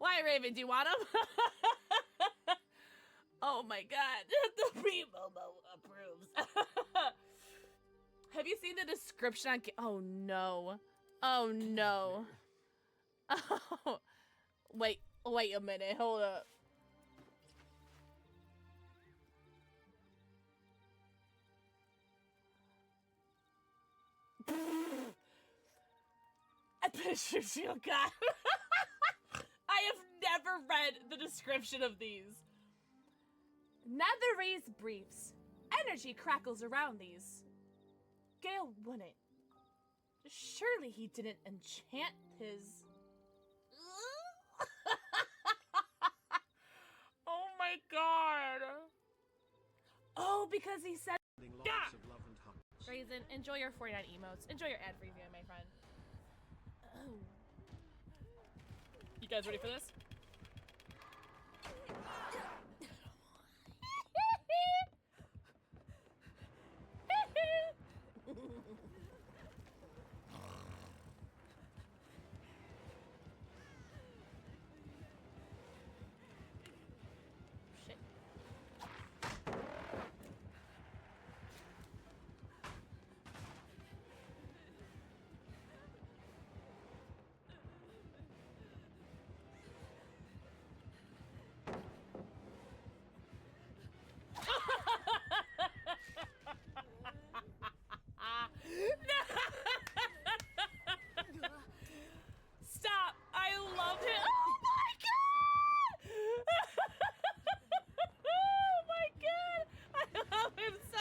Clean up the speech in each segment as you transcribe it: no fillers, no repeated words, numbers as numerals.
Why, Raven? Do you want them? Oh my god. The people approves. Have you seen the description on... Oh no. Oh no. Oh. Wait a minute. Hold up. I picture you, God. I have never read the description of these. Nether raised briefs. Energy crackles around these. Gale wouldn't. Surely he didn't enchant his... Oh my god. Oh, because he said... Yeah. Raisin, enjoy your 49 emotes. Enjoy your ad-free video, my friend. Oh. You guys ready for this? Shit. Stop! I loved it. Oh my god! Oh my god! I love him so.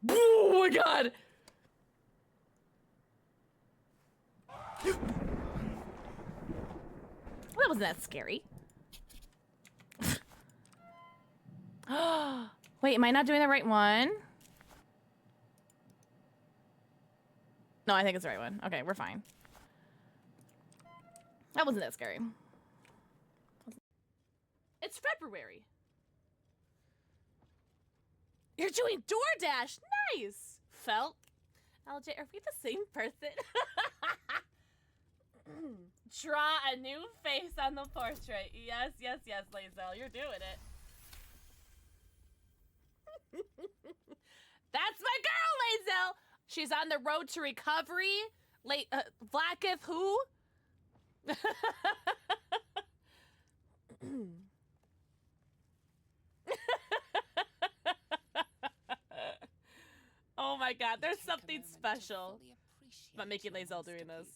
Oh my god! That wasn't that scary. Wait, am I not doing the right one? No, I think it's the right one. Okay, we're fine. That wasn't that scary. It's February. You're doing DoorDash. Nice. Felt. LJ, are we the same person? Draw a new face on the portrait. Yes, yes, yes, Lazel. You're doing it. That's my girl, Lazel. She's on the road to recovery. Blacketh who? Oh my god, there's something special about making Lazel doing this.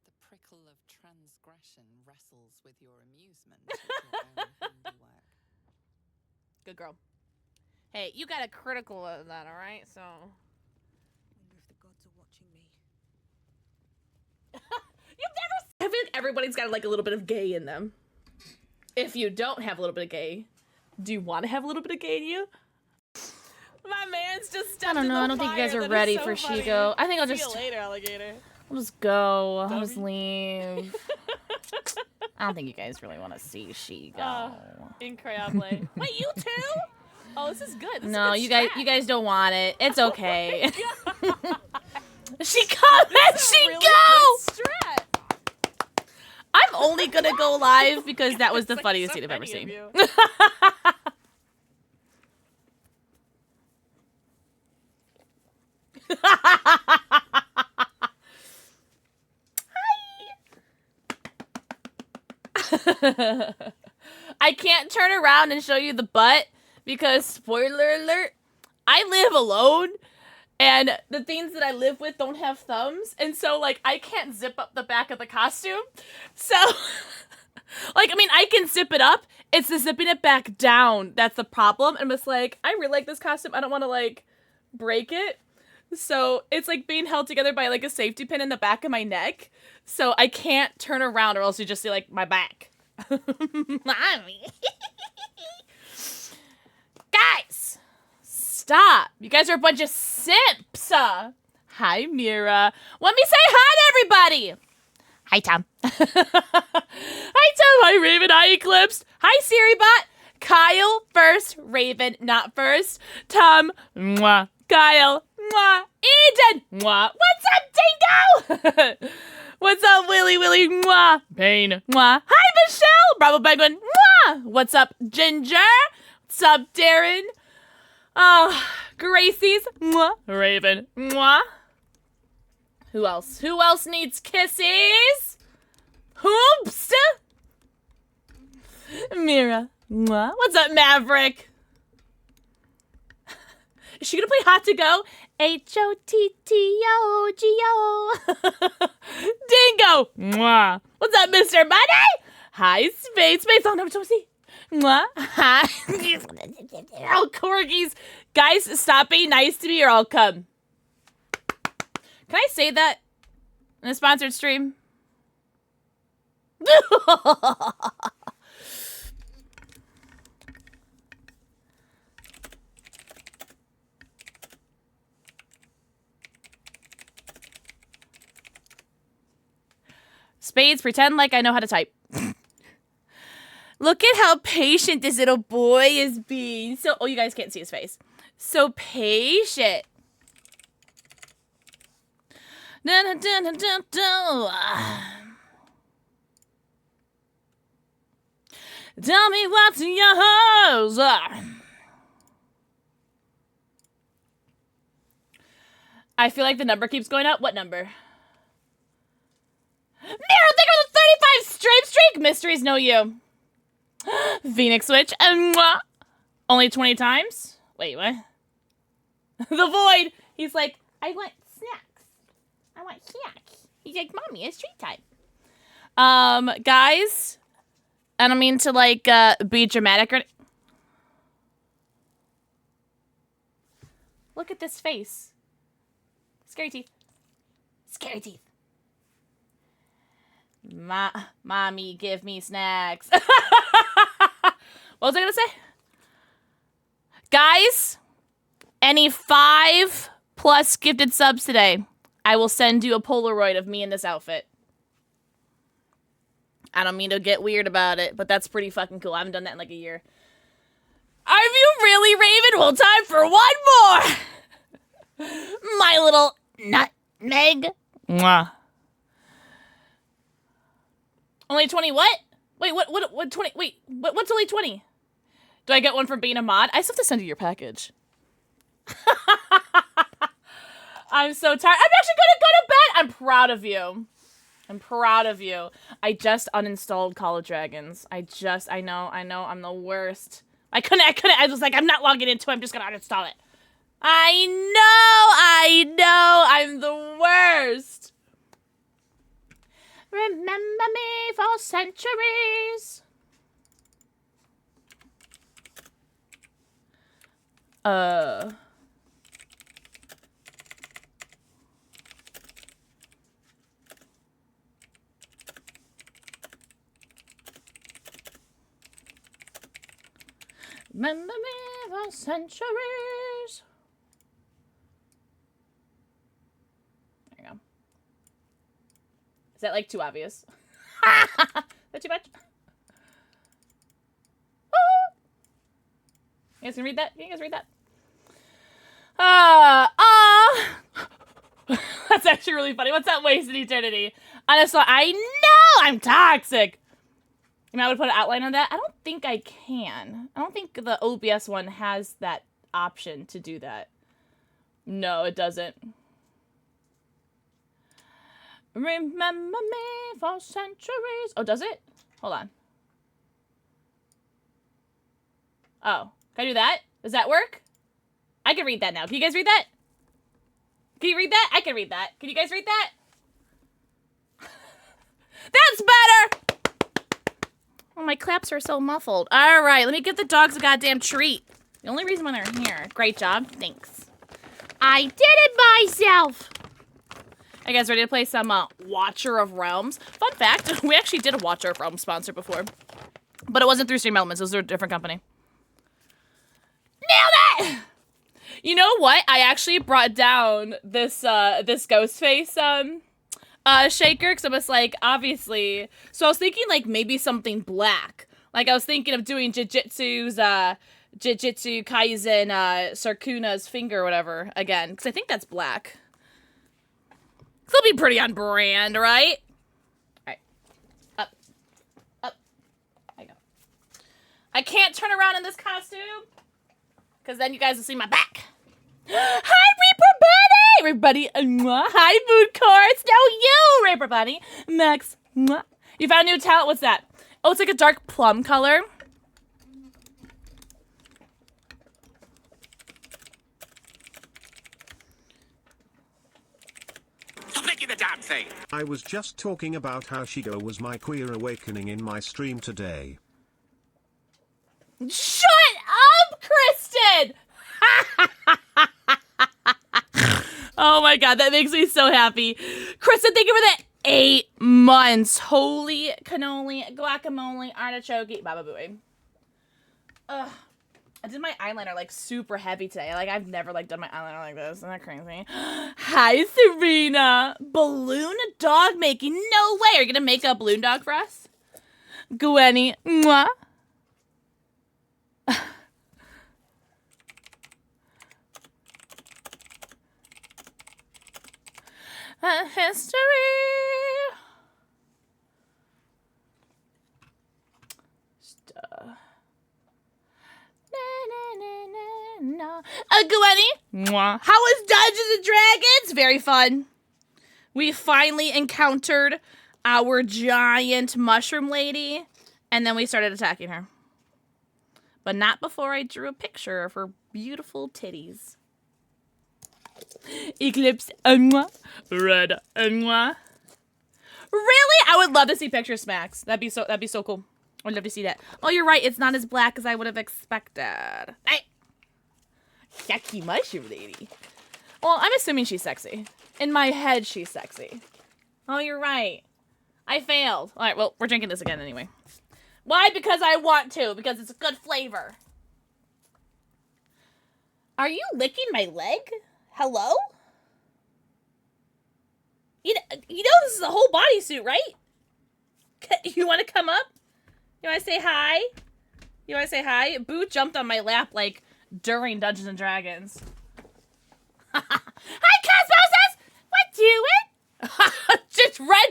The prickle of transgression wrestles with your amusement of your own handiwork. Good girl. Hey, you got a critical of that, alright? So. Wonder if the gods are watching me. You've never. I feel like everybody's got like a little bit of gay in them. If you don't have a little bit of gay, do you want to have a little bit of gay in you? My man's just. I don't know. I don't think you guys are ready for SHEGO. I think I'll just. See you later, alligator. I'll just go. I'll just leave. I don't think you guys really want to see SHEGO. Incredible. Wait, you too? Oh, this is good. This No, is you good guys don't want it. It's okay. Oh She comments. She really go. good strat. I'm only gonna go live because that was the Like funniest so thing I've ever many seen. of you. I can't turn around and show you the butt because, spoiler alert, I live alone and the things that I live with don't have thumbs, and so like I can't zip up the back of the costume. So like, I mean, I can zip it up, it's the zipping it back down that's the problem. And I'm just like, I really like this costume, I don't want to like break it. So it's like being held together by like a safety pin in the back of my neck. So I can't turn around or else you just see like my back. Mommy. Guys, stop. You guys are a bunch of simps. Hi, Mira. Let me say hi to everybody. Hi, Tom. Hi, Tom. Hi, Raven. Hi, Eclipse. Hi, SiriBot. Kyle first. Raven not first. Tom. Mwah. Kyle. Mwah. Eden. Mwah. What's up, Dingo? What's up, Willy Willy? Mwah. Pain. Mwah. Hi, Michelle. Bravo Penguin. Mwah. What's up, Ginger? What's up, Darren? Gracie's. Mwah. Raven. Mwah. Who else? Who else needs kisses? Hoops. Mira. Mwah. What's up, Maverick? Is she gonna play Hot to Go? H-O-T-T-O-G-O. Dingo. Mwah. What's up, Mr. Money? Hi, Space. Space on see. Mwah. Hi. Oh, corgis. Guys, stop being nice to me or I'll come. Can I say that in a sponsored stream? Spades, pretend like I know how to type. Look at how patient this little boy is being. So, oh, you guys can't see his face. So patient. Tell me what's yours. I feel like the number keeps going up. What number? Mirror, think of the 35 streak. Mysteries know you. Phoenix Switch. Only 20 times? Wait, what? The Void. He's like, I want snacks. I want snacks. He's like, Mommy, it's treat time. Guys, I don't mean to, like, be dramatic or... Look at this face. Scary teeth. Scary teeth. Mommy, give me snacks. What was I gonna say? Guys, any 5+ gifted subs today, I will send you a Polaroid of me in this outfit. I don't mean to get weird about it, but that's pretty fucking cool. I haven't done that in like a year. Are you really, Raven? Well, time for one more. My little nutmeg. Mwah. Only 20 what? Wait, what 20? Wait, what's only 20? Do I get one from being a mod? I still have to send you your package. I'm so tired. I'm actually gonna go to bed. I'm proud of you. I'm proud of you. I just uninstalled Call of Dragons. I know, I'm the worst. I couldn't, I was like, I'm not logging into it, I'm just gonna uninstall it. I know, I'm the worst. Remember me for centuries. Remember me for centuries. There you go. Is that like too obvious? Is that too much? You guys can read that? Can you guys read that? That's actually really funny. What's that wasted eternity? Honestly, I know I'm toxic. You might want to put an outline on that. I don't think I can. I don't think the OBS one has that option to do that. No, it doesn't. Remember me for centuries. Oh, does it? Hold on. Oh, can I do that? Does that work? I can read that now. Can you guys read that? Can you read that? I can read that. Can you guys read that? That's better! Oh, my claps are so muffled. All right, let me give the dogs a goddamn treat. The only reason why they're here. Great job. Thanks. I did it myself. Are you guys ready to play some Watcher of Realms? Fun fact, we actually did a Watcher of Realms sponsor before. But it wasn't through Stream Elements, it was through a different company. Nailed it! You know what? I actually brought down this this ghost face shaker, because I was like, obviously. So I was thinking like maybe something black. Like I was thinking of doing Jujutsu's Jujutsu Kaisen Sarkuna's finger or whatever again, because I think that's black. It'll be pretty on brand, right? Alright. Up. Up. I go. I can't turn around in this costume, because then you guys will see my back. Hi, Reaper Buddy! Everybody, hi, Mood Cards! No, you, Reaper Buddy! Max, you found a new talent? What's that? Oh, it's like a dark plum color. Stop making the damn thing! I was just talking about how SHEGO was my queer awakening in my stream today. Shut up, Kristen! Oh my god, that makes me so happy. Kristen, thank you for the 8 months. Holy cannoli, guacamole, artichoke, baba booey. Ugh. I did my eyeliner like super heavy today. Like I've never like done my eyeliner like this. Isn't that crazy? Hi, Serena. Balloon dog making. No way. Are you gonna make a balloon dog for us? Gwenny. Mwah. History. Gwenny. Mwah. How was Dungeons and Dragons? Very fun. We finally encountered our giant mushroom lady, and then we started attacking her. But not before I drew a picture of her beautiful titties. Eclipse, red, Really? I would love to see pictures, Smacks. That'd be so cool. I'd love to see that. Oh, you're right. It's not as black as I would have expected. Hey, sexy mushroom lady. Well, I'm assuming she's sexy. In my head, she's sexy. Oh, you're right. I failed. All right. Well, we're drinking this again anyway. Why? Because I want to. Because it's a good flavor. Are you licking my leg? Hello? You know this is a whole bodysuit, right? You want to come up? You want to say hi? You want to say hi? Boo jumped on my lap, like, during Dungeons and Dragons. Hi, Cosmoses! What doing?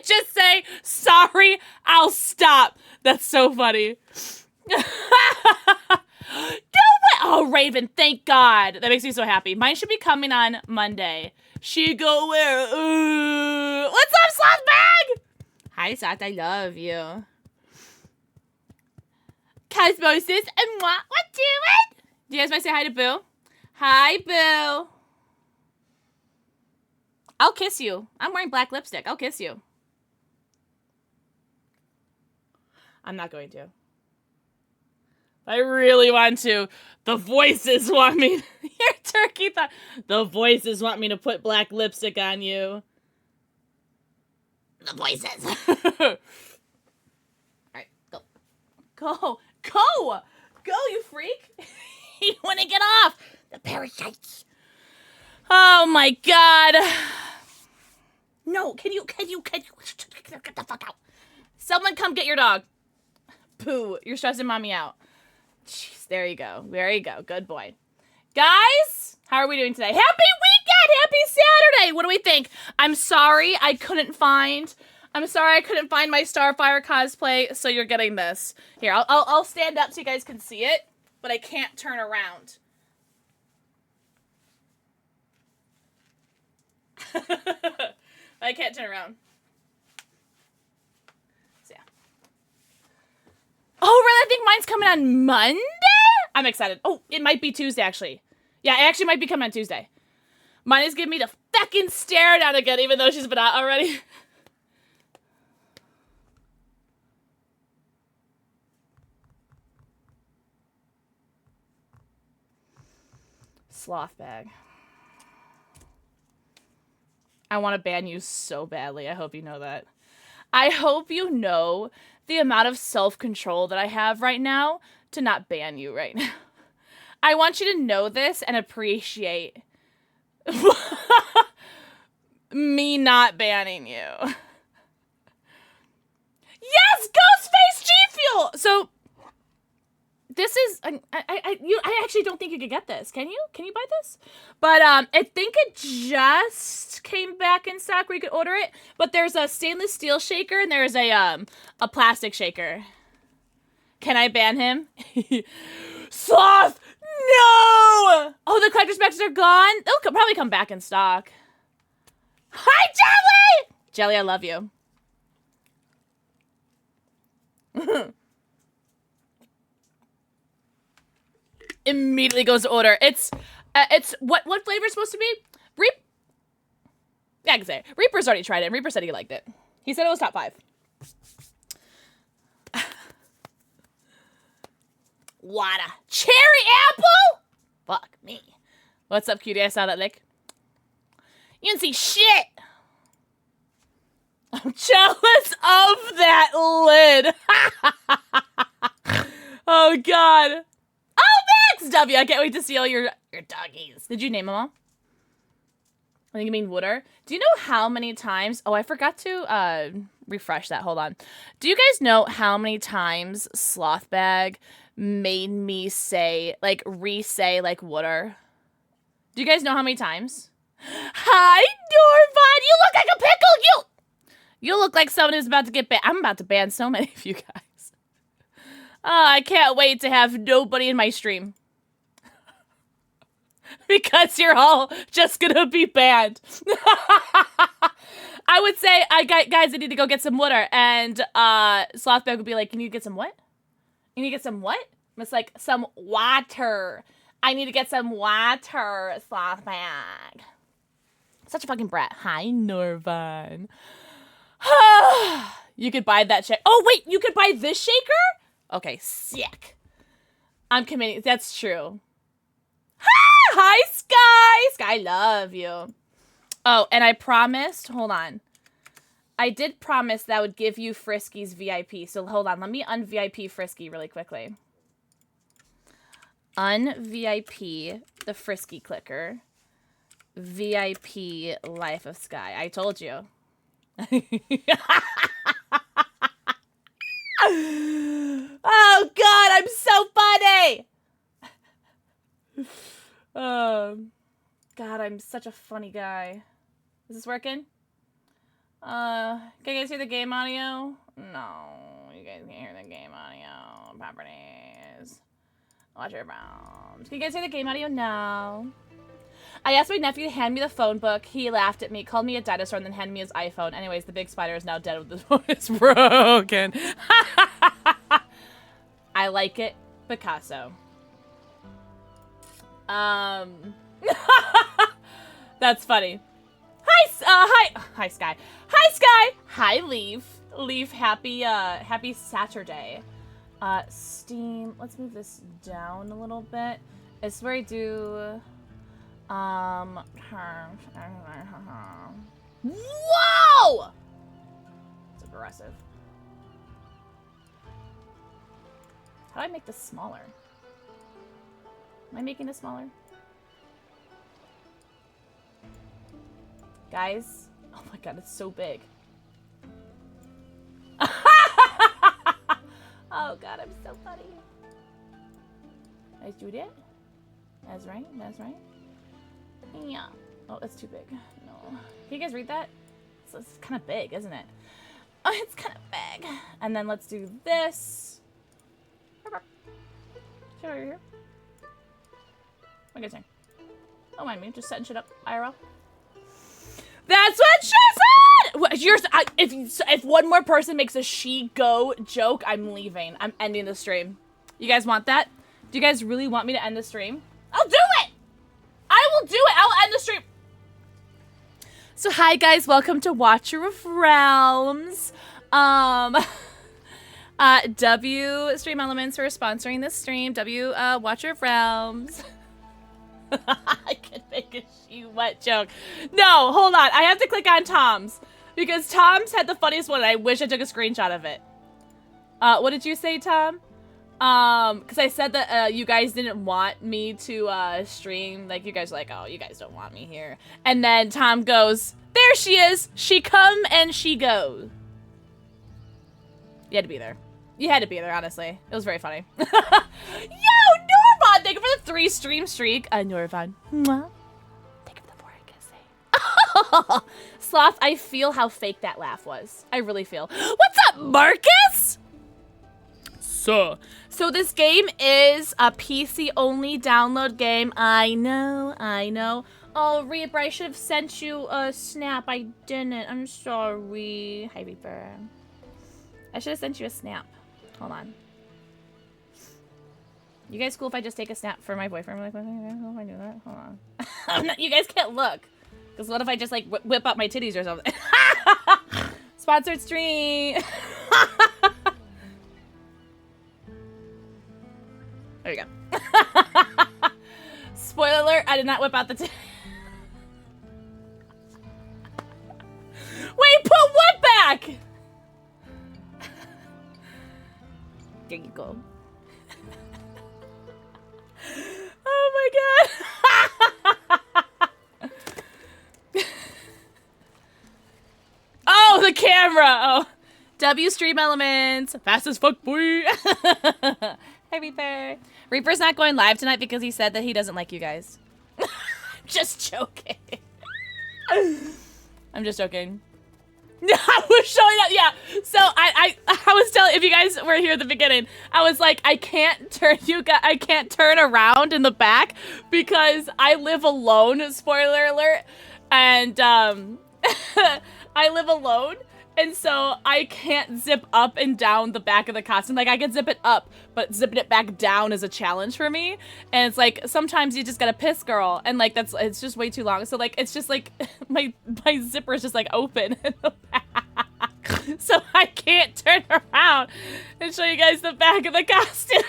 Just say, sorry, I'll stop. That's so funny. No way! Oh, Raven, thank God. That makes me so happy. Mine should be coming on Monday. SHEGO where? What's up, Sloth Bag? Hi, Sloth, I love you. Cosmosis and what doing? Do you guys want to say hi to Boo? Hi, Boo. I'll kiss you. I'm wearing black lipstick. I'll kiss you. I'm not going to. I really want to. The voices want me. Your turkey thought. The voices want me to put black lipstick on you. The voices. All right, go. Go. Go! Go, you freak! You want to get off! The parasites! Oh my god! No, can you get the fuck out? Someone come get your dog. Pooh, you're stressing mommy out. Jeez, there you go. There you go. Good boy. Guys, how are we doing today? Happy weekend! Happy Saturday! What do we think? I'm sorry I couldn't find my Starfire cosplay, so you're getting this. Here, I'll stand up so you guys can see it, but I can't turn around. I can't turn around. So yeah. Oh, really? I think mine's coming on Monday? I'm excited. Oh, it might be Tuesday, actually. Yeah, it actually might be coming on Tuesday. Mine is giving me the fucking stare down again, even though she's been out already. Sloth bag. I want to ban you so badly. I hope you know that. I hope you know the amount of self-control that I have right now to not ban you right now. I want you to know this and appreciate me not banning you. Yes, Ghostface G Fuel. So this is I actually don't think you could get this. Can you? Can you buy this? But I think it just came back in stock where you could order it. But there's a stainless steel shaker and there's a plastic shaker. Can I ban him? Sloth! No! Oh, the collector's boxes are gone? They'll probably come back in stock. Hi, Jelly! Jelly, I love you. Immediately goes to order. It's what flavor is supposed to be? Yeah, I can say it. Reaper's already tried it. Reaper said he liked it. He said it was top 5. What a cherry apple? Fuck me. What's up, cutie? I saw that lick. You didn't see shit. I'm jealous of that lid. Oh, God. Oh, Max W. I can't wait to see all your doggies. Did you name them all? I think you mean Wooder. Do you know how many times... Oh, I forgot to refresh that. Hold on. Do you guys know how many times Slothbag made me say, like, re-say, like, Wooder? Do you guys know how many times? Hi, Norvon! You look like a pickle! You look like someone who's about to get banned. I'm about to ban so many of you guys. Oh, I can't wait to have nobody in my stream. Because you're all just gonna be banned. I would say, guys, I need to go get some water. And Slothbag would be like, you need to get some what? You need to get some what? It's like, some water. I need to get some water, Slothbag. Such a fucking brat. Hi, Norvon. You could buy that shaker. Oh, wait, you could buy this shaker? Okay, sick. I'm committing. That's true. Hi, Sky. Sky, love you. Oh, and I promised. Hold on. I did promise that I would give you Frisky's VIP. So hold on. Let me un-VIP Frisky really quickly. Un-VIP the Frisky clicker. VIP Life of Sky. I told you. Oh, God. I'm so funny. God, I'm such a funny guy. Is this working? Can you guys hear the game audio? No, you guys can't hear the game audio. Properties. Watch your bounds. Can you guys hear the game audio? No. I asked my nephew to hand me the phone book. He laughed at me, called me a dinosaur, and then handed me his iPhone. Anyways, the big spider is now dead with the phone. It's broken. I like it, Picasso. That's funny. Hi, Sky. Hi, Sky. Hi, Leaf, happy Saturday. Steam, let's move this down a little bit. It's where I do, whoa! It's aggressive. How do I make this smaller? Am I making this smaller? Guys, oh my God, it's so big. Oh God, I'm so funny. Let's do that. That's right, that's right. Yeah. Oh, that's too big. No. Can you guys read that? It's kind of big, isn't it? Oh, it's kind of big. And then let's do this. Shit over here. What are you guys saying? Don't mind me, just setting shit up, IRL. That's what she said! If one more person makes a SHEGO joke, I'm leaving. I'm ending the stream. You guys want that? Do you guys really want me to end the stream? I'll do it! I will do it! I'll end the stream! So hi guys, welcome to Watcher of Realms. W Stream Elements for sponsoring this stream. W Watcher of Realms. I can make a she wet joke. No, hold on. I have to click on Tom's because Tom's had the funniest one. I wish I took a screenshot of it. What did you say, Tom? Because I said that you guys didn't want me to stream. Like, you guys were like, oh, you guys don't want me here. And then Tom goes, there she is. She come and she go. You had to be there. You had to be there, honestly. It was very funny. Yo, Norvon! Thank you for the 3 stream streak. Norvon. Mwah. Thank you for the 4 kissing. Sloth, I feel how fake that laugh was. I really feel. What's up, Marcus? So this game is a PC-only download game. I know. Oh, Reaper, I should have sent you a snap. I didn't. I'm sorry. Hi, Reaper. I should have sent you a snap. Hold on. You guys cool if I just take a snap for my boyfriend? I'm like, what if I do that? Hold on. You guys can't look. Because what if I just, like, whip up my titties or something? Sponsored stream. There you go. Spoiler alert, I did not whip out the titties. Wait, put what back? There you go. Oh my god. Oh, the camera. Oh. W stream elements. Fast as fuck, boy. Hi, Reaper. Reaper's not going live tonight because he said that he doesn't like you guys. Just joking. I'm just joking. I was showing up, yeah. So I was telling, if you guys were here at the beginning, I was like, I can't turn around in the back because I live alone. Spoiler alert, and I live alone, and so I can't zip up and down the back of the costume. Like I can zip it up, but zipping it back down is a challenge for me. And it's like sometimes you just gotta piss, girl, and like it's just way too long. So like it's just like my zipper is just like open in the back. So I can't turn around and show you guys the back of the costume.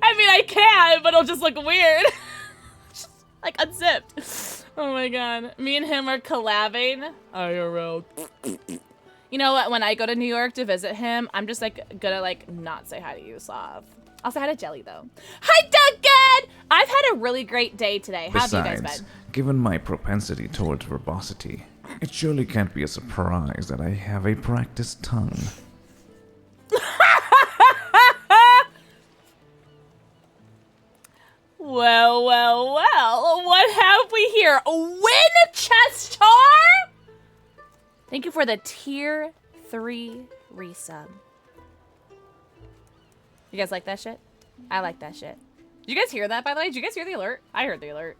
I mean, I can, but it'll just look weird. Just, like unzipped. Oh my god. Me and him are collabing. IRL. You know what? When I go to New York to visit him, I'm just like gonna like not say hi to you, Slav. I'll say hi to Jelly though. Hi, Duncan! I've had a really great day today. How have you guys been? Given my propensity towards verbosity, it surely can't be a surprise that I have a practiced tongue. Well, what have we here? Winchester! Thank you for the tier 3 resub. You guys like that shit? I like that shit. Did you guys hear that, by the way? Did you guys hear the alert? I heard the alert.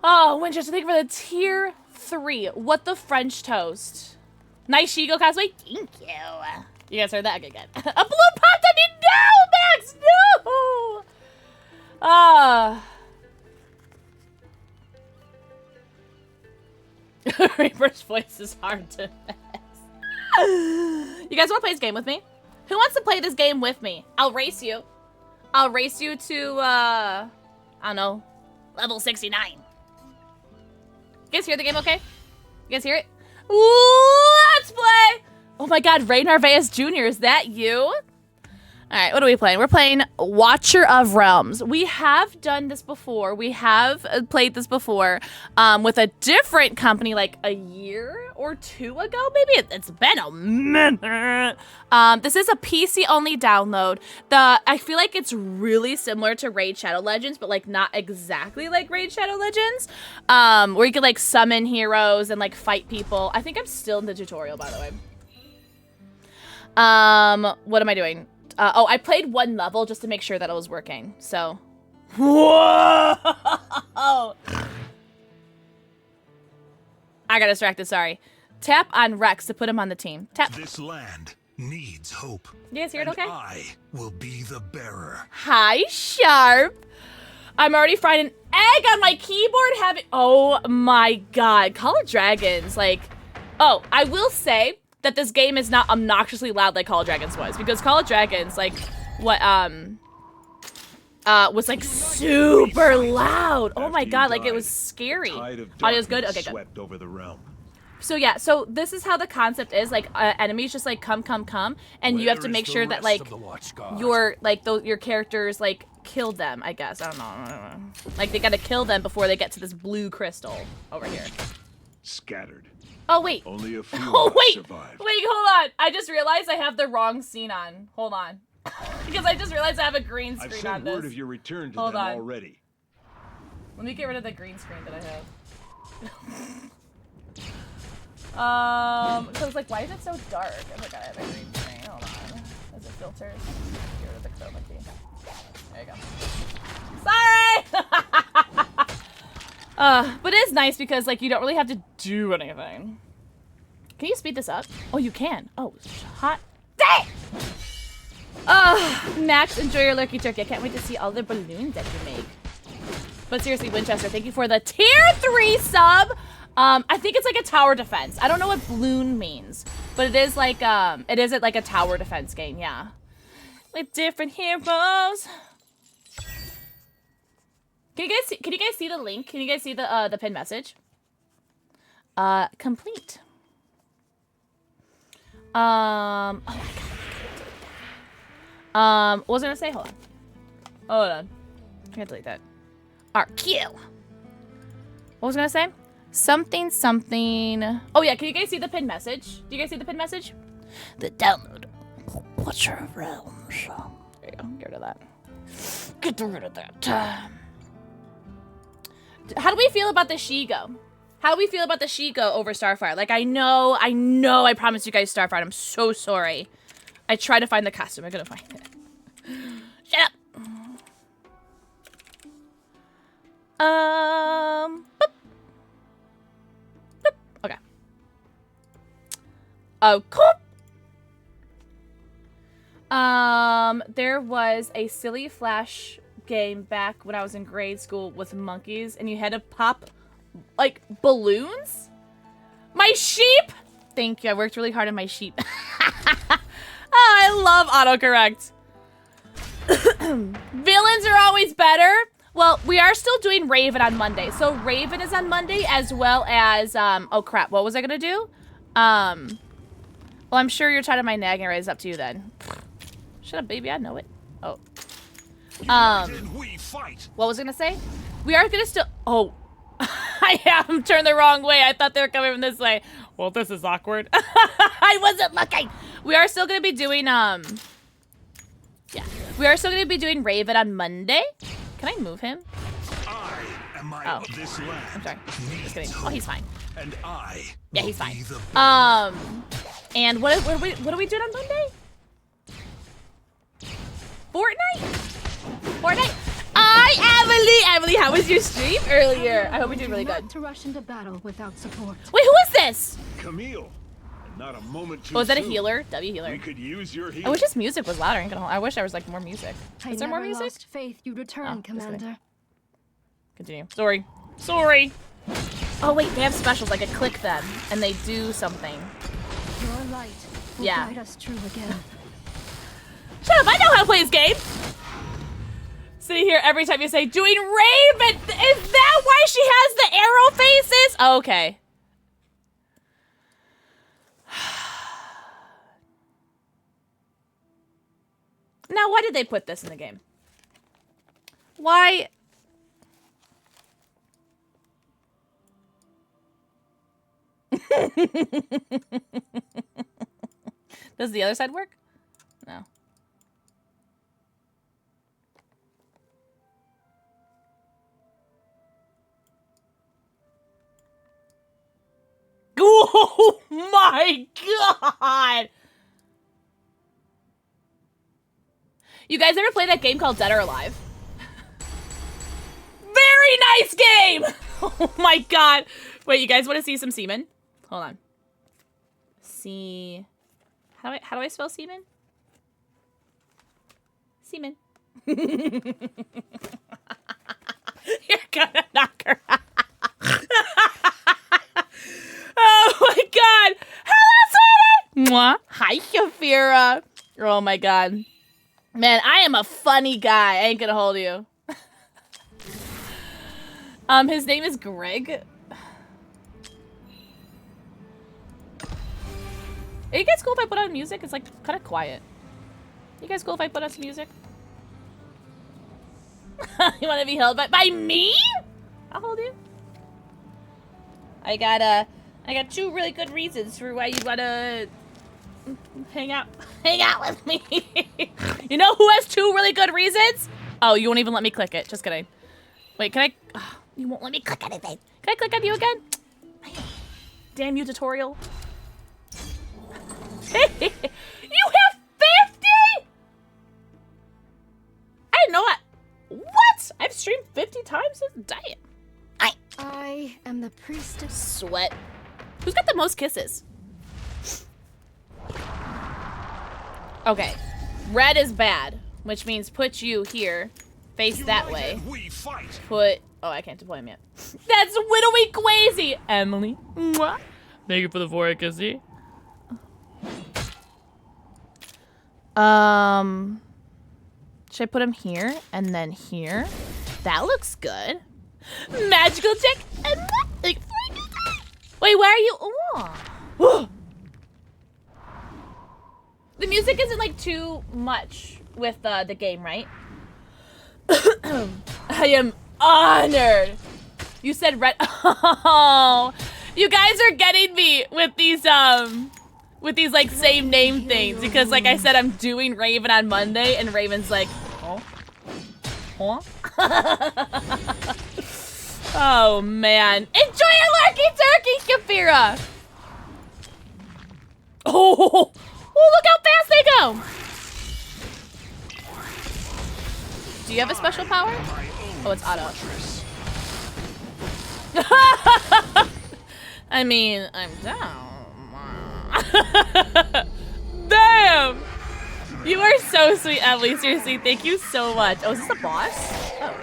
Oh, Winchester, thank you for the tier 3. What the French toast? Nice SHEGO cosplay. Thank you. You guys heard that? Okay, good. A blue popped on me. No, Max, no! Reaper's voice is hard to miss. You guys want to play this game with me? Who wants to play this game with me? I'll race you. I'll race you to, I don't know, level 69. You guys hear the game okay? You guys hear it? Let's play! Oh my god, Ray Narvaez Jr., is that you? Alright, what are we playing? We're playing Watcher of Realms. We have done this before. We have played this before with a different company like a year or 2 ago. Maybe it's been a minute. This is a PC-only download. I feel like it's really similar to Raid Shadow Legends, but like not exactly like Raid Shadow Legends. Where you could like summon heroes and like fight people. I think I'm still in the tutorial, by the way. What am I doing? Oh, I played 1 level just to make sure that it was working, so. Whoa! I got distracted, sorry. Tap on Rex to put him on the team. Tap. This land needs hope. You guys hear it okay? I will be the bearer. Hi, Sharp. I'm already frying an egg on my keyboard. Oh my god. Call of Dragons, like. Oh, I will say that this game is not obnoxiously loud like Call of Dragons was, because Call of Dragons, like, what, was like super loud. Oh my god, like it was scary. Audio's good? Okay, good. Swept over the realm. So yeah, so this is how the concept is, like enemies just like come, and you have to make sure that like your your characters like killed them, I guess. I don't know. Like they gotta kill them before they get to this blue crystal over here. Scattered. Oh wait. Only a few Oh wait. survived. Wait, hold on. I just realized I have the wrong scene on. Hold on. Because I just realized I have a green screen I've on sent this. word of your return to Hold them on. already. Let me get rid of the green screen that I have. So it's like, why is it so dark? Oh my god, I have a green screen. Hold on. Is it filters? Get rid of the chroma key. There you go. Sorry! But it is nice because like you don't really have to do anything. Can you speed this up? Oh, you can. Oh, hot. Dang! Max, enjoy your lurky turkey. I can't wait to see all the balloons that you make. But seriously, Winchester, thank you for the tier 3 sub. I think it's like a tower defense. I don't know what balloon means, but it is like a tower defense game, yeah. With different heroes. Can you guys see the link? Can you guys see the pinned message? Complete. Oh my god. What was I gonna say? Hold on. I can't delete that. Kill. What was I gonna say? Something. Oh yeah, can you guys see the pinned message? Do you guys see the pinned message? The download. What's your realms? There you go. Get rid of that. Get rid of that. How do we feel about the SHEGO? How do we feel about the SHEGO over Starfire? Like, I know, I promised you guys Starfire. I'm so sorry. I tried to find the costume. I'm gonna find it. Shut up. Boop. Boop. Okay. Oh, cool. There was a silly Flash game back when I was in grade school with monkeys, and you had to pop, like, balloons? My sheep! Thank you, I worked really hard on my sheep. Oh, I love autocorrect. Villains are always better. Well, we are still doing Raven on Monday. So Raven is on Monday as well as, oh crap, what was I gonna do? Well, I'm sure your time of my nagging right is up to you then. Shut up, baby, I know it. Oh. We fight. What was I gonna say? We are gonna still, oh. I have them turned the wrong way. I thought they were coming from this way. Well, this is awkward. I wasn't looking. We are still gonna be doing, yeah. We are still gonna be doing Raven on Monday. Can I move him? Oh. This land. I'm sorry. Just kidding. Oh, he's fine. And yeah, he's fine. And what are we doing on Monday? Fortnite? Emily, how was your stream earlier? I hope you're doing really good. To rush into battle without support. Wait, who is this? Camille. Not a moment too Oh, is that a soon. healer? W healer. We could use your healing. I wish his music was louder. I wish there was like more music. Is there more music? Lost faith you'd return, Commander. Continue. Sorry. Oh wait, they have specials. I could click them and they do something. Your light will guide us true again. Shut up! I know how to play this game. Sitting here every time you say doing Raven. Is that why she has the arrow faces? Oh, okay. Now, why did they put this in the game? Why? Does the other side work? No. Oh my god! You guys ever play that game called Dead or Alive? Very nice game! Oh my god. Wait, you guys want to see some semen? Hold on. See. How do I spell semen? Semen. You're gonna knock her out. Oh my god! Hello, sweetie! Mwah. Hi, Kafira. Oh my god. Man, I am a funny guy. I ain't gonna hold you. His name is Greg. Are you guys cool if I put on music? It's like kind of quiet. You guys cool if I put on some music? You want to be held by me? I'll hold you. I got 2 really good reasons for why you wanna hang out with me. You know who has 2 really good reasons? Oh, you won't even let me click it. Just kidding. Wait, can I? Oh, you won't let me click anything. Can I click on you again? Damn you, tutorial. You have 50? I didn't know that. What? I've streamed 50 times? Damn. I am the priestess. Sweat. Who's got the most kisses? Okay. Red is bad, which means put you here. Face that way. Put... Oh, I can't deploy him yet. That's Widowy Quasi! Emily. Mwah. Thank you for the 4 kissy. Should I put him here and then here? That looks good. Magical check. Wait, where are you? Oh. The music isn't like too much with the game, right? I am honored. You said red. Oh, you guys are getting me with these like same name things because like I said I'm doing Raven on Monday and Raven's like, oh, huh? Oh man, enjoy your lurky turkey, Kafira. Oh, look how fast they go. Do you have a special power? Oh, it's auto. I mean, I'm down. Damn! You are so sweet, Emily. Seriously, thank you so much. Oh, is this the boss? Oh.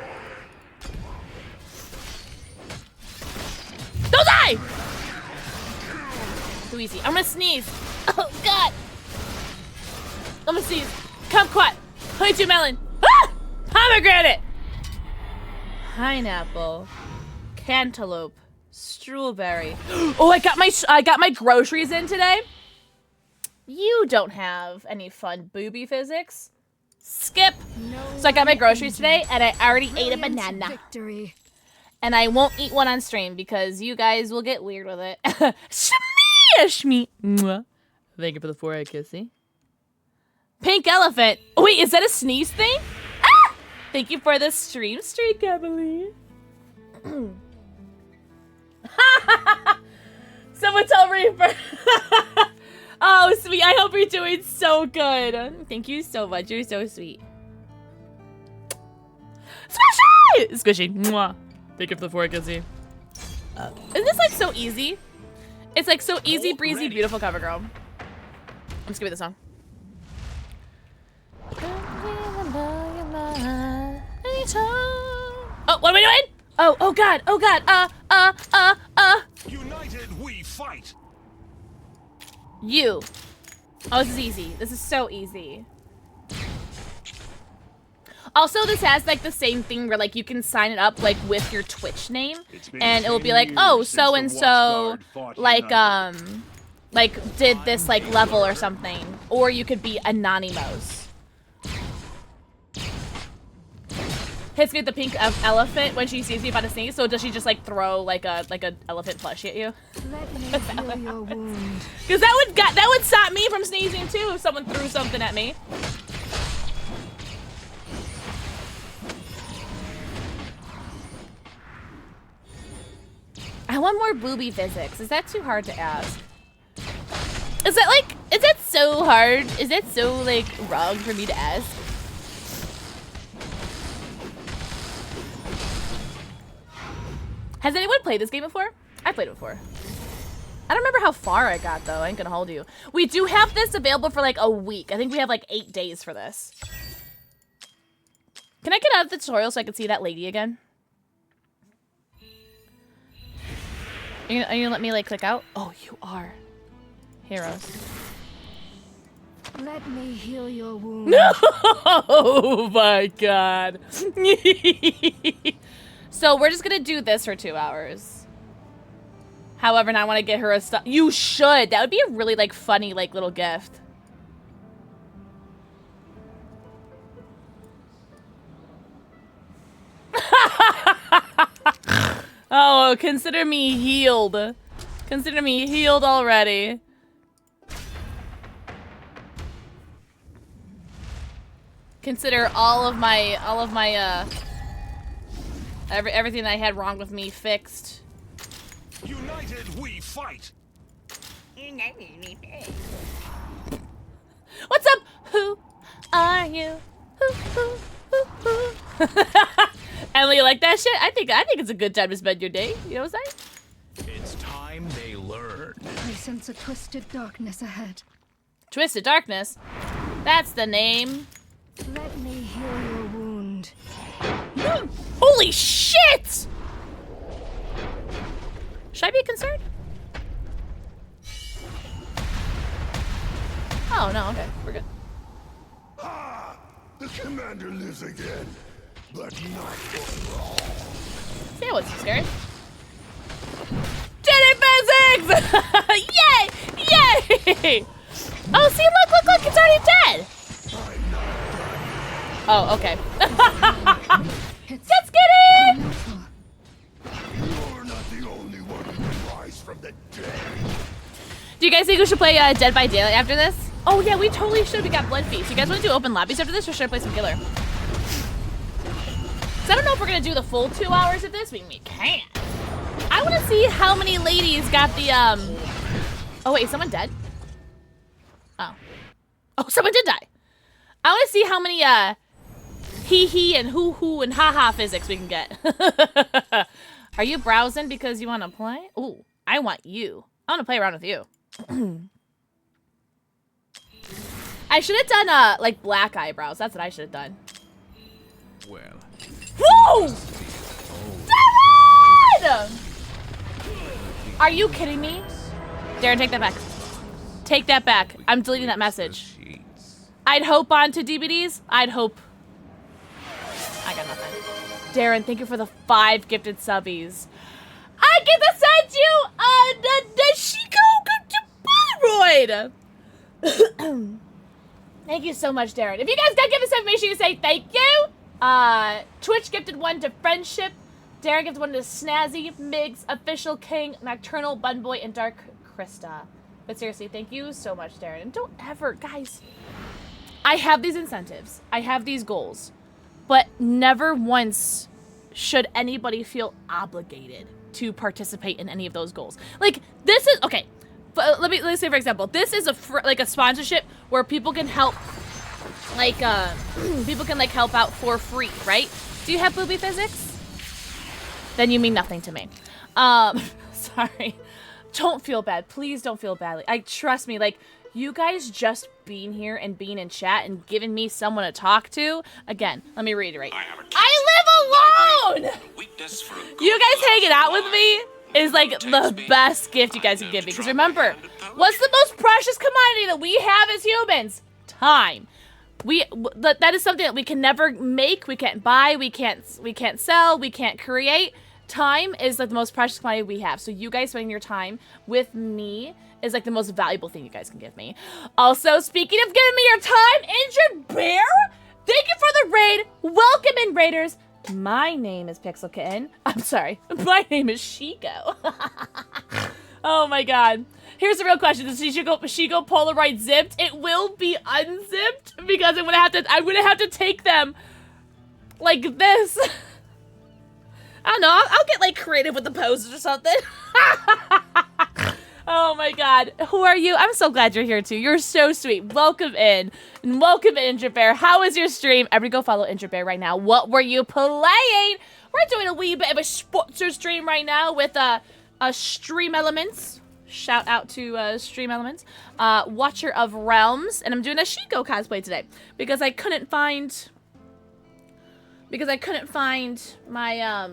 Don't die! Too easy. I'm gonna sneeze. Oh, God. I'm gonna sneeze. Kumquat. 22 melon. Ah! Pomegranate. Pineapple. Cantaloupe. Strawberry. Oh, I got my groceries in today. You don't have any fun booby physics. Skip. So I got my groceries today, and I already ate a banana. Victory. And I won't eat one on stream because you guys will get weird with it. Smash me. Mwah. Thank you for the 4-eye kissy. Pink elephant. Oh, wait, is that a sneeze thing? Ah! Thank you for the stream streak, Emily. Someone tell Reaper. Oh, sweet. I hope you're doing so good. Thank you so much. You're so sweet. Squishy! Squishy. Mwah. Thank you for the 4 kissy. Isn't this like so easy? It's like so easy, breezy, beautiful cover girl. I'm just giving the song. Oh, what am I doing? Oh God, oh God, United we fight. You. Oh, this is easy. This is so easy. Also, this has like the same thing where like you can sign it up like with your Twitch name, and it will be like, oh, so and so, like did this like level or something, or you could be anonymous. Hits me with the pink elephant when she sees me about to sneeze. So does she just like throw like a elephant plushie at you? Let me heal your wound. Because that would stop me from sneezing too if someone threw something at me. I want more booby physics. Is that too hard to ask? Is that so hard? Is that so like wrong for me to ask? Has anyone played this game before? I played it before. I don't remember how far I got though. I ain't gonna hold you. We do have this available for like a week. I think we have like 8 days for this. Can I get out of the tutorial so I can see that lady again? Are you gonna let me like click out? Oh, you are. Heroes. Let me heal your wound. Oh my god. So we're just gonna do this for 2 hours. However, now I want to get her a stuff. You should. That would be a really like funny like little gift. Oh, consider me healed. Consider me healed already. Consider all of my everything I had wrong with me fixed. United we fight. What's up? Who are you? Who? Emily, you like that shit? I think it's a good time to spend your day. You know what I'm saying? It's time they learn. I sense a twisted darkness ahead. Twisted Darkness. That's the name. Let me heal your wound. Holy shit! Should I be concerned? Oh no, okay, we're good. Ha! The commander lives again, but not for long. See, I wasn't scared. Jenny physics! Yay! Yay! Oh, see, look, it's already dead! Oh, okay. Just kidding! You're not the only one who can rise from the dead. Do you guys think we should play Dead by Daylight after this? Oh yeah, we totally should. We got Blood Feast. You guys want to do open lobbies after this, or should I play some killer? So I don't know if we're gonna do the full 2 hours of this. We can. I want to see how many ladies got the Oh wait, is someone dead? Oh, someone did die. I want to see how many he and hoo and ha physics we can get. Are you browsing because you want to play? Ooh, I want you. I want to play around with you. I should have done like black eyebrows. That's what I should have done. Well. Whoa! Darren! Are you kidding me? Darren, take that back. Take that back. I'm deleting that message. I'd hope onto DVDs. I'd hope. I got nothing. Darren, thank you for the 5 gifted subbies. I get to send you the SHEGO Polaroid. Thank you so much, Darren. If you guys got gifted subs, make sure you say thank you. Twitch gifted 1 to Friendship. Darren gifted 1 to Snazzy, Migs, Official King, Nocturnal, Bunboy, and Dark Krista. But seriously, thank you so much, Darren. And don't ever, guys. I have these incentives. I have these goals. But never once should anybody feel obligated to participate in any of those goals. Like, this is, okay. Let's say, for example, this is a sponsorship where people can help, like, people can, like, help out for free, right? Do you have booby physics? Then you mean nothing to me. Sorry. Don't feel bad. Please don't feel badly. Trust me, like, you guys just being here and being in chat and giving me someone to talk to. Again, let me reiterate. I live alone! You guys hanging out with me is like the best gift you guys can give me. Because remember, what's the most precious commodity that we have as humans? Time. That is something that we can never make, we can't buy, we can't sell, we can't create. Time is like the most precious commodity we have. So you guys spending your time with me is like the most valuable thing you guys can give me. Also, speaking of giving me your time, Injured Bear, thank you for the raid. Welcome in, Raiders. My name is PixelxKitten. I'm sorry. My name is SHEGO. Oh my god. Here's the real question. Is SHEGO Polaroid zipped? It will be unzipped because I'm gonna have to take them like this. I don't know. I'll get like creative with the poses or something. Oh my god. Who are you? I'm so glad you're here too. You're so sweet. Welcome in. And welcome in, Injured Bear. How was your stream? Everybody go follow Injured Bear right now. What were you playing? We're doing a wee bit of a sponsor stream right now with Stream Elements. Shout out to Stream Elements. Watcher of Realms. And I'm doing a SHEGO cosplay today. Because I couldn't find my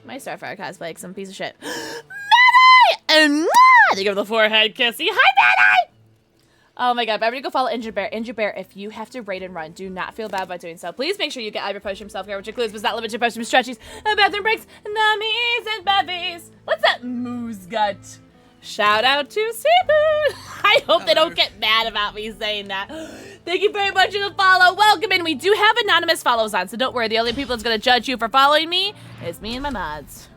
my Starfire cosplay because I'm a piece of shit. Maddie! And they give the forehead kissy. Hi, Oh my god, but I'm gonna go follow Injured Bear. Injured Bear, if you have to raid and run, do not feel bad by doing so. Please make sure you get Ivory Potion self-care, which includes but not limited to potion stretchies, bathroom breaks, nummies, and bevies. What's that moose gut? Shout out to Seafood. I hope they don't get mad about me saying that. Thank you very much for the follow. Welcome in. We do have anonymous follows on, so don't worry. The only people that's gonna judge you for following me is me and my mods.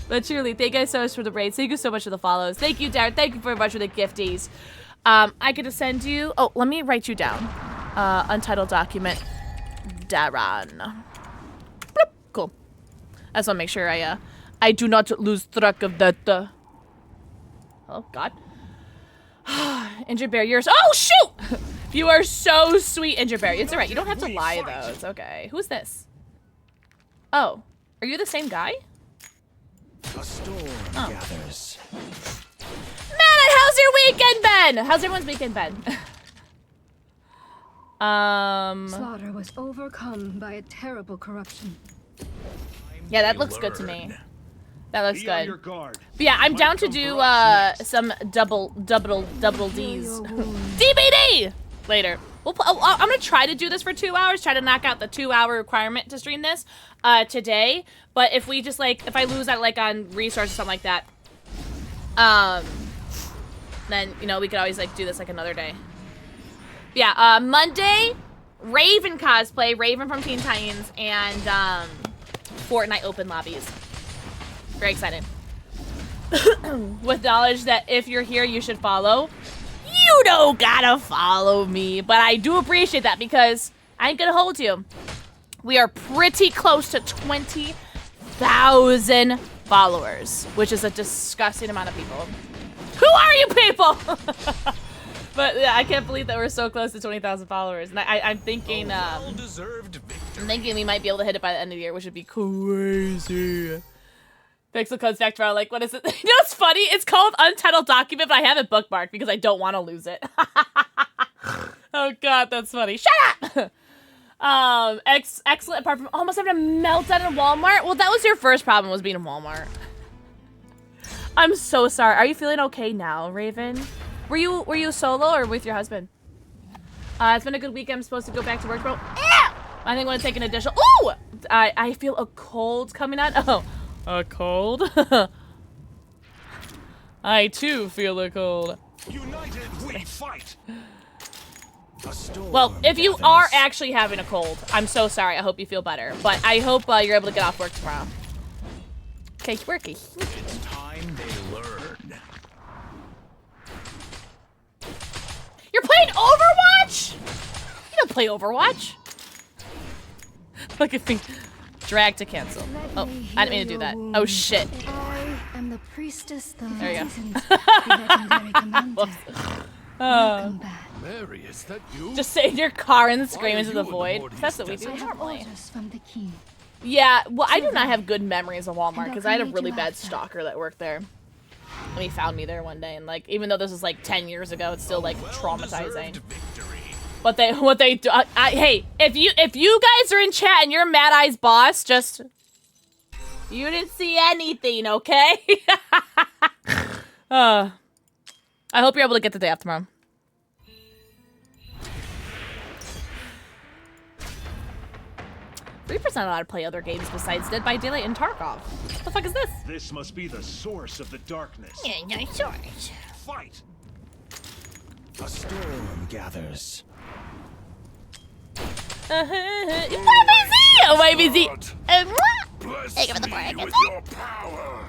But truly, thank you guys so much for the raids. Thank you so much for the follows. Thank you, Darren. Thank you very much for the gifties. I could send you. Oh, let me write you down. Untitled document, Darren. Bloop. Cool. I just want to make sure I do not lose track of that. Oh God. Injured Bear, yours. Oh shoot! You are so sweet, Injured Bear. It's alright. You don't have to lie though. It's okay. Who's this? Oh, are you the same guy? A storm gathers. Matt, how's your weekend been? How's everyone's weekend been? Slaughter was overcome by a terrible corruption. Yeah, that looks good to me. That looks good. But yeah, I'm down to do some double D's. DBD later. I'm gonna try to do this for 2 hours. Try to knock out the 2-hour requirement to stream this today. But if we just if I lose that on resources or something like that, then we could always do this another day. Yeah, Monday, Raven cosplay, Raven from Teen Titans, and Fortnite open lobbies. Very excited. With knowledge that if you're here, you should follow. You don't gotta follow me, but I do appreciate that because I ain't gonna hold you. We are pretty close to 20,000 followers, which is a disgusting amount of people. Who are you people? But yeah, I can't believe that we're so close to 20,000 followers, and I'm thinking, we might be able to hit it by the end of the year, which would be crazy. Pixel codes back to what is it? You know what's funny? It's called Untitled Document, but I have it bookmarked because I don't want to lose it. Oh god, that's funny. Shut up! Excellent apart from almost having a meltdown in Walmart. Well, that was your first problem, was being in Walmart. I'm so sorry. Are you feeling okay now, Raven? Were you solo or with your husband? It's been a good week. I'm supposed to go back to work, bro. I think I'm gonna take an additional. Ooh! I feel a cold coming on. Oh. A cold? I too feel a cold. United we fight. Well, if you are actually having a cold, I'm so sorry. I hope you feel better. But I hope you're able to get off work tomorrow. Okay, worky. It's time they learn. You're playing Overwatch? You don't play Overwatch. Look at me. Drag to cancel. Oh, I didn't mean to do that. Oh shit. I am the priestess, the there you go. Welcome back. Mary, is that you? Just sit in your car and scream into the void. That's what we do normally. From the king. Yeah, well, I do not have good memories of Walmart because I had a really bad stalker that worked there. And he found me there one day, and even though this was 10 years ago, it's still traumatizing. What they do? Hey, if you guys are in chat and you're Mad Eye's boss, just you didn't see anything, okay? I hope you're able to get the day off tomorrow. Reaper's not allowed to play other games besides Dead by Daylight and Tarkov. What the fuck is this? This must be the source of the darkness. Yeah, no source. Fight. A storm gathers. Oh, my busy. Bless Take it for the me boy, with your power.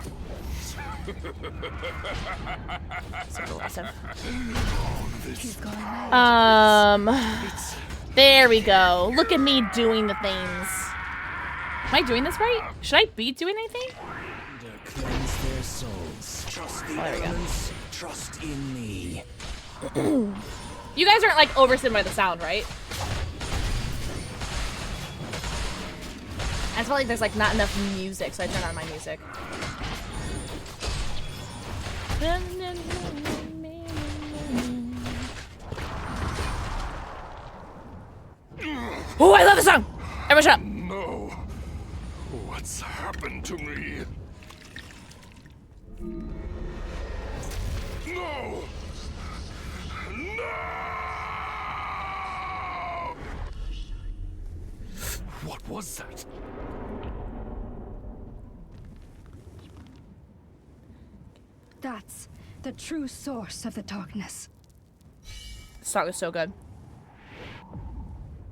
There we go. Look at me doing the things. Am I doing this right? Should I be doing anything? Cleanse their souls. Trust the elements. Trust in me. You guys aren't overstimmed by the sound, right? I feel like there's not enough music, so I turn on my music. Oh, I love the song! Everyone shut up! No. What's happened to me? No! was that? That's the true source of the darkness. This song is so good.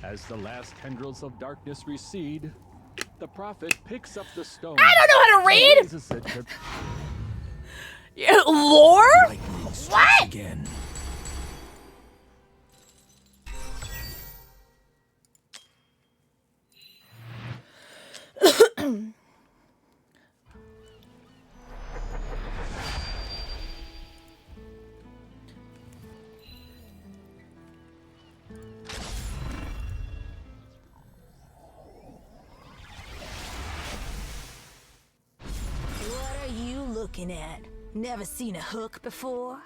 As the last tendrils of darkness recede, the prophet picks up the stone. I don't know how to read! Yeah, lore? What? Again. What are you looking at? Never seen a hook before?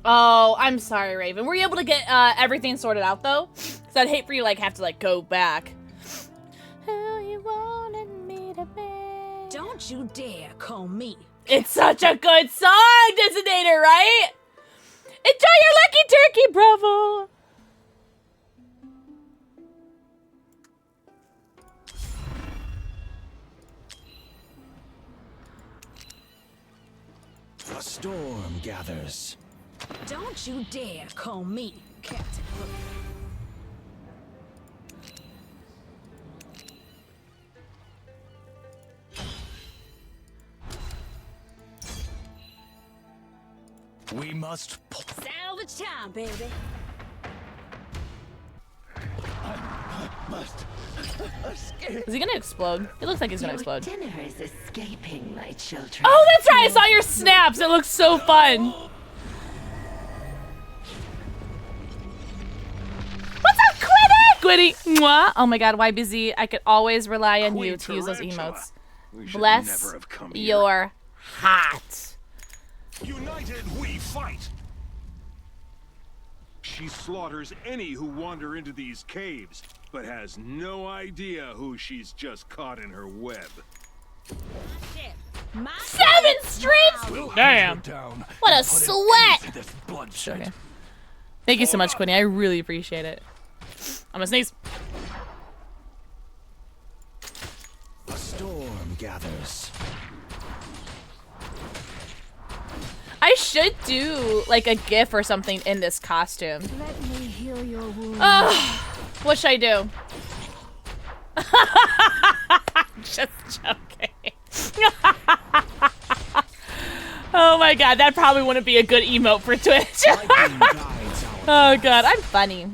Oh, I'm sorry, Raven. Were you able to get everything sorted out though? Cause I'd hate for you like have to like go back. Who you wanted me to be? Don't you dare call me. It's such a good song, Designator, right? Enjoy your lucky turkey, Bravo. A storm gathers. Don't you dare call me Captain Hook. We must Salvage time, baby. must escape. Is he gonna explode? It looks like he's gonna explode. Dinner is escaping, my children. Oh, that's right. I saw your snaps. It looks so fun. What's up, Quiddy? Quiddy. Mwah. Oh my God, why busy? I could always rely on you to use those emotes. Bless your heart. United we fight! She slaughters any who wander into these caves, but has no idea who she's just caught in her web. 7 streaks? Damn. What a sweat. Okay. Thank you so much, Quinny. I really appreciate it. I'm gonna sneeze. A storm gathers. I should do like a GIF or something in this costume. Let me heal your wounds. What should I do? Just joking. Oh my God, that probably wouldn't be a good emote for Twitch. Oh God, I'm funny.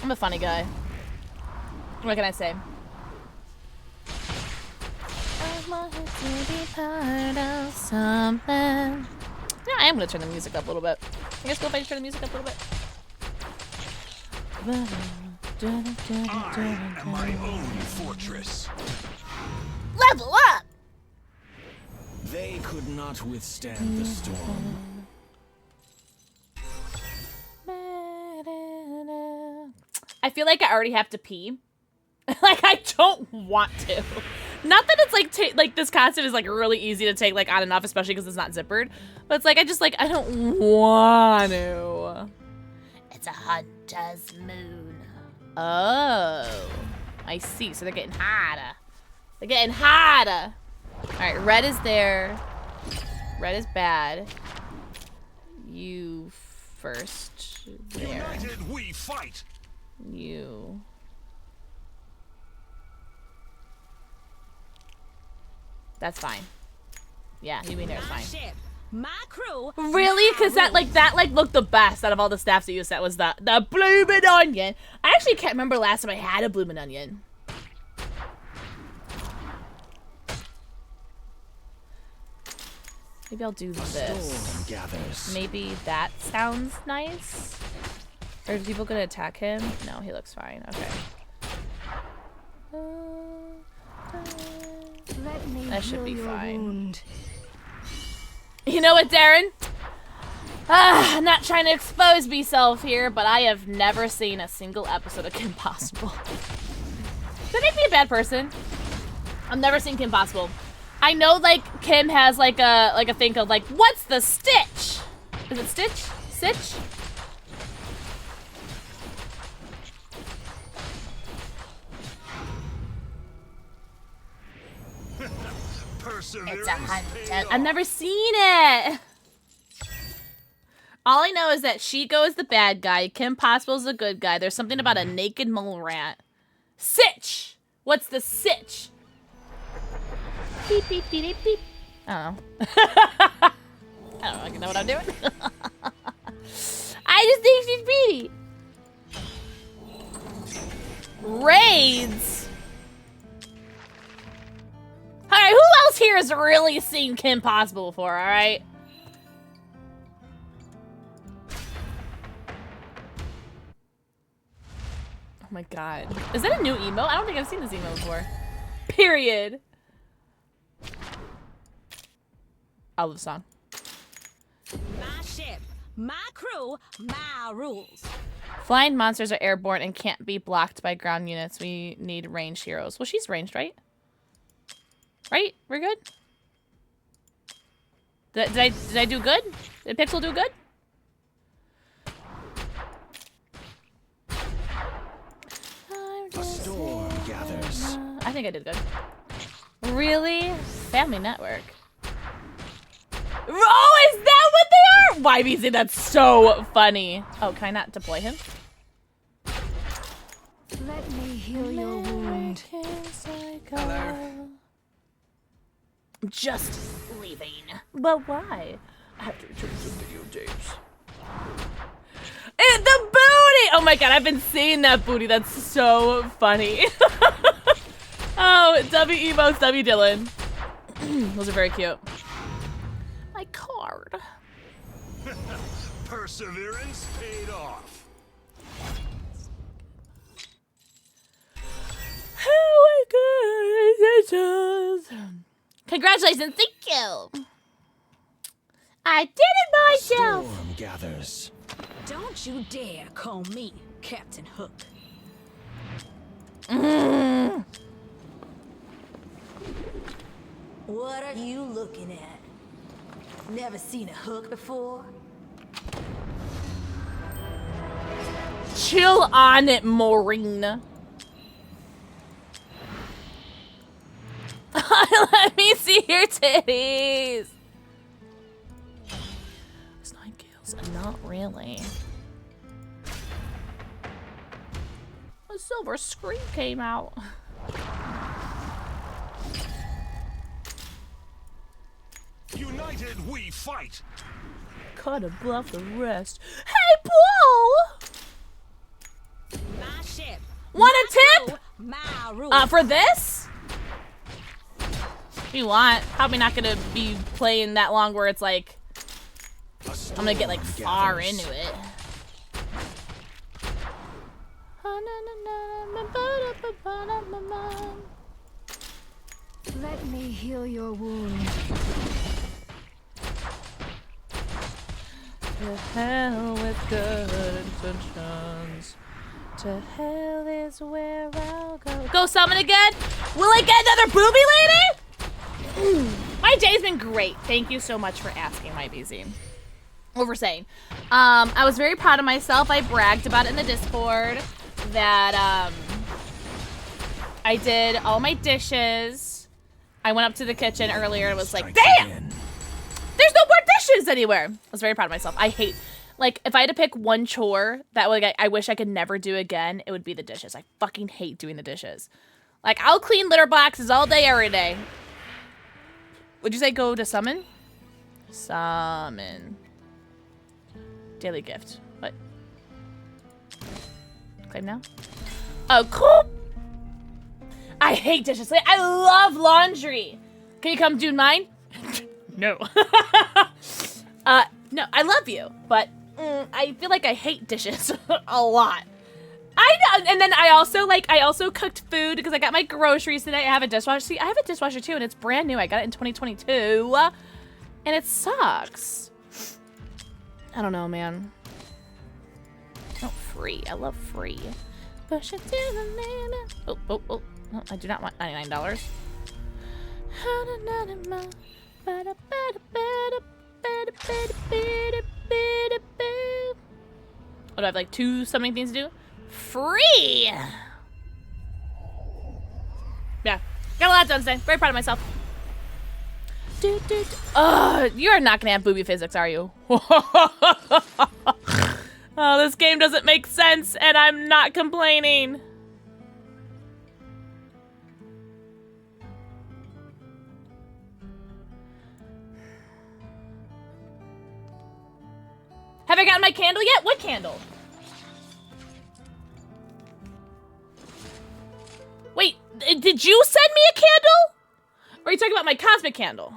I'm a funny guy. What can I say? I want to be part of something. Yeah, I am gonna turn the music up a little bit. I guess go if I turn the music up a little bit. I am my own fortress. Level up! They could not withstand the storm. I feel like I already have to pee. Like, I don't want to. Not that it's like, like this costume is like really easy to take like on and off, especially because it's not zippered. But it's like, I don't want to. It's a hunter's moon. Oh, I see. So they're getting harder. They're getting harder. All right, red is there. Red is bad. You first there. United we fight. You. That's fine. Yeah, you mean there's fine. My crew. Really? Because that looked the best out of all the staffs that you set was the bloomin' onion. I actually can't remember last time I had a bloomin' onion. Maybe I'll do this. Maybe that sounds nice. Or are people gonna attack him? No, he looks fine. Okay. That should be fine. You know what, Darren? I'm not trying to expose myself here, but I have never seen a single episode of Kim Possible. Does that make me a bad person? I've never seen Kim Possible. I know like Kim has like a thing called like, what's the stitch? Is it Stitch? Stitch? It's 100. I've never seen it. All I know is that SHEGO is the bad guy. Kim Possible's the good guy. There's something about a naked mole rat. Sitch! What's the sitch? Beep, beep, beep, beep, beep. I don't know. I don't fucking know what I'm doing. I just think she's pretty. Raids? Alright, who else here has really seen Kim Possible before, alright? Oh my god. Is that a new emo? I don't think I've seen this emo before. Period. I love the song. My ship, my crew, my rules. Flying monsters are airborne and can't be blocked by ground units. We need ranged heroes. Well, she's ranged, right? Right? We're good? Did I do good? Did Pixel do good? A storm gathers. I think I did good. Really? Family Network. Oh, is that what they are? YBZ, that's so funny. Oh, can I not deploy him? Let me heal your wound. Hello. I'm just leaving. But why? I have to return some video tapes. And the booty! Oh my god, I've been seeing that booty. That's so funny. Oh, W Emotes, W Dylan. Those are very cute. My card. Perseverance paid off. Congratulations, thank you. I did it myself. Storm gathers. Don't you dare call me Captain Hook. What are you looking at? Never seen a hook before? Chill on it, Maureen. Let me see your titties. It's 9 kills. Not really. A silver screen came out. United we fight. Cut a bluff the rest. Hey, Paul! My ship. Want a tip? My rules. For this? If you want. Probably not gonna be playing that long where it's like I'm gonna get like far into it. Let me heal your wound. To hell with good intentions. To hell is where I'll go. Go summon again? Will I get another booby lady? My day's been great. Thank you so much for asking, my BZ. What we're saying. I was very proud of myself. I bragged about it in the Discord that I did all my dishes. I went up to the kitchen earlier and was like, damn! There's no more dishes anywhere. I was very proud of myself. I hate, like, if I had to pick one chore that like I wish I could never do again, it would be the dishes. I fucking hate doing the dishes. Like, I'll clean litter boxes all day, every day. Would you say go to summon? Summon. Daily gift. What? Claim now? Oh, cool. I hate dishes. I love laundry. Can you come do mine? No. No, I love you, but I feel like I hate dishes a lot. I know, and then I also cooked food because I got my groceries today. I have a dishwasher. See, I have a dishwasher too, and it's brand new. I got it in 2022, and it sucks. I don't know, man. Oh, free. I love free. Push it to the limit. Oh, I do not want $99. What do I have, like 2 summoning things to do? Free! Yeah, got a lot done today. Very proud of myself. You're not gonna have booby physics, are you? Oh, this game doesn't make sense, and I'm not complaining. Have I gotten my candle yet? What candle? Wait, did you send me a candle? Or are you talking about my cosmic candle?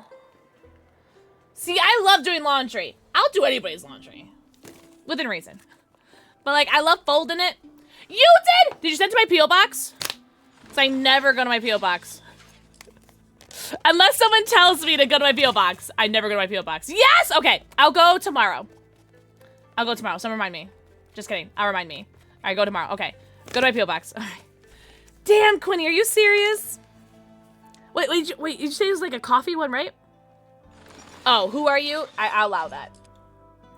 See, I love doing laundry. I'll do anybody's laundry. Within reason. But, like, I love folding it. You did? Did you send it to my P.O. box? Because I never go to my P.O. box. Unless someone tells me to go to my P.O. box, I never go to my P.O. box. Yes! Okay, I'll go tomorrow. I'll go tomorrow. Someone remind me. Just kidding. I'll remind me. All right, go tomorrow. Okay. Go to my P.O. box. All right. Damn, Quinny, are you serious? Wait, you say it was like a coffee one, right? Oh, who are you? I'll allow that.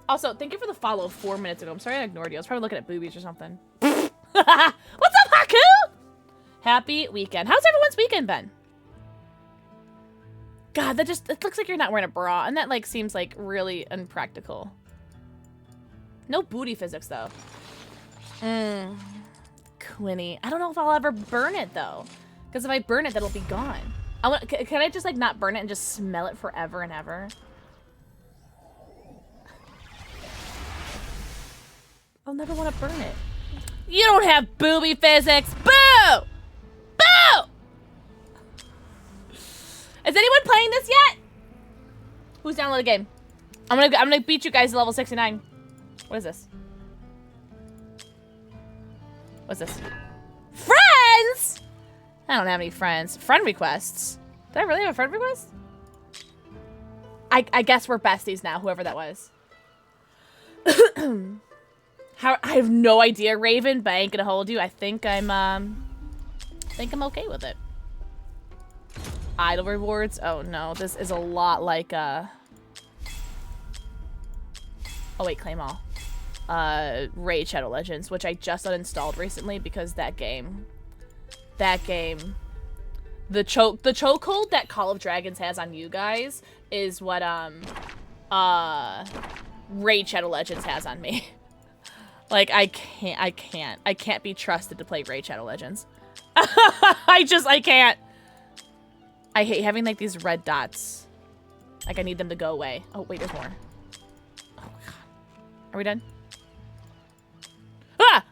Also, thank you for the follow 4 minutes ago. I'm sorry I ignored you. I was probably looking at boobies or something. What's up, Haku? Happy weekend. How's everyone's weekend been? God, it looks like you're not wearing a bra, and that, like, seems, like, really unpractical. No booty physics, though. Quinny. I don't know if I'll ever burn it, though. Because if I burn it, that'll be gone. Can I just, like, not burn it and just smell it forever and ever? I'll never want to burn it. You don't have booby physics. Boo! Boo! Is anyone playing this yet? Who's downloaded the game? I'm gonna beat you guys to level 69. What is this? What's this? Friends? I don't have any friends. Friend requests. Did I really have a friend request? I guess we're besties now, whoever that was. I have no idea, Raven, but I ain't gonna hold you. I think I'm okay with it. Idle rewards. Oh no, this is a lot like oh wait, claim all. Raid Shadow Legends, which I just uninstalled recently because that game, the chokehold that Call of Dragons has on you guys is what Raid Shadow Legends has on me. Like, I can't be trusted to play Raid Shadow Legends. I can't. I hate having, like, these red dots. Like, I need them to go away. Oh, wait, there's more. Oh, God. Are we done? Ah!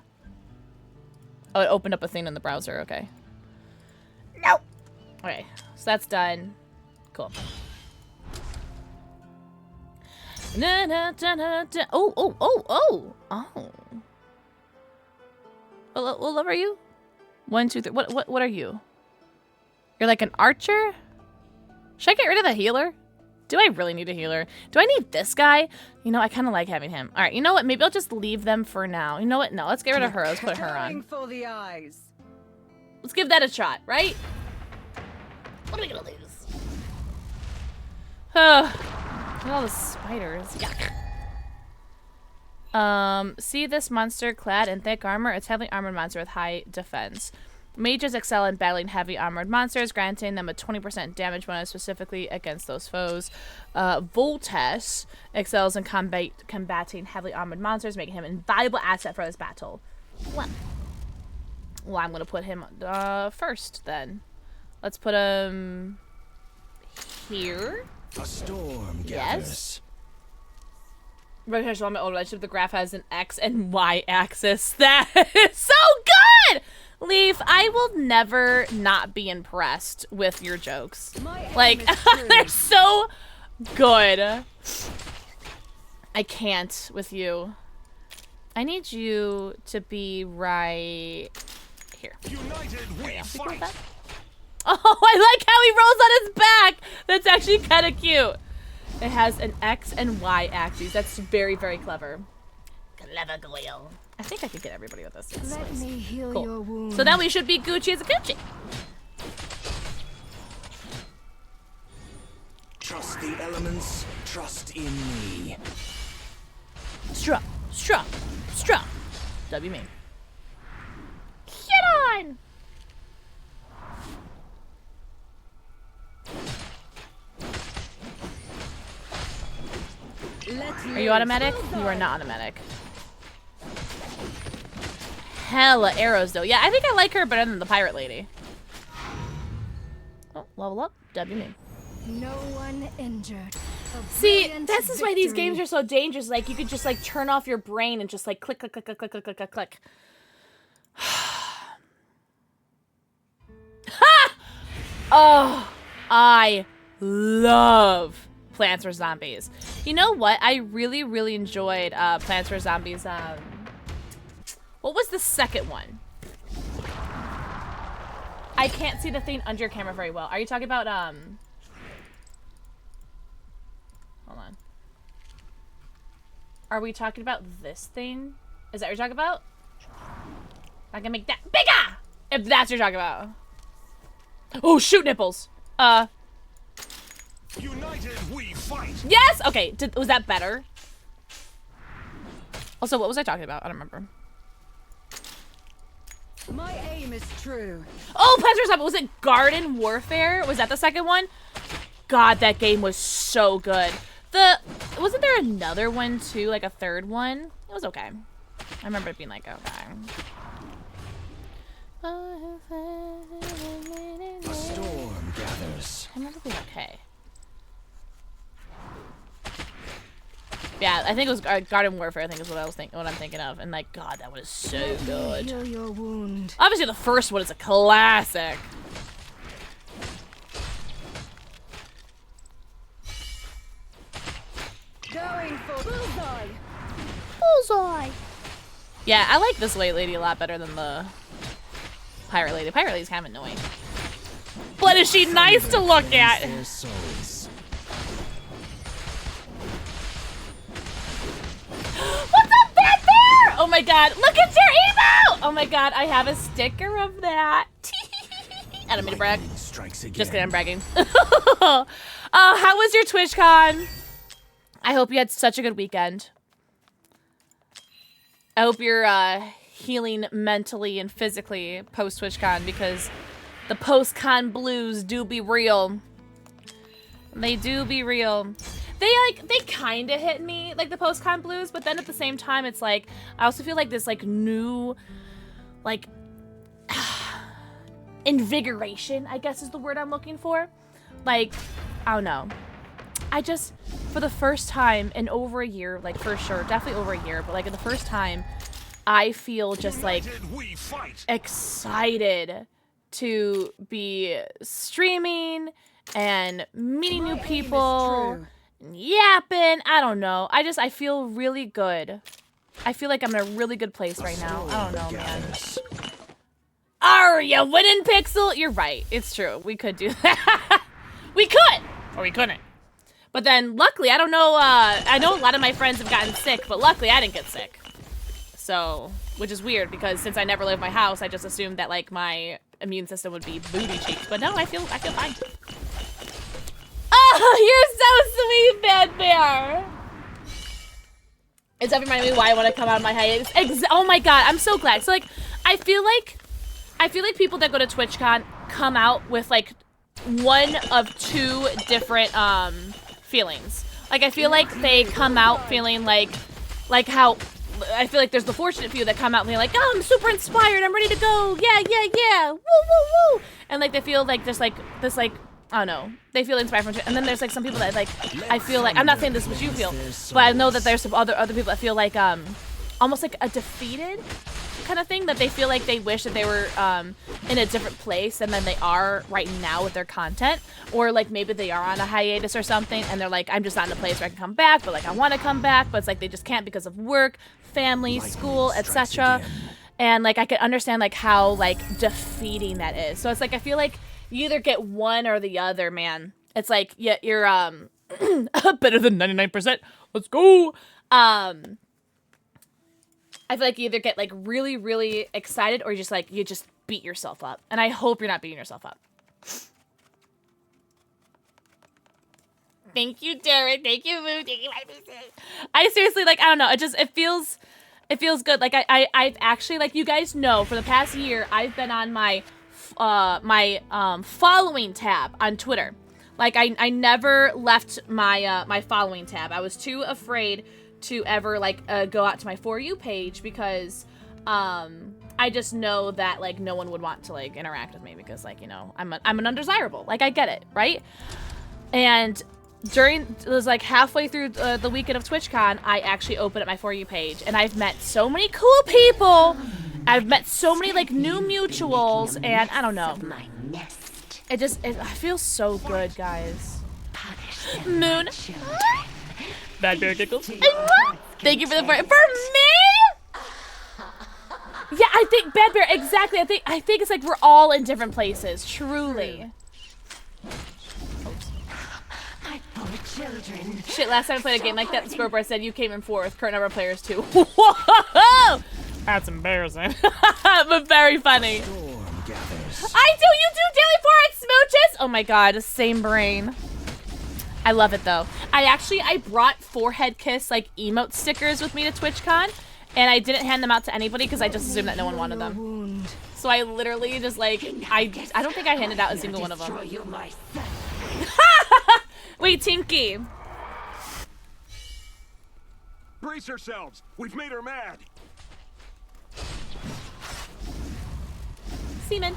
Oh, it opened up a thing in the browser. Okay. Nope. Okay, so that's done. Cool. Oh. What level are you? 1, 2, 3. What are you? You're like an archer? Should I get rid of the healer? Do I really need a healer? Do I need this guy? You know, I kind of like having him. All right, you know what? Maybe I'll just leave them for now. You know what? No, let's get rid of her. Let's put her on. For the eyes. Let's give that a shot, right? What are we gonna lose? Look at all the spiders. Yuck. See this monster clad in thick armor? It's a heavily armored monster with high defense. Mages excel in battling heavy armored monsters, granting them a 20% damage bonus specifically against those foes. Voltes excels in combating heavily armored monsters, making him an invaluable asset for this battle. Well, I'm going to put him first, then. Let's put him here. A storm gathers. Yes. On my old relationship, the graph has an X and Y axis. That is so good! Leaf, I will never not be impressed with your jokes. Like, they're so good. I can't with you. I need you to be right here. United we fight. Oh, I like how he rolls on his back. That's actually kind of cute. It has an X and Y axes. That's very, very clever. Clever Goyle. I think I could get everybody with this. Yes, Let me heal your wounds. So now we should be Gucci as a Gucci. elements, trust in me. Struck. W me. Shit on! Are you automatic? You are not automatic. Hella arrows though. Yeah, I think I like her better than the pirate lady. Oh, level up. W me. No one injured. See, this is why these games are so dangerous. Like, you could just, like, turn off your brain and just, like, click, click, click, click, click, click, click, click, click. Ha! Oh, I love Plants vs. Zombies. You know what? I really, really enjoyed Plants vs. Zombies. What was the second one? I can't see the thing under your camera very well. Are you talking about, hold on. Are we talking about this thing? Is that what you're talking about? I can make that bigger! If that's what you're talking about. Oh, shoot nipples! United we fight! Yes! Okay, was that better? Also, what was I talking about? I don't remember. My aim is true. Oh, Plants vs. Zombies! Was it Garden Warfare? Was that the second one? God, that game was so good. Wasn't there another one too, like a third one? It was okay. I remember it being like, okay. A storm gathers. I remember it being okay. Yeah, I think it was Garden Warfare. I think is what I'm thinking of. And like, God, that was so good. Heal your wound. Obviously, the first one is a classic. Going for bullseye. Bullseye. Yeah, I like this white lady a lot better than the pirate lady. Pirate lady's kind of annoying. But is she nice to look at? What's up, Bad Bear? Oh my God, look at your emo! Oh my God, I have a sticker of that. I don't mean to brag. Strikes again. Just kidding, I'm bragging. How was your TwitchCon? I hope you had such a good weekend. I hope you're healing mentally and physically post TwitchCon, because the post-con blues do be real. They do be real. They kind of hit me, like the post-con blues, but then at the same time, it's like, I also feel like this like new, like, invigoration, I guess is the word I'm looking for. Like, I don't know. I just, for the first time in over a year, like for sure, definitely over a year, but like in the first time, I feel just like excited to be streaming and meeting new people, yapping. I don't know. I feel really good. I feel like I'm in a really good place right now. I don't know, man. Are you winning, Pixel? You're right. It's true. We could do that. We could, or we couldn't. But then, luckily, I don't know, I know a lot of my friends have gotten sick, but luckily I didn't get sick. So, which is weird, because since I never leave my house, I just assumed that, like, my immune system would be booty cheeks. But no, I feel fine. Oh, you're so sweet, Bad Bear! It's reminding me why I want to come out of my hiatus. Oh my God, I'm so glad. So, like, I feel like people that go to TwitchCon come out with, like, one of two different, feelings. Like, I feel like they come out feeling like how, I feel like there's the fortunate few that come out and they're like, oh, I'm super inspired, I'm ready to go, yeah, yeah, yeah, woo, woo, woo. And, like, they feel like there's, like, this, like, I don't know, they feel inspired from it. And then there's, like, some people that, like, I feel like, I'm not saying this is what you feel, but I know that there's some other people that feel like, almost like a defeated kind of thing, that they feel like they wish that they were in a different place than they are right now with their content, or like maybe they are on a hiatus or something and they're like, I'm just not in a place where I can come back, but like I want to come back, but it's like they just can't because of work, family, school, etc. And like I could understand like how like defeating that is. So it's like I feel like you either get one or the other, man. It's like you're better than 99%. Let's go. I feel like you either get like really, really excited or you just beat yourself up. And I hope you're not beating yourself up. Thank you, Derek. Thank you, Moo. Thank you, IBC. I seriously, like, I don't know. It feels good. Like, I've actually, like, you guys know, for the past year, I've been on my, following tab on Twitter. Like, I never left my, my following tab. I was too afraid to ever, like, go out to my For You page because, I just know that, like, no one would want to, like, interact with me because, like, you know, I'm an undesirable. Like, I get it, right? And it was, like, halfway through the weekend of TwitchCon, I actually opened up my For You page, and I've met so many cool people. I've met so many, like, new mutuals, and I don't know. It feels so good, guys. Moon. Bad Bear Giggles. Thank you for the for me? Yeah, I think Bad Bear, exactly. I think it's like we're all in different places, truly. Shit, last time I played a game like that, the scoreboard said you came in 4th. Current number of players 2. Whoa! That's embarrassing. But very funny. I do, you do daily 4 smooches! Oh my god, same brain. I love it though. I brought forehead kiss like emote stickers with me to TwitchCon. And I didn't hand them out to anybody because I just assumed that no one wanted them. So I literally just like, I don't think I handed out a single one of them. Wait, Tinky. Brace yourselves. We've made her mad. Seaman.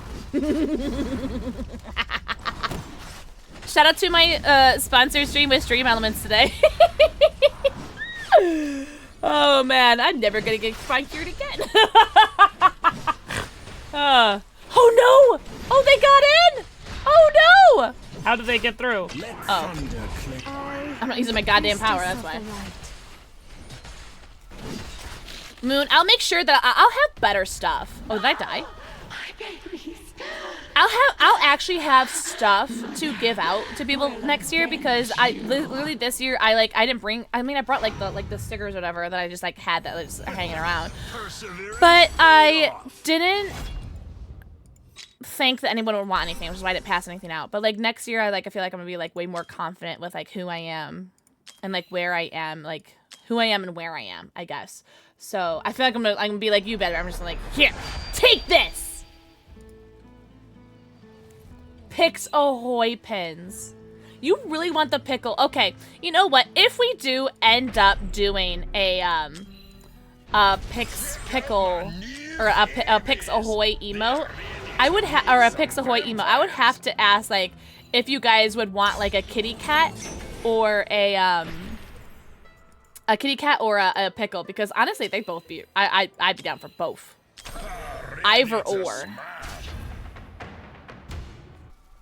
Shout out to my sponsor stream with Stream Elements today. Oh man, I'm never gonna get flankered again. Oh no! Oh, they got in! Oh no! How did they get through? Oh. I'm not using my goddamn power, that's why. Moon, I'll make sure that I'll have better stuff. Oh, did I die? I'll actually have stuff to give out to people next year because literally this year I didn't bring, I brought like the stickers or whatever that I just like had that was hanging around, but I didn't think that anyone would want anything, which is why I didn't pass anything out. But like next year I feel like I'm gonna be like way more confident with like who I am and like where I am, like who I am and where I am, I guess. So I feel like I'm gonna be like you better. I'm just like, here, take this. Pix Ahoy pins. You really want the pickle? Okay, you know what? If we do end up doing a Pix Pickle or a Pix Ahoy emote, I would or a Pix Ahoy emote, I would have to ask like if you guys would want like a kitty cat or a kitty cat or a pickle, because honestly they'd both be I'd be down for both. Either or.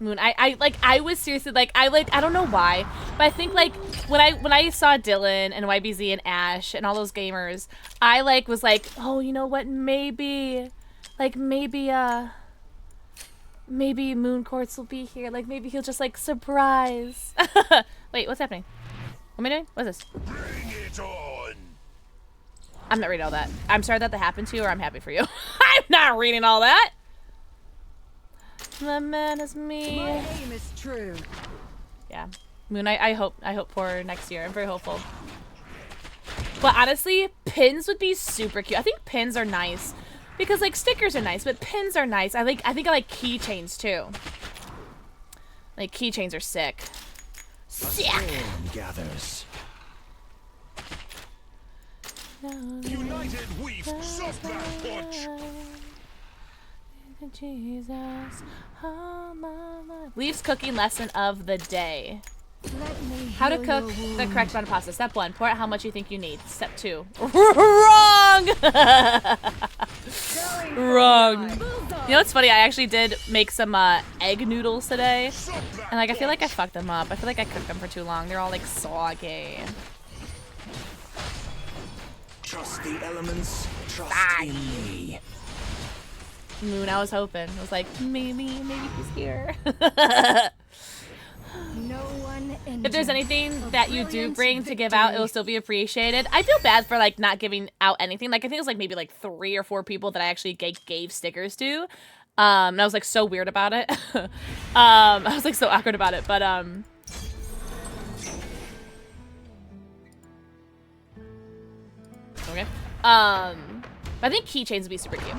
Moon, I was seriously like I don't know why, but I think like when I saw Dylan and YBZ and Ash and all those gamers, I like was like, oh, you know what, maybe Moon Quartz will be here, like maybe he'll just like surprise. Wait, what's happening? What am I doing? What's this? Bring it on. I'm not reading all that. I'm sorry that happened to you, or I'm happy for you. I'm not reading all that. The man is me. My aim is true. Yeah, Moon. I hope for next year. I'm very hopeful. But honestly, pins would be super cute. I think pins are nice because like stickers are nice, but pins are nice. I think I like keychains too. Like keychains are sick. Sick. Gathers. United we suck that punch. Jesus, oh my. Leaf's cooking lesson of the day. How to cook the correct amount of pasta. Step 1, pour out how much you think you need. Step 2, wrong! Wrong. You know what's funny? I actually did make some egg noodles today. And like I feel like I fucked them up. I feel like I cooked them for too long. They're all like soggy. Trust the elements, trust in me. Moon, I was hoping. I was like, maybe he's here. No one if there's anything that you do bring to give out, it will still be appreciated. I feel bad for like not giving out anything. Like I think it was like maybe like 3 or 4 people that I actually gave stickers to. And I was like so weird about it. I was like so awkward about it, but Okay. I think keychains would be super cute.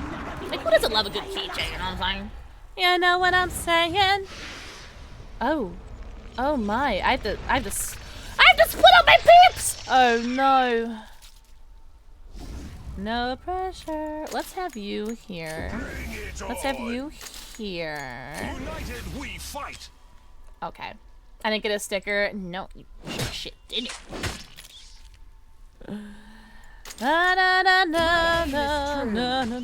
Like, who doesn't love a good keychain? You know what I'm saying? You know what I'm saying? Oh. Oh my. I have to split up my peeps! Oh no. No pressure. Let's have you here. Let's have you here. United we fight. Okay. I didn't get a sticker. No, you shit, didn't you? Da, da, da, da, da, da, da,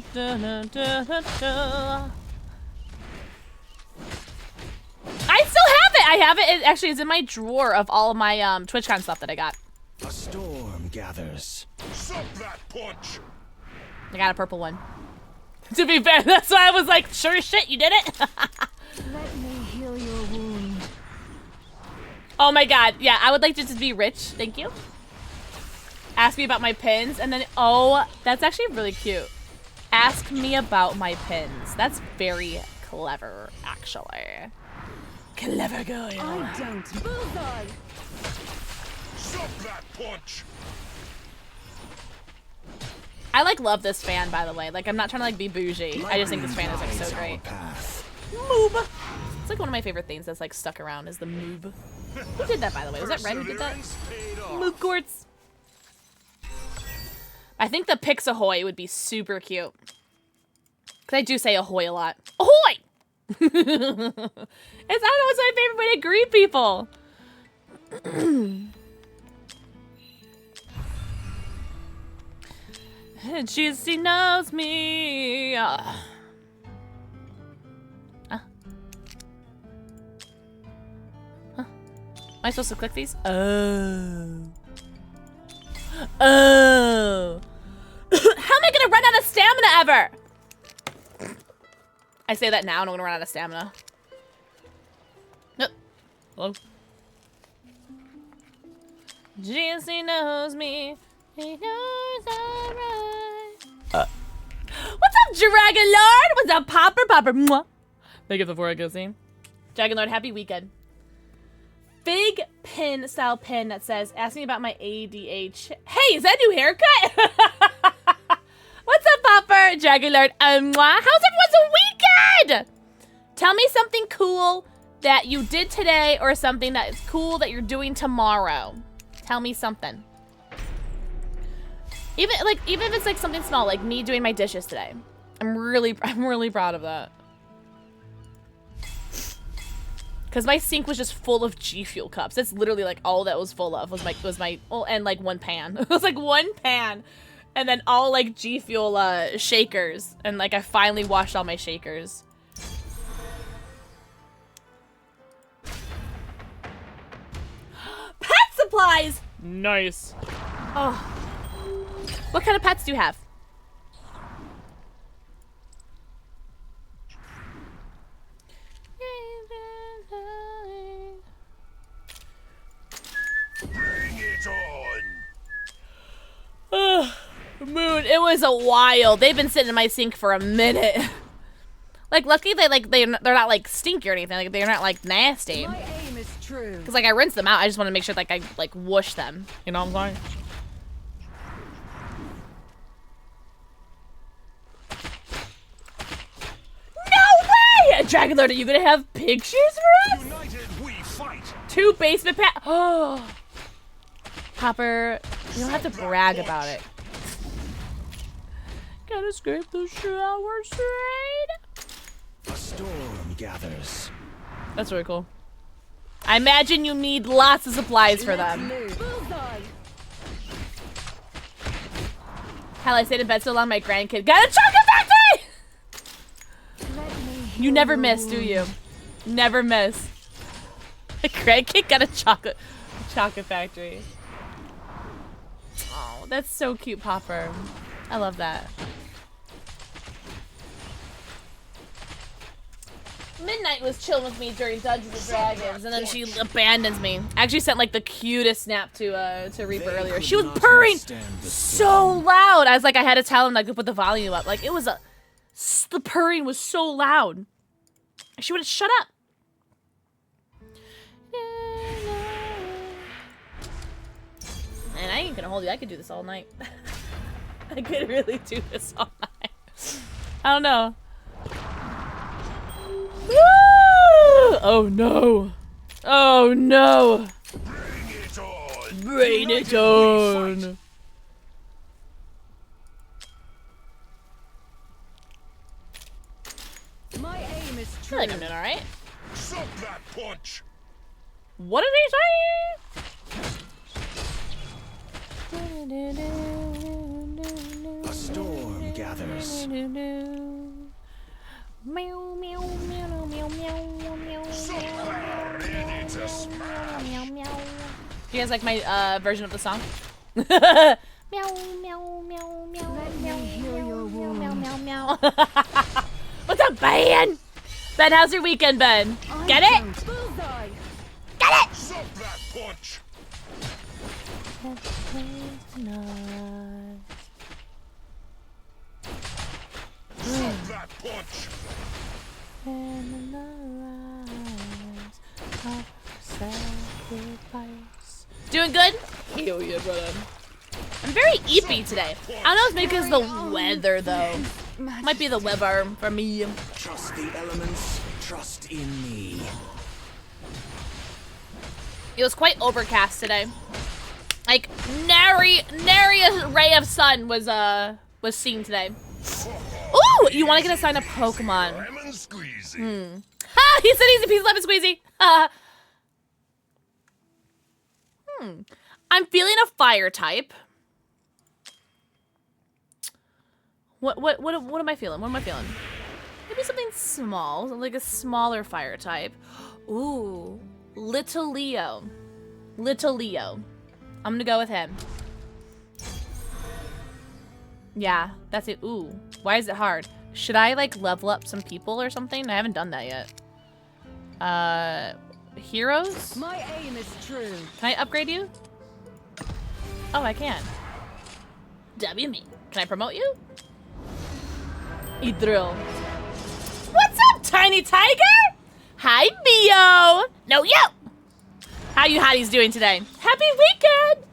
da, da, da. I still have it! I have it. It actually is in my drawer of all of my TwitchCon stuff that I got. A storm gathers. Suck that punch. I got a purple one. To be fair, that's why I was like, sure as shit, you did it. Let me heal your wound. Oh my god, yeah, I would like to just be rich, thank you. Ask me about my pins, and then, oh, that's actually really cute. Ask me about my pins. That's very clever, actually. Clever girl. I don't. Bullseye. Suck that punch. I like love this fan, by the way. Like, I'm not trying to like be bougie. I just think this fan is like so great. Moob. It's like one of my favorite things that's like stuck around is the moob. Who did that, by the way? Was that Red who did that? Moob Quartz. I think the Pix Ahoy would be super cute. Because I do say ahoy a lot. Ahoy! I don't know, it's my favorite way to greet people. She knows me. Huh? Huh? Am I supposed to click these? Oh. Oh. How am I gonna run out of stamina ever? I say that now and I'm gonna run out of stamina. Hello? Jesse knows me. He knows I'm right. What's up, Dragon Lord? What's up, Popper? Mwah. Thank you for the scene. Dragon Lord, happy weekend. Big pin style pin that says, ask me about my ADH. Hey, is that a new haircut? What's up, Popper? Dragon Lord, mwah. How's everyone's weekend? Tell me something cool that you did today or something that is cool that you're doing tomorrow. Tell me something. Even if it's like something small, like me doing my dishes today. I'm really proud of that. Cause my sink was just full of G Fuel cups. That's literally like all that was full of was my oh, and like one pan. It was like one pan, and then all like G Fuel shakers. And like I finally washed all my shakers. Pet supplies. Nice. Oh. What kind of pets do you have? Bring it on. Moon, it was a while. They've been sitting in my sink for a minute. Like, lucky they're not like stinky or anything. Like, they're not like nasty. My aim is true. Cause like I rinse them out. I just want to make sure like I like whoosh them. You know what I'm saying? Dragon Lord, are you gonna have pictures for us? United we fight. 2 basement pat. Oh, Hopper, you don't have to brag about it. Gotta scrape the shower straight. A storm gathers. That's really cool. I imagine you need lots of supplies for them. Hell, I stayed in bed so long, my grandkid got a chocolate factory! You never miss, do you? Never miss. The grandkid got a chocolate factory. Oh, that's so cute, Popper. I love that. Midnight was chilling with me during Dungeons and Dragons, and then she abandons me. I actually sent like the cutest snap to Reaper earlier. She was purring so loud. I was like, I had to tell him like to put the volume up. Like it was the purring was so loud. She would have shut up. And I ain't gonna hold you. I could do this all night. I could really do this all night. I don't know. Woo! Oh no. Oh no. Bring it on. My aim is I true. feel like I'm doing alright. Suck that punch. What did he say? A storm gathers. Meow, meow, meow, meow, meow, meow, meow, meow. Do you guys like my version of the song? Meow, meow, meow, meow, meow, meow, meow, meow. What's up, Ben? Ben, how's your weekend, Ben? Get it? Get it! Suck that punch. Suck that punch. Doing good? Hell yeah, brother. I'm very eepy today. I don't know if it's maybe because of the weather, though. Might be the weather for me. Trust the elements. Trust in me. It was quite overcast today. Like, nary a ray of sun was seen today. Ooh, you want to get assigned a Pokemon? Lemon squeezy. Ha! He said he's a piece of lemon squeezy. I'm feeling a fire type. What am I feeling? What am I feeling? Maybe something small, like a smaller fire type. Ooh, Little Leo. Little Leo. I'm gonna go with him. Yeah, that's it. Ooh, why is it hard? Should I like level up some people or something? I haven't done that yet. Heroes? My aim is true. Can I upgrade you? Oh, I can. W me. Can I promote you? Idril. What's up, Tiny Tiger? Hi, Bio. No, you. How you hotties doing today? Happy weekend.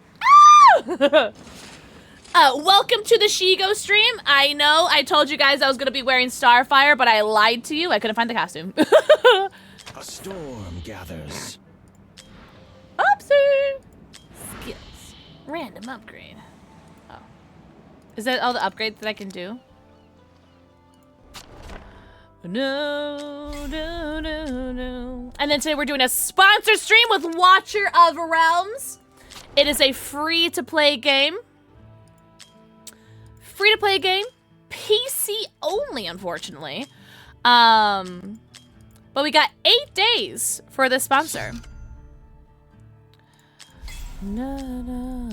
Ah! Welcome to the SHEGO stream. I know I told you guys I was going to be wearing Starfire, but I lied to you. I couldn't find the costume. A storm gathers. Oopsie. Skills. Random upgrade. Oh. Is that all the upgrades that I can do? No, no, no, no. And then today we're doing a sponsor stream with Watcher of Realms. It is a free-to-play game. Free-to-play game. PC only, unfortunately. But we got 8 days for the sponsor. No, no.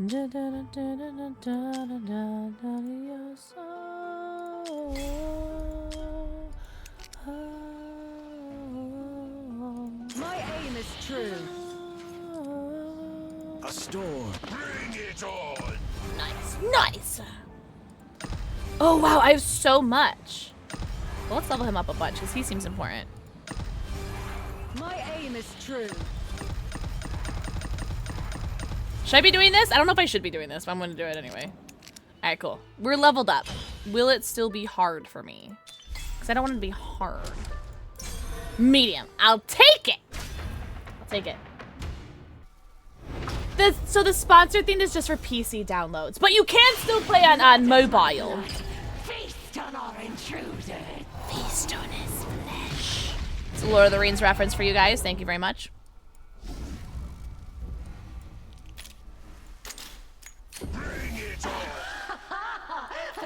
Da, da, da, da, da, da, da, da, da, My aim is true. A storm. Bring it on. Nice, nice. Oh wow, I have so much. Well, let's level him up a bunch because he seems important. My aim is true. Should I be doing this? I don't know if I should be doing this, but I'm going to do it anyway. All right, cool. We're leveled up. Will it still be hard for me? Because I don't want it to be hard. Medium. I'll take it. I'll take it. So the sponsor thing is just for PC downloads, but you can still play on mobile. Feast on our intruder. Feast on his flesh. It's a Lord of the Rings reference for you guys. Thank you very much. Bring it on.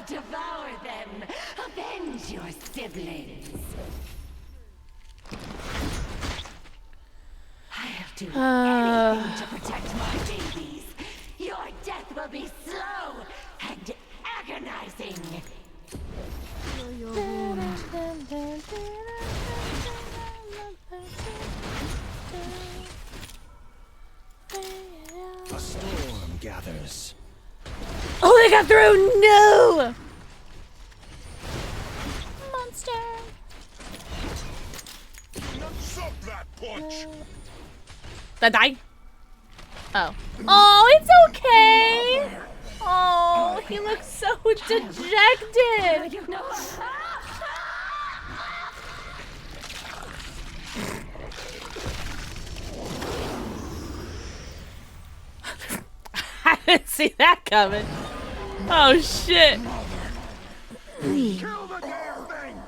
Devour them. Avenge your siblings. I have to do anything to protect my babies. Your death will be slow and agonizing. A storm gathers. Oh, they got through! No! Monster! Suck that punch. Did I die? Oh. Oh, it's okay! Oh, he looks so dejected. You know. I didn't see that coming. Oh shit. Kill the damn thing!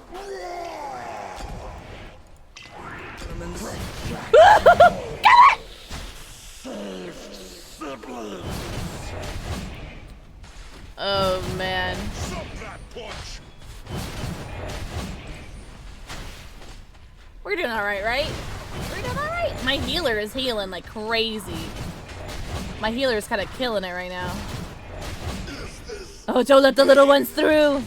Oh man. We're doing alright, right? We're doing alright. My healer is healing like crazy. My healer is kind of killing it right now. Oh, don't let the little ones through.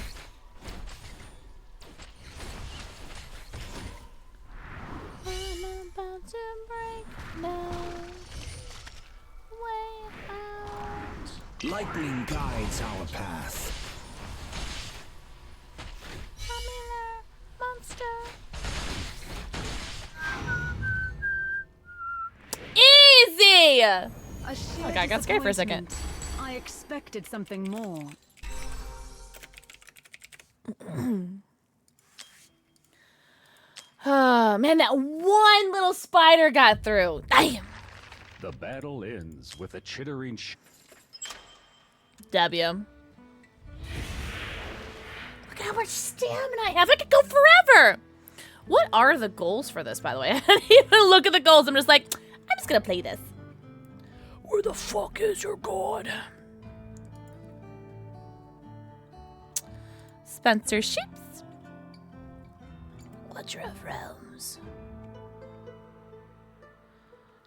I'm about to break down. Way out. Lightning guides our path. Monster. Easy! Okay, I got scared for a second. I expected something more. Oh man, that one little spider got through. Damn. The battle ends with a chittering W. Look at how much stamina I have. I could go forever. What are the goals for this, by the way? I didn't even look at the goals. I'm just like, I'm just gonna play this. Where the fuck is your god? Sponsorships. Ledger of Realms.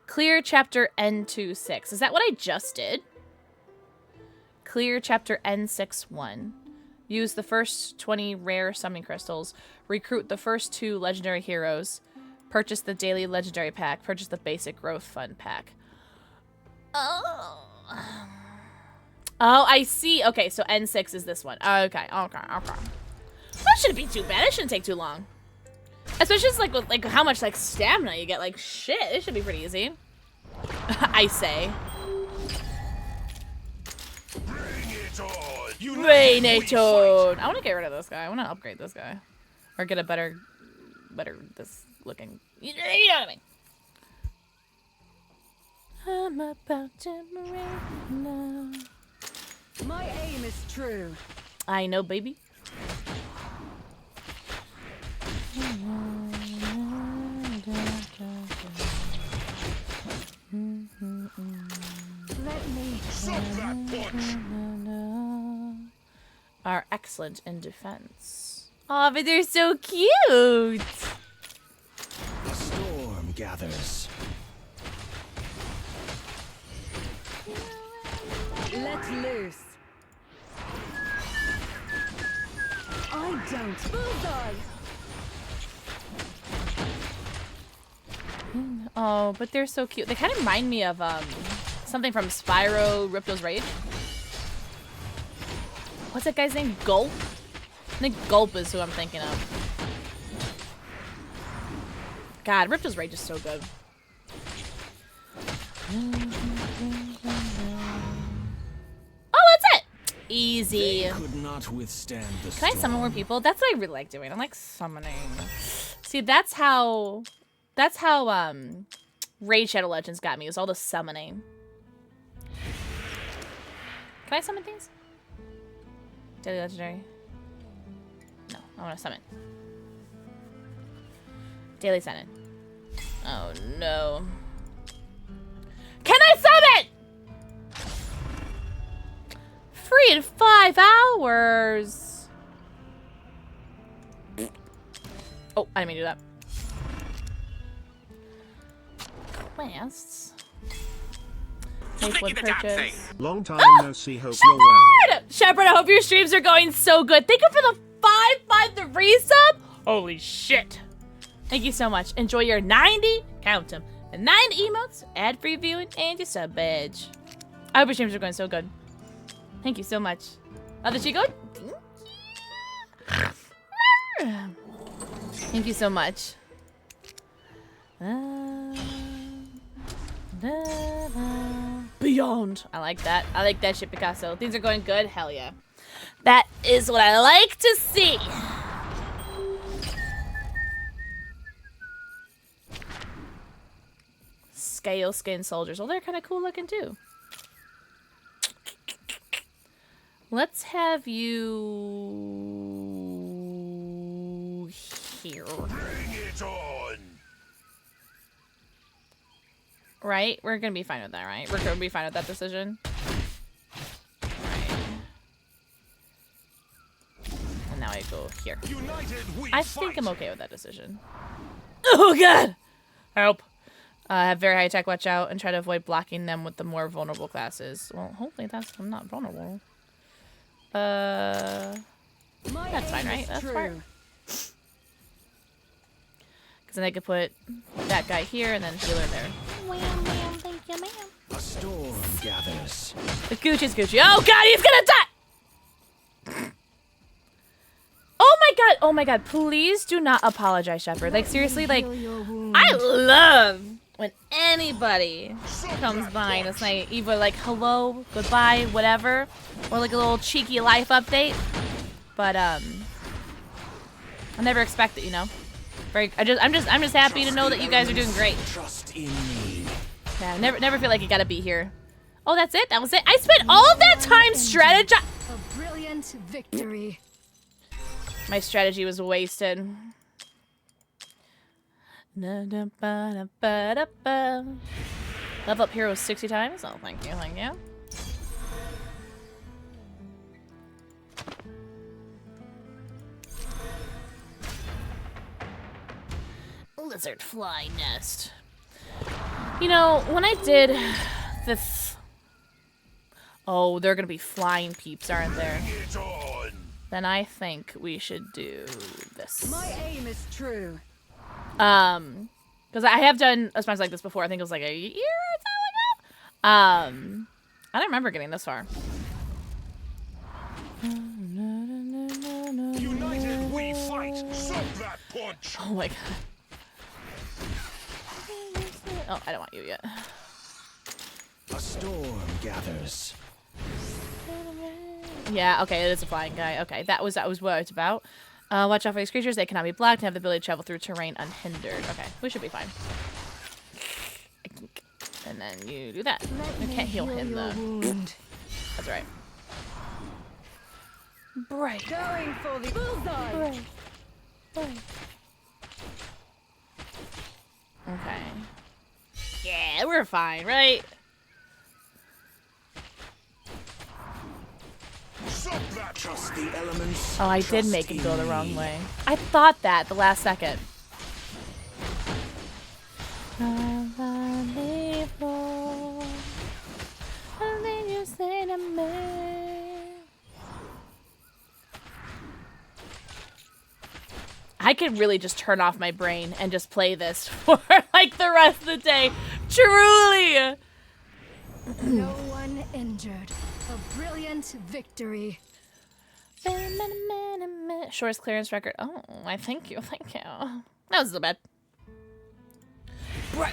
Clear chapter N26. Is that what I just did? Clear chapter N61. Use the first 20 rare summoning crystals. Recruit the first 2 legendary heroes. Purchase the daily legendary pack. Purchase the basic growth fund pack. Oh, I see. Okay, so N6 is this one. Okay. That shouldn't be too bad. It shouldn't take too long. Especially just like with like how much like stamina you get. Like shit, it should be pretty easy. I say. Bring it on. I want to get rid of this guy. I want to upgrade this guy, or get a better this looking. You know what I mean? I'm about to break now. My aim is true. I know, baby. Let me. Are excellent in defense. Oh, but they're so cute. The storm gathers. Let loose. I don't. Bullseye. Oh, but they're so cute. They kind of remind me of something from Spyro Ripto's Rage. What's that guy's name? Gulp? I think Gulp is who I'm thinking of. God, Ripto's Rage is so good. Oh, that's it! Easy. They could not withstand the Can I summon more people? That's what I really like doing. I like summoning. See, that's how Raid Shadow Legends got me. It was all the summoning. Can I summon things? Daily Legendary. No, I want to summon. Daily Summon. Oh no. Can I summon? Free in 5 hours. Oh, I didn't mean to do that. Quests. Make one purchase. Long time no see, hope you're well. Shepard, I hope your streams are going so good. Thank you for the 5 resub. Holy shit. Thank you so much. Enjoy your 90, count them, and 90 emotes, ad-free viewing, and your sub badge. I hope your streams are going so good. Thank you so much. Did she go? Thank you so much. beyond. I like that. I like that shit, Picasso. Things are going good. Hell yeah. That is what I like to see. Scale skin soldiers. Well, they're kind of cool looking too. Let's have you here. Bring it on. Right? We're gonna be fine with that, right? We're gonna be fine with that decision. Right. And now I go here. I think I'm okay with that decision. Oh god! Help. Have very high attack, watch out, and try to avoid blocking them with the more vulnerable classes. Well, hopefully I'm not vulnerable. That's fine, right? That's fine. Because then I could put that guy here and then healer there. Wham, wham, thank you, ma'am. A storm gathers. The Gucci's Gucci. Oh god, he's gonna die! Oh my god, oh my god. Please do not apologize, Shepard. Like, seriously, like, I love when anybody comes by and it's like either like hello, goodbye, whatever, or like a little cheeky life update. But I never expect it, you know. I'm just happy to know that you guys are doing great. Trust in me. Yeah, never feel like you gotta be here. Oh, that's it? That was it? I spent all of that time strategizing. A brilliant victory. My strategy was wasted. Level up heroes 60 times. Oh, thank you, thank you. Lizard fly nest. You know, when I did this... Oh, they're gonna be flying peeps, aren't there? Then I think we should do this. My aim is true. Because I have done a smash like this before. I think it was like a year or so ago. I don't remember getting this far. United we fight. Suck that punch. Oh my god. Oh, I don't want you yet. A storm gathers. Yeah, okay, it is a flying guy. Okay, that was what it's about. Watch out for these creatures. They cannot be blocked and have the ability to travel through terrain unhindered. Okay, we should be fine. And then you do that. I can't heal him though. That's right. Break. Going for the bullseye. Break. Break. Okay. Yeah, we're fine, right? Trust the elements. Oh, I did make him go the wrong way. I thought that the last second. I could really just turn off my brain and just play this for like the rest of the day. Truly. No one injured. A brilliant victory. Shortest clearance record. Oh, I thank you. Thank you. That was so bad. Break.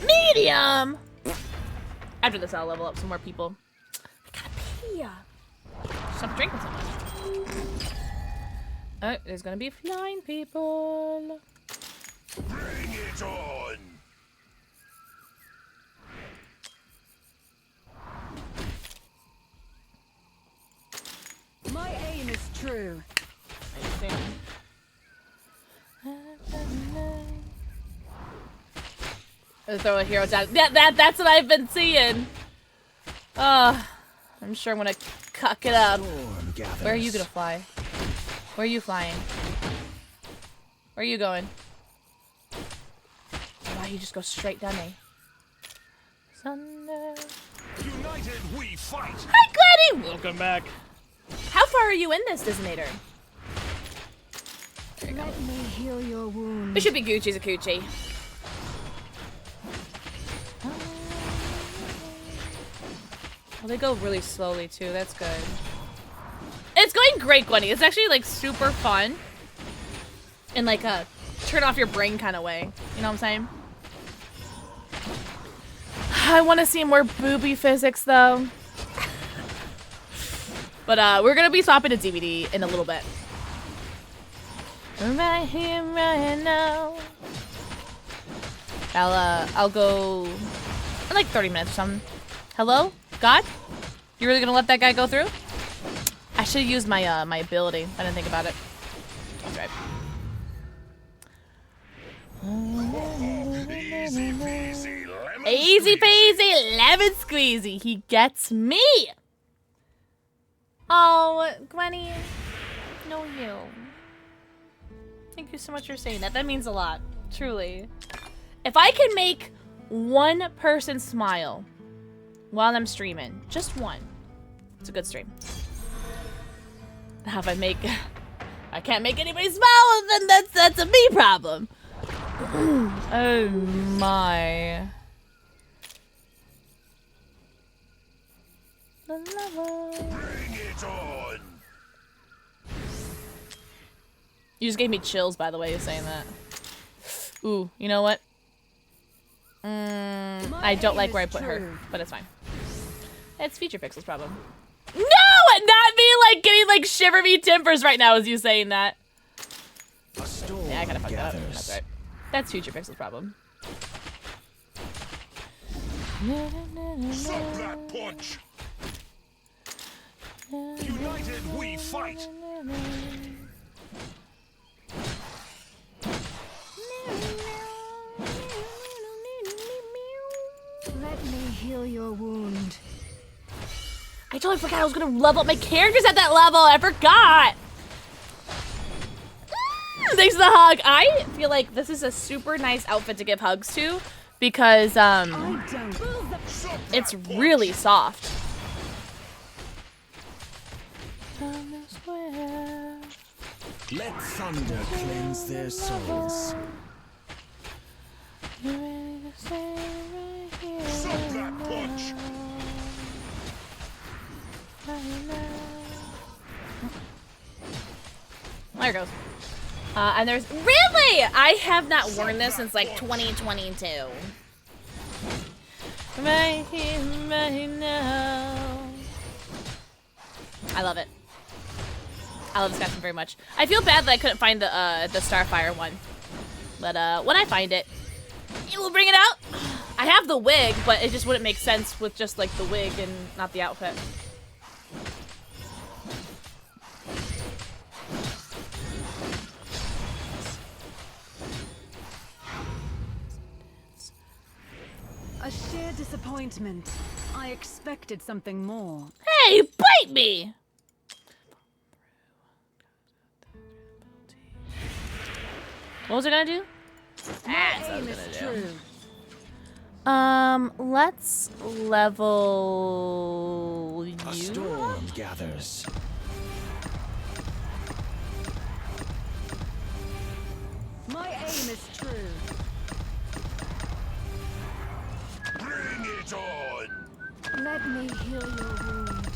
Medium. After this, I'll level up some more people. I gotta pee. Stop drinking so much. Oh, there's gonna be flying people. Bring it on. My aim is true. Throw a hero down. That's what I've been seeing. I'm sure I'm gonna cuck it up. Where are you gonna fly? Where are you flying? Where are you going? Why you just go straight down me? Sunday. United we fight. Hi, Gladdy! Welcome back. How far are you in this, Disneynator? Let me heal your wound. It should be Gucci's a Gucci. Well, they go really slowly too. That's good. It's going great, Gwenny. It's actually like super fun. In like a turn off your brain kind of way. You know what I'm saying? I want to see more booby physics though. But we're gonna be swapping to DVD in a little bit. Right here, right now. I'll go in like 30 minutes or something. Hello, God? You really gonna let that guy go through? I should have used my my ability. I didn't think about it. That's right. Easy peasy, lemon squeezy. He gets me. Oh, Gwenny. No, you. Thank you so much for saying that. That means a lot. Truly. If I can make one person smile while I'm streaming, just one, it's a good stream. Now if I can't make anybody smile, then that's a me problem. Oh my. Bring it on. You just gave me chills, by the way, you saying that. Ooh, you know what? I don't like where I put her, but it's fine. It's Future Pixel's problem. No! Not me, like, getting, like, shiver me timbers right now as you saying that. Yeah, I kinda fucked that up. That's right. That's Future Pixel's problem. That punch. United we fight. Let me heal your wound. I totally forgot I was gonna level up my characters at that level. I forgot. Thanks for the hug. I feel like this is a super nice outfit to give hugs to because it's really soft. Let thunder cleanse their souls. That punch. There it goes. And there's really, I have not worn this since like 2022. Right here, right now. I love it. I love this costume very much. I feel bad that I couldn't find the Starfire one, but when I find it, we'll bring it out. I have the wig, but it just wouldn't make sense with just like the wig and not the outfit. A sheer disappointment. I expected something more. Hey, bite me! What was I gonna do? That's what I was gonna do. Let's level you. A storm gathers. My aim is true. Bring it on. Let me heal your wound.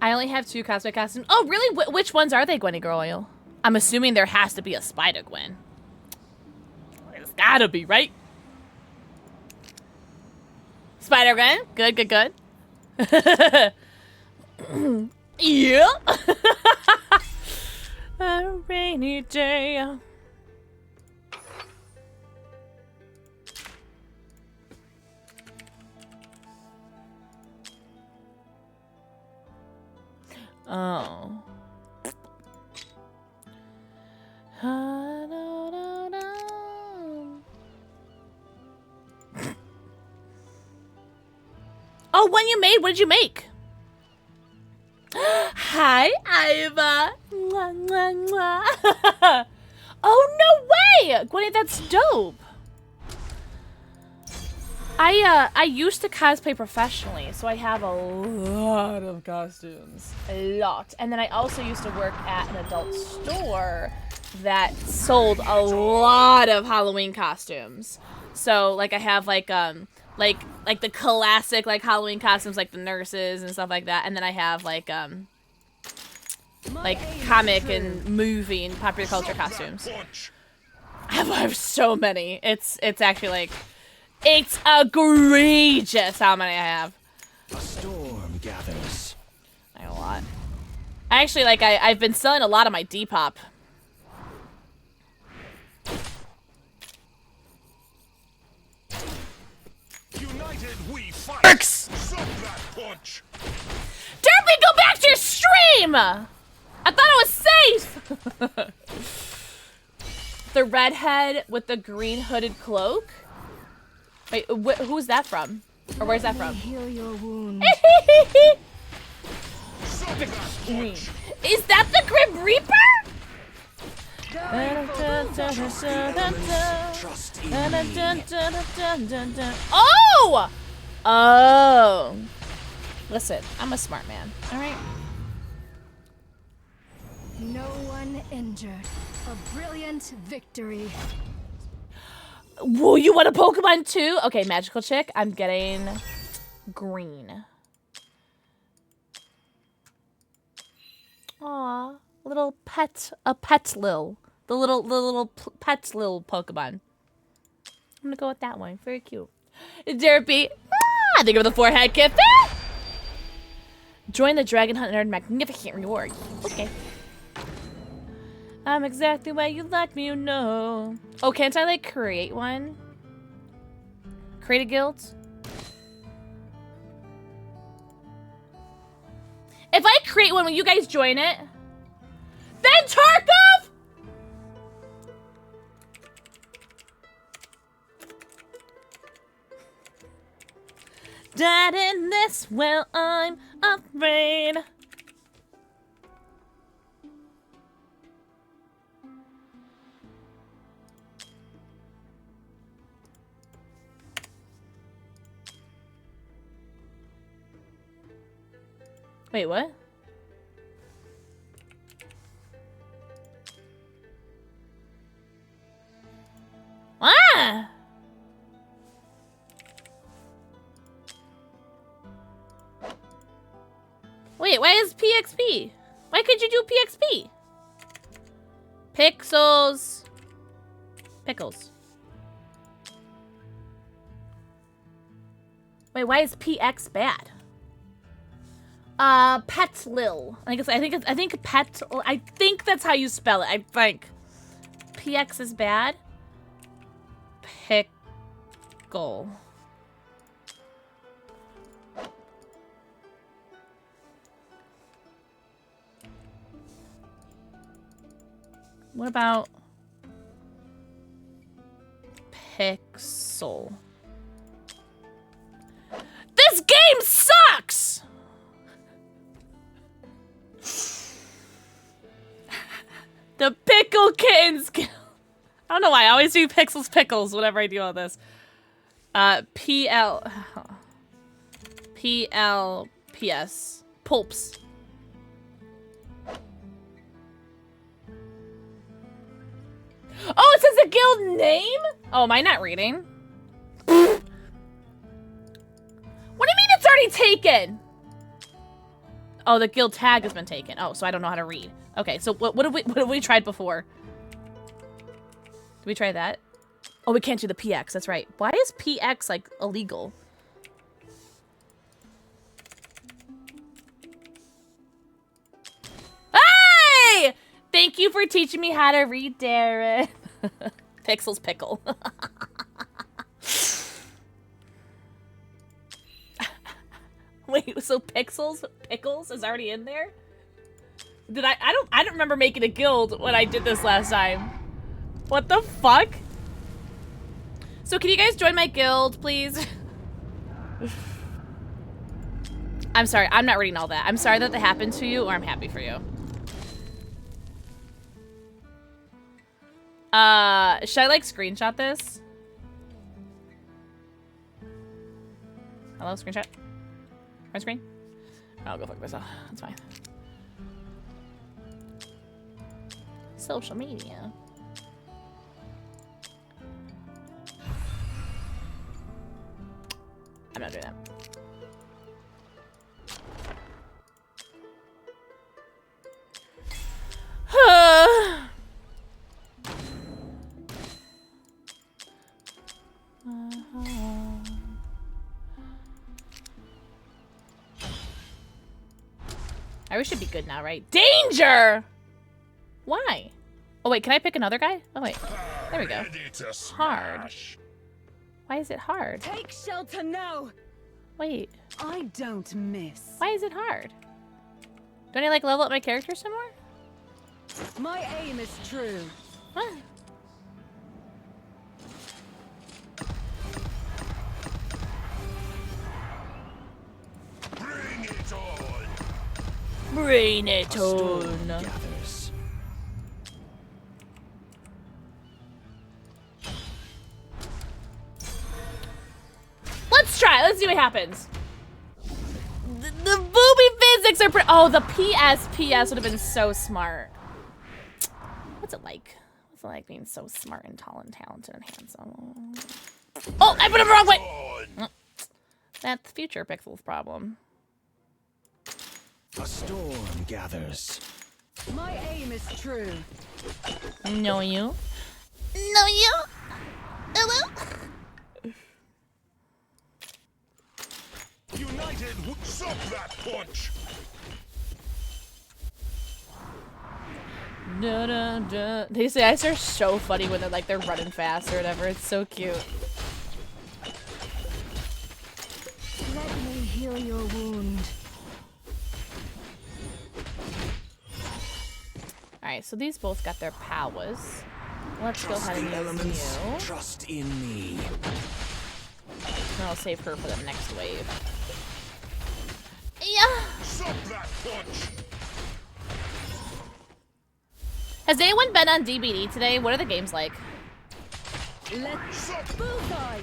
I only have 2 cosplay costumes. Oh, really? Which ones are they, Gwenny Girl Oil? I'm assuming there has to be a Spider-Gwen. There's gotta be, right? Spider-Gwen? Good, good, good. Yeah. A rainy day. Oh. Oh, one you made? What did you make? Hi, Iva. Mwah, mwah, mwah. Oh, no way! Gwenny, that's dope. I used to cosplay professionally, so I have a lot of costumes. A lot. And then I also used to work at an adult store that sold a lot of Halloween costumes. So, like, I have, like the classic, like, Halloween costumes, like the nurses and stuff like that. And then I have, like, like comic and movie and popular culture costumes. I have so many. It's actually like, it's egregious how many I have. A storm gathers. I have a lot. Actually, like I've been selling a lot of my Depop. United we fight. Works. That punch. Derpy, go back to your stream! I thought I was safe! The redhead with the green hooded cloak? Wait, who's that from? Or where's that from? Heal your wound. Is that the Grim Reaper? Oh! Oh! Listen, I'm a smart man, alright? No one injured. A brilliant victory. Whoa, you want a Pokemon too? Okay, magical chick. I'm getting green. Aw, little pet, a Petlil. The little Petlil Pokemon. I'm gonna go with that one. Very cute. Derpy. Ah, think of the forehead gift. Join the Dragon Hunt and earn magnificent reward. Okay. I'm exactly where you like me, you know. Oh, can't I like create one? Create a guild? If I create one, will you guys join it? Then Tarkov! Died in this, well, I'm afraid. Wait, what? Ah! Wait, why is PXP? Why could you do PXP? Pixels. Pickles. Wait, why is PX bad? Petlil. I think that's how you spell it. I think PX is bad. Pickle. What about Pixel? This game sucks! The Pickle Kittens. I don't know why. I always do Pixels Pickles whenever I do all this. PLPS. Pulps. Oh, it says a guild name? Oh, am I not reading? What do you mean it's already taken? Oh, the guild tag has been taken. Oh, so I don't know how to read. Okay, so what have we tried before? Did we try that? Oh, we can't do the PX. That's right. Why is PX like illegal? Hey! Thank you for teaching me how to read, Darren. Pixels Pickle. Wait, so Pickles is already in there? Did I don't remember making a guild when I did this last time. What the fuck? So can you guys join my guild, please? I'm sorry, I'm not reading all that. I'm sorry that happened to you, or I'm happy for you. Should I like screenshot this? Hello, screenshot? Front screen? I'll go fuck myself. That's fine. Social media. I'm not doing that. We should be good now, right? Danger! Why? Oh, wait, can I pick another guy? Oh, wait. There we go. Hard. Why is it hard? Take shelter now. Wait. I don't miss. Why is it hard? Don't I, like, level up my character some more? My aim is true. What? Bring it on. Bring it on. Gathers. Let's try. Let's see what happens. The booby physics are pretty. Oh, the PS would have been so smart. What's it like? What's it like being so smart and tall and talented and handsome? Oh, I put him the wrong way. That's future Pixel's problem. A storm gathers. My aim is true. No, you. No, you. Hello. United, suck that punch. Da, da, da. These guys are so funny when they're running fast or whatever. It's so cute. Let me heal your wound. Alright, so these both got their powers. Let's go ahead and use you. Trust in me. And I'll save her for the next wave. Yeah. Suck that punch. Has anyone been on DBD today? What are the games like? Let's bullseye.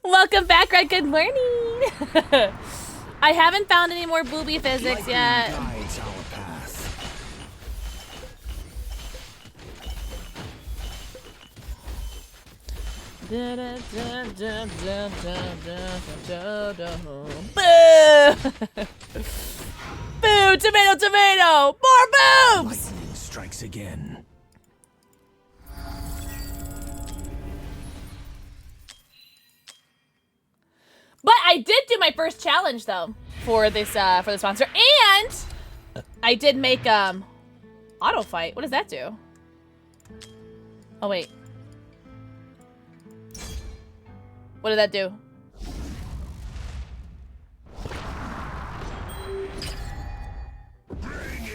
Welcome back, Greg. Good morning. I haven't found any more booby physics yet. Guides our path. Da, da, da, da, da, da, da, da, da. Boo! Boo! Tomato, tomato! More boobs! Lightning strikes again. But I did do my first challenge though for this for the sponsor, and I did make auto fight. What does that do? Oh wait. What did that do?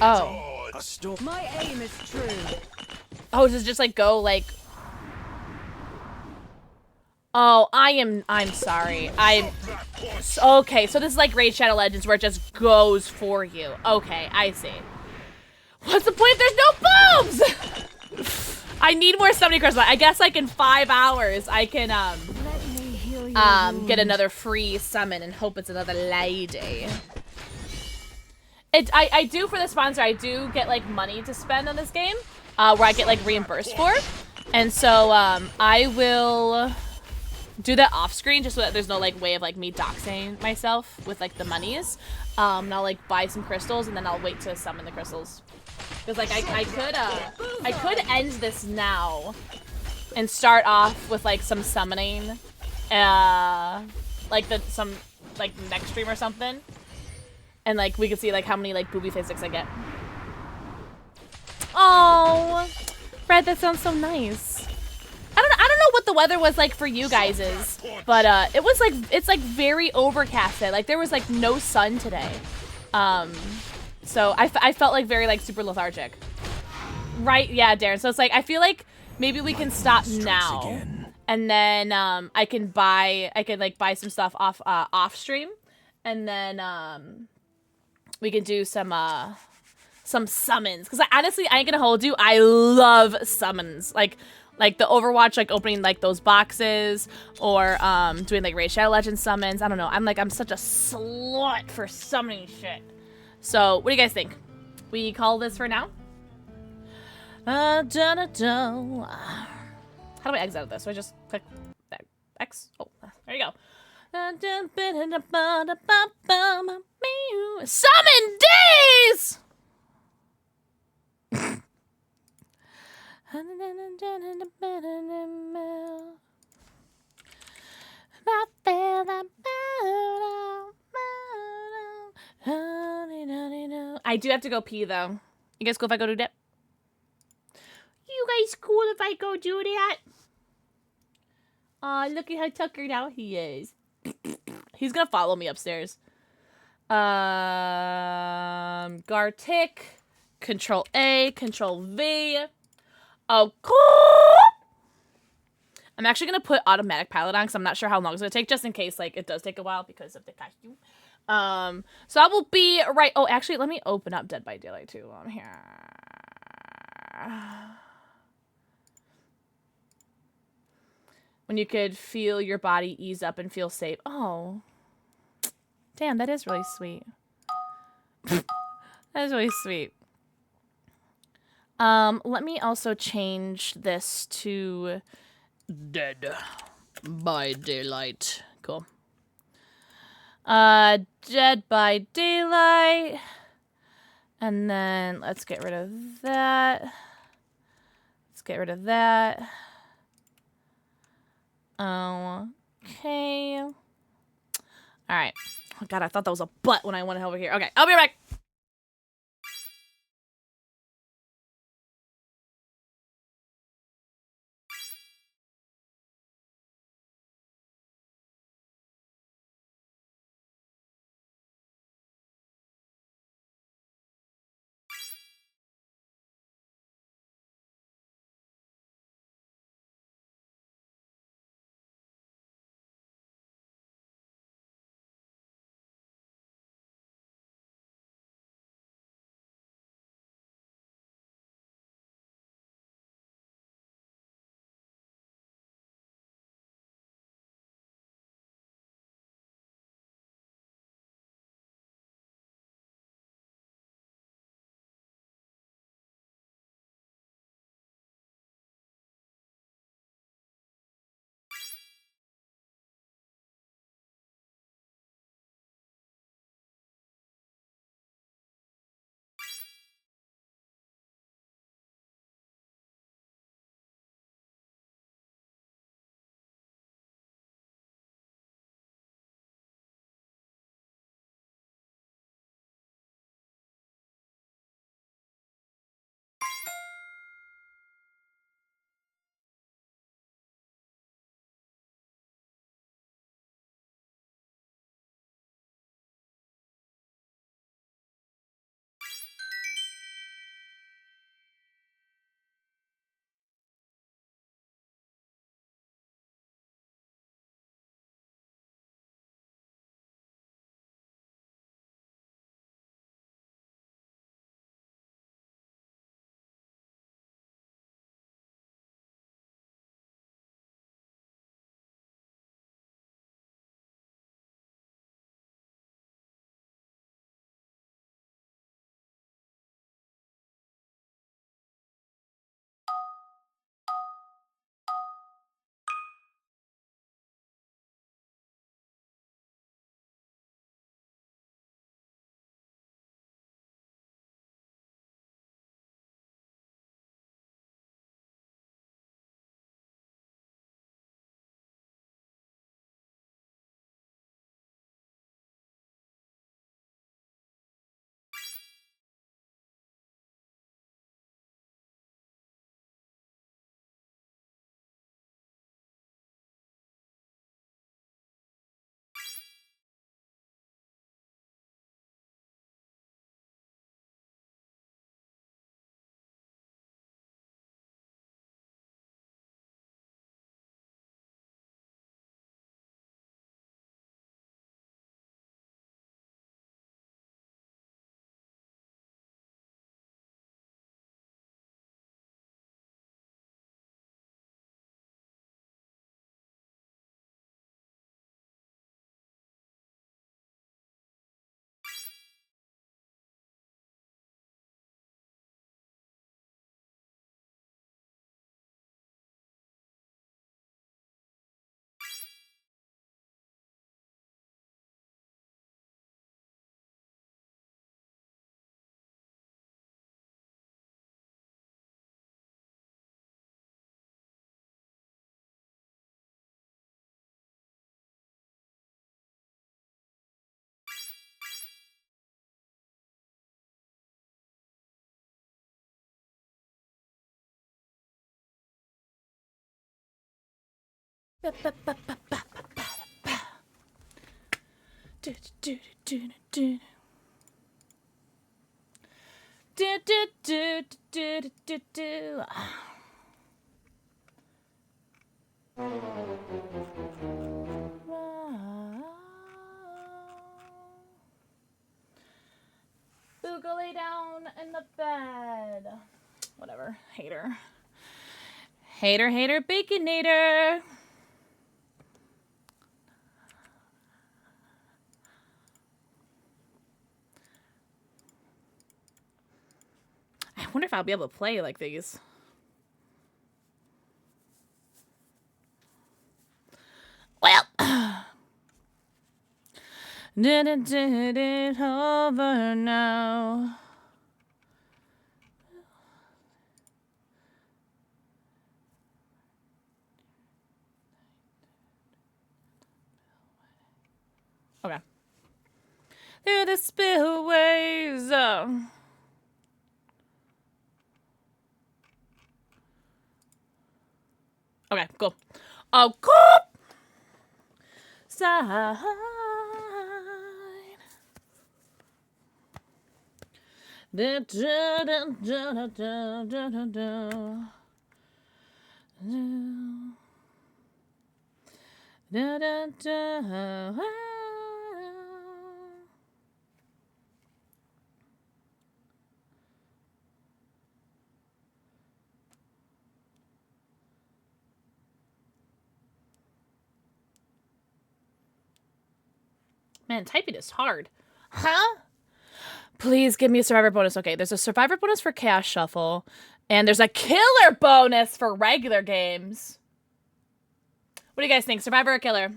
Oh. My aim is true. Oh, does it just like go like? Oh, I'm sorry. Okay, so this is like Raid Shadow Legends where it just goes for you. Okay, I see. What's the point if there's no boobs? I need more summoning crystals. I guess like in 5 hours I can get another free summon and hope it's another lady. I do for the sponsor, I do get like money to spend on this game, where I get like reimbursed for. And so I will do that off screen just so that there's no like way of like me doxing myself with like the monies. And I'll like buy some crystals and then I'll wait to summon the crystals. Because like I could end this now and start off with like some summoning, like some next stream or something, and like we could see like how many like booby physics I get. Oh, Fred, that sounds so nice. I don't know what the weather was like for you guys', but it was like it's like very overcasted. Like there was like no sun today. So I felt like very like super lethargic. Right, yeah, Darren. So it's like I feel like maybe we can stop now. And then I can buy some stuff off stream, and then we can do some summons. Cause honestly, I ain't gonna hold you. I love summons. Like the Overwatch, like opening like those boxes, or doing like Raid Shadow Legends summons. I don't know. I'm such a slut for summoning shit. So what do you guys think? We call this for now? How do I exit out of this? So I just click that X. Oh, there you go. Summon days! I do have to go pee, though. You guys cool if I go do that? You guys cool if I go do that? Aw, look at how tuckered out he is. He's gonna follow me upstairs. Gartic. Control A. Control V. Oh, cool. I'm actually gonna put automatic pilot on because I'm not sure how long it's gonna take, just in case like it does take a while because of the costume. So I will be right. Oh, actually, let me open up Dead by Daylight too while I'm here. When you could feel your body ease up and feel safe. Oh, damn, that is really sweet. That is really sweet. Let me also change this to Dead by Daylight. Cool. Dead by Daylight. And then let's get rid of that. Let's get rid of that. Okay. All right. Oh God, I thought that was a butt when I went over here. Okay, I'll be right back. Ooh, go lay down in the bed. Whatever. Hater. Hater, hater, baconator. I wonder if I'll be able to play like these. Well. Did it over now. Okay. Through the spillways. Okay, cool. Oh, cool. Side. Da, da, da, da, da, da, da, da. Da, da, da. Man, typing is hard. Huh? Please give me a survivor bonus. Okay, there's a survivor bonus for Chaos Shuffle, and there's a killer bonus for regular games. What do you guys think? Survivor or killer?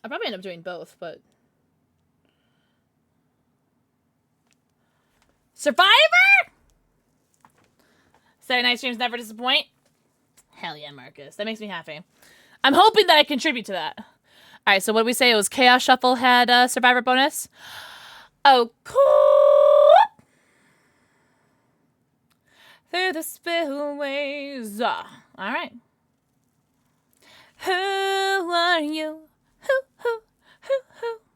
I'll probably end up doing both, but... Survivor? Saturday night streams never disappoint. Hell yeah, Marcus. That makes me happy. I'm hoping that I contribute to that. Alright, so what did we say? It was Chaos Shuffle had a Survivor bonus? Oh, cool! Through the spillways. Alright. Who are you? Who?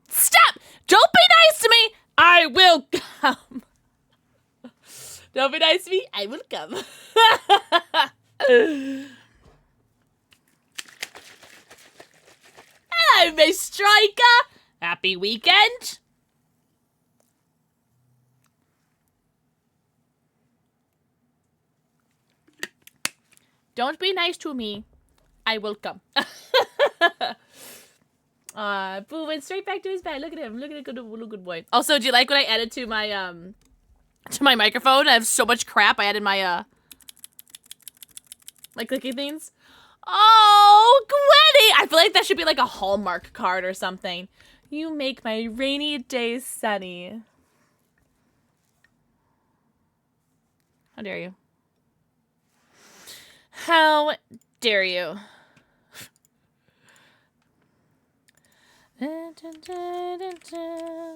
Stop! Don't be nice to me! I will come. Don't be nice to me. I will come. Hello, Miss Striker. Happy weekend. Don't be nice to me. I will come. Boo went straight back to his bed. Look at him. Look at a good boy. Also, do you like what I added to my microphone? I have so much crap I added my clicky things. Oh, Gwenny! I feel like that should be like a Hallmark card or something. You make my rainy days sunny. How dare you? How dare you?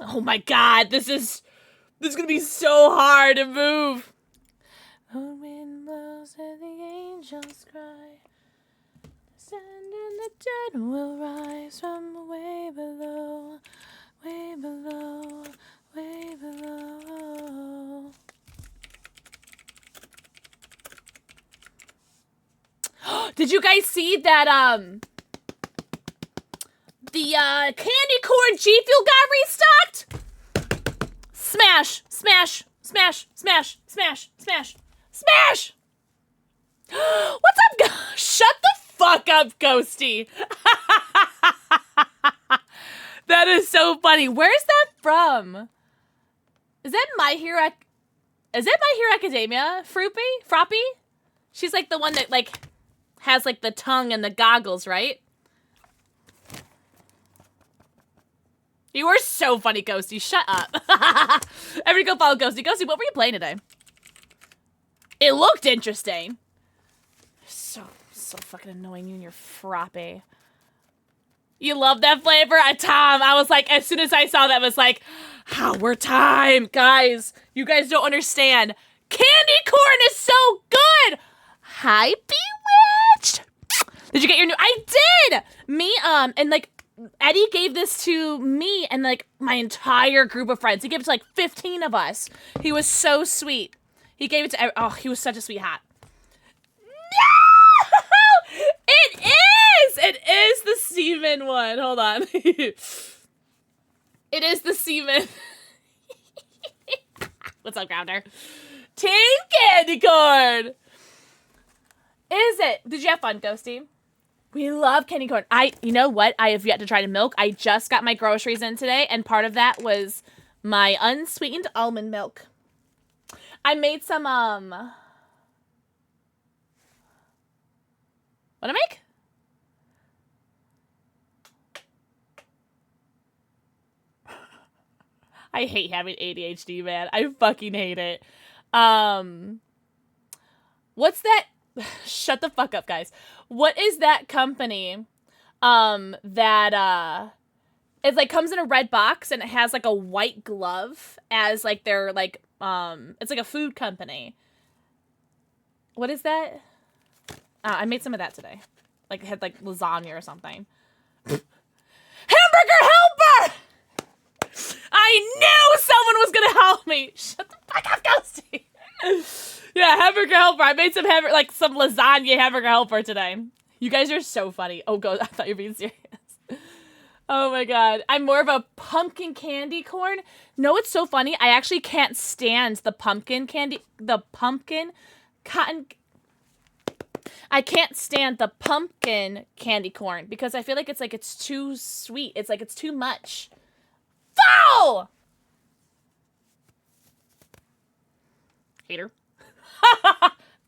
Oh my god, this is gonna be so hard to move. The wind blows and the angels cry. The sand and the dead will rise from way below, way below, way below. Did you guys see that the candy corn G Fuel got restocked? Smash, smash, smash, smash, smash, smash, smash! What's up, shut the fuck up, Ghosty. That is so funny. Where's that from? Is that My Hero Academia? Froppy? She's like the one that like has like the tongue and the goggles, right? You were so funny, Ghosty. Shut up. Everybody go follow Ghosty. Ghosty, what were you playing today? It looked interesting. So fucking annoying, you and your frappe. You love that flavor? Tom, I was like, as soon as I saw that, I was like, our time. Guys, you guys don't understand. Candy corn is so good. Hi, Bewitched. Did you get your new? I did. Me, and like, Eddie gave this to me and like my entire group of friends. He gave it to like 15 of us. He was so sweet. He gave it to, oh, he was such a sweetheart. No! It is the semen one. Hold on. It is the semen. What's up, Grounder? Team Candy Corn. Is it? Did you have fun, Ghosty? We love candy corn. You know what? I have yet to try to milk. I just got my groceries in today, and part of that was my unsweetened almond milk. I made some, what'd I make? I hate having ADHD, man. I fucking hate it. What's that? Shut the fuck up, guys. What is that company that it like comes in a red box and it has like a white glove as like their like it's like a food company. What is that? I made some of that today. Like it had like lasagna or something. Hamburger Helper! I knew someone was gonna help me. Shut the fuck up, Ghosty. Yeah, hamburger helper. I made some some lasagna hamburger helper today. You guys are so funny. Oh, God, I thought you were being serious. Oh my God. I'm more of a pumpkin candy corn. No, it's so funny. I actually can't stand the pumpkin candy, I can't stand the pumpkin candy corn because I feel like it's too sweet. It's like it's too much. Foul! Hater.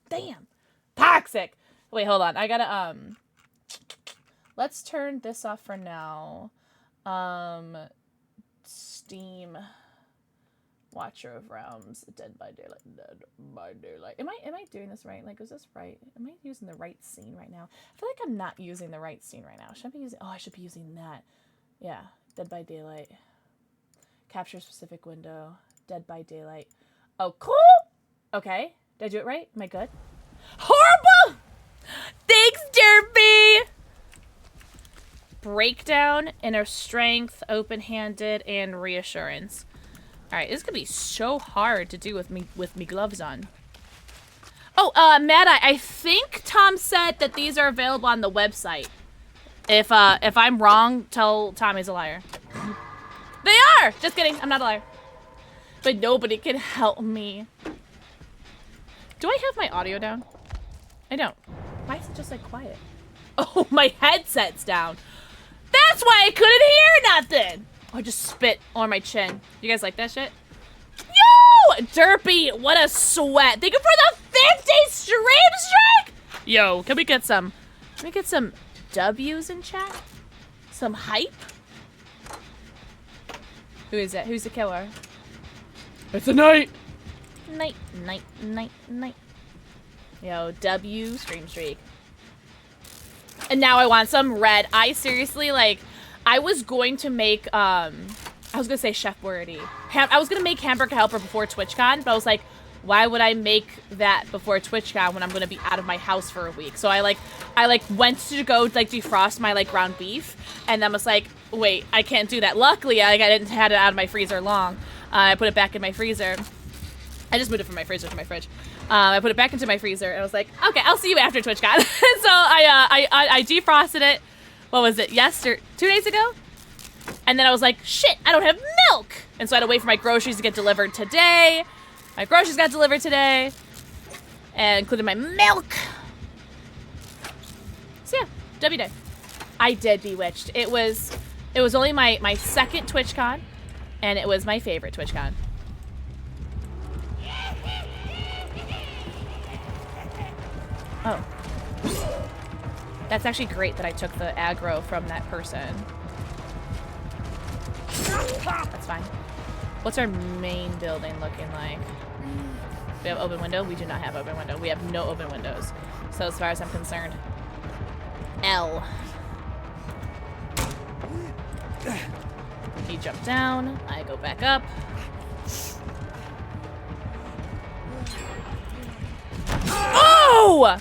Damn. Toxic. Wait, hold on. I gotta, let's turn this off for now. Steam. Watcher of Realms. Dead by Daylight. Dead by Daylight. Am I doing this right? Like, is this right? Am I using the right scene right now? I feel like I'm not using the right scene right now. Should I be using, oh, I should be using that. Yeah. Dead by Daylight. Capture specific window. Dead by Daylight. Oh, cool! Okay. Did I do it right? Am I good? Horrible! Thanks, Derpy! Breakdown, inner strength, open-handed, and reassurance. Alright, this is gonna be so hard to do with me gloves on. Oh, Matt, I think Tom said that these are available on the website. If I'm wrong, tell Tom he's a liar. They are! Just kidding, I'm not a liar. But nobody can help me. Do I have my audio down? I don't. Why is it just like quiet? Oh, my headset's down. That's why I couldn't hear nothing. Oh, I just spit on my chin. You guys like that shit? Yo! Derpy, what a sweat. Thank you for the 50 stream streak! Yo, can we get some W's in chat? Some hype? Who is it? Who's the killer? It's a knight! Night. Yo, W, stream streak. And now I want some red. I seriously, like, I was going to make, I was gonna say Chef Wordy. I was gonna make Hamburger Helper before TwitchCon, but I was like, why would I make that before TwitchCon when I'm gonna be out of my house for a week? So I went to go, like, defrost my, like, ground beef, and then was like, wait, I can't do that. Luckily, I didn't have it out of my freezer long. I put it back in my freezer. I just moved it from my freezer to my fridge. I put it back into my freezer, and I was like, okay, I'll see you after TwitchCon. So I defrosted it, what was it, 2 days ago? And then I was like, shit, I don't have milk! And so I had to wait for my groceries to get delivered today. My groceries got delivered today, and included my milk. So yeah, W day. I did Bewitched. It was only my second TwitchCon, and it was my favorite TwitchCon. Oh. That's actually great that I took the aggro from that person. That's fine. What's our main building looking like? We have open window. We do not have open window. We have no open windows. So as far as I'm concerned. L. He jumped down. I go back up. Oh!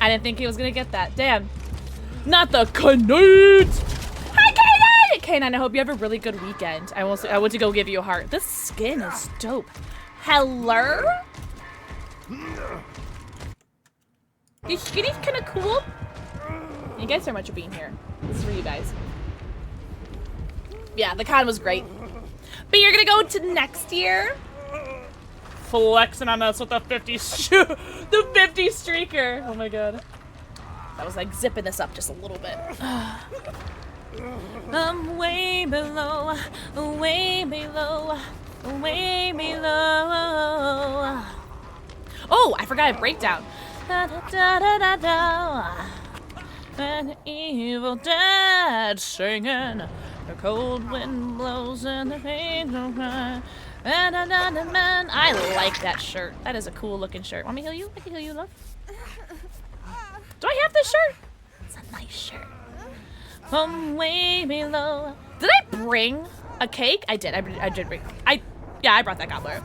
I didn't think he was gonna get that. Damn. Not the Canute! Hi, K9! K9, I hope you have a really good weekend. I went to go give you a heart. This skin is dope. Hello? This skin is kind of cool. You guys so much for being here. This is for you guys. Yeah, the con was great. But you're gonna go to next year? Flexing on us with the 50 the 50 streaker. Oh my god. I was like zipping this up just a little bit. I'm way below, way below, way below. Oh, I forgot a breakdown. Da, da, da, da, da, da. An evil dead singing. The cold wind blows and the pain don't cry. Man, I like that shirt. That is a cool looking shirt. Want me to heal you? I can heal you, love. Do I have this shirt? It's a nice shirt. From way below. Did I bring a cake? I did. I did bring. Yeah, I brought that gobbler.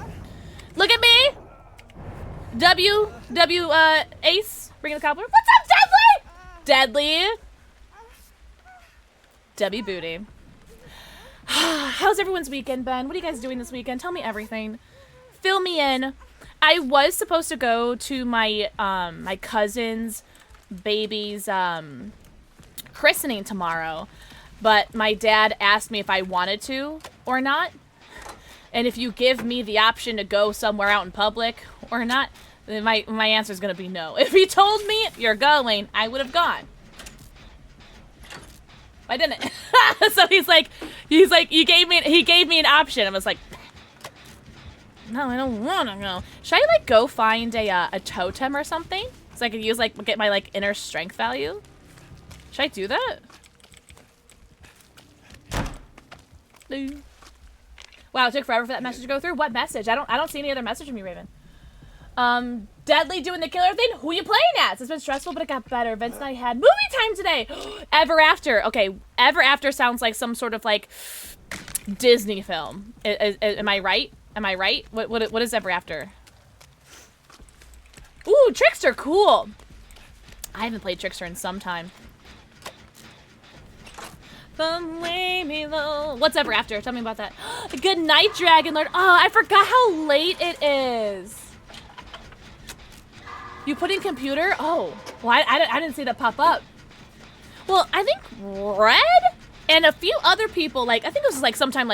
Look at me. Ace bringing the gobbler. What's up, Deadly? Deadly. Debbie Booty. How's everyone's weekend been? What are you guys doing this weekend? Tell me everything. Fill me in. I was supposed to go to my my cousin's baby's christening tomorrow, but my dad asked me if I wanted to or not. And if you give me the option to go somewhere out in public or not, then my answer is gonna be no. If he told me you're going, I would have gone. I didn't. So he gave me an option. I was like, no, I don't want to go. Should I like go find a totem or something so I could use get my inner strength value? Should I do that? No. Wow, it took forever for that message to go through. What message? I don't see any other message from you, Raven. Deadly doing the killer thing. Who you playing as? It's been stressful, but it got better. Vince and I had movie time today. Ever After. Okay, Ever After sounds like some sort of Disney film. Am I right? Am I right? What is Ever After? Ooh, Trickster, cool. I haven't played Trickster in some time. From way below. What's Ever After? Tell me about that. Good night, Dragon Lord. Oh, I forgot how late it is. You put in computer? Oh, well, I didn't see that pop up. Well, I think Red and a few other people, I think this was sometime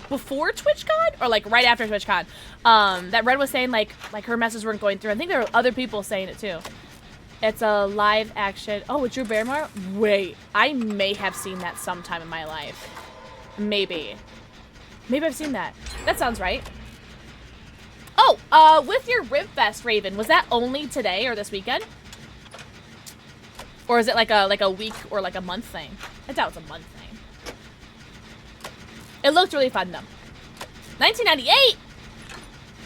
before TwitchCon or right after TwitchCon, that Red was saying her messages weren't going through. I think there were other people saying it too. It's a live action. Oh, with Drew Barrymore? Wait, I may have seen that sometime in my life. Maybe I've seen that. That sounds right. Oh, with your Rib Fest, Raven, was that only today or this weekend? Or is it like a week or a month thing? I doubt it's a month thing. It looked really fun though. 1998?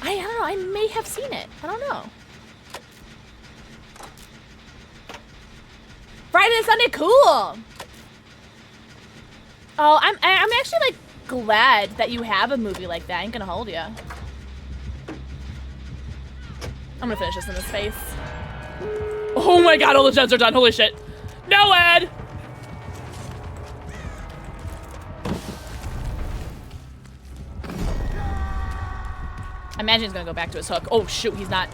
I don't know, I may have seen it. I don't know. Friday and Sunday, cool. Oh, I'm actually glad that you have a movie like that. I ain't gonna hold you. I'm gonna finish this in his face. Oh my god, all the gens are done. Holy shit. No, Ed! I imagine he's gonna go back to his hook. Oh shoot, he's not.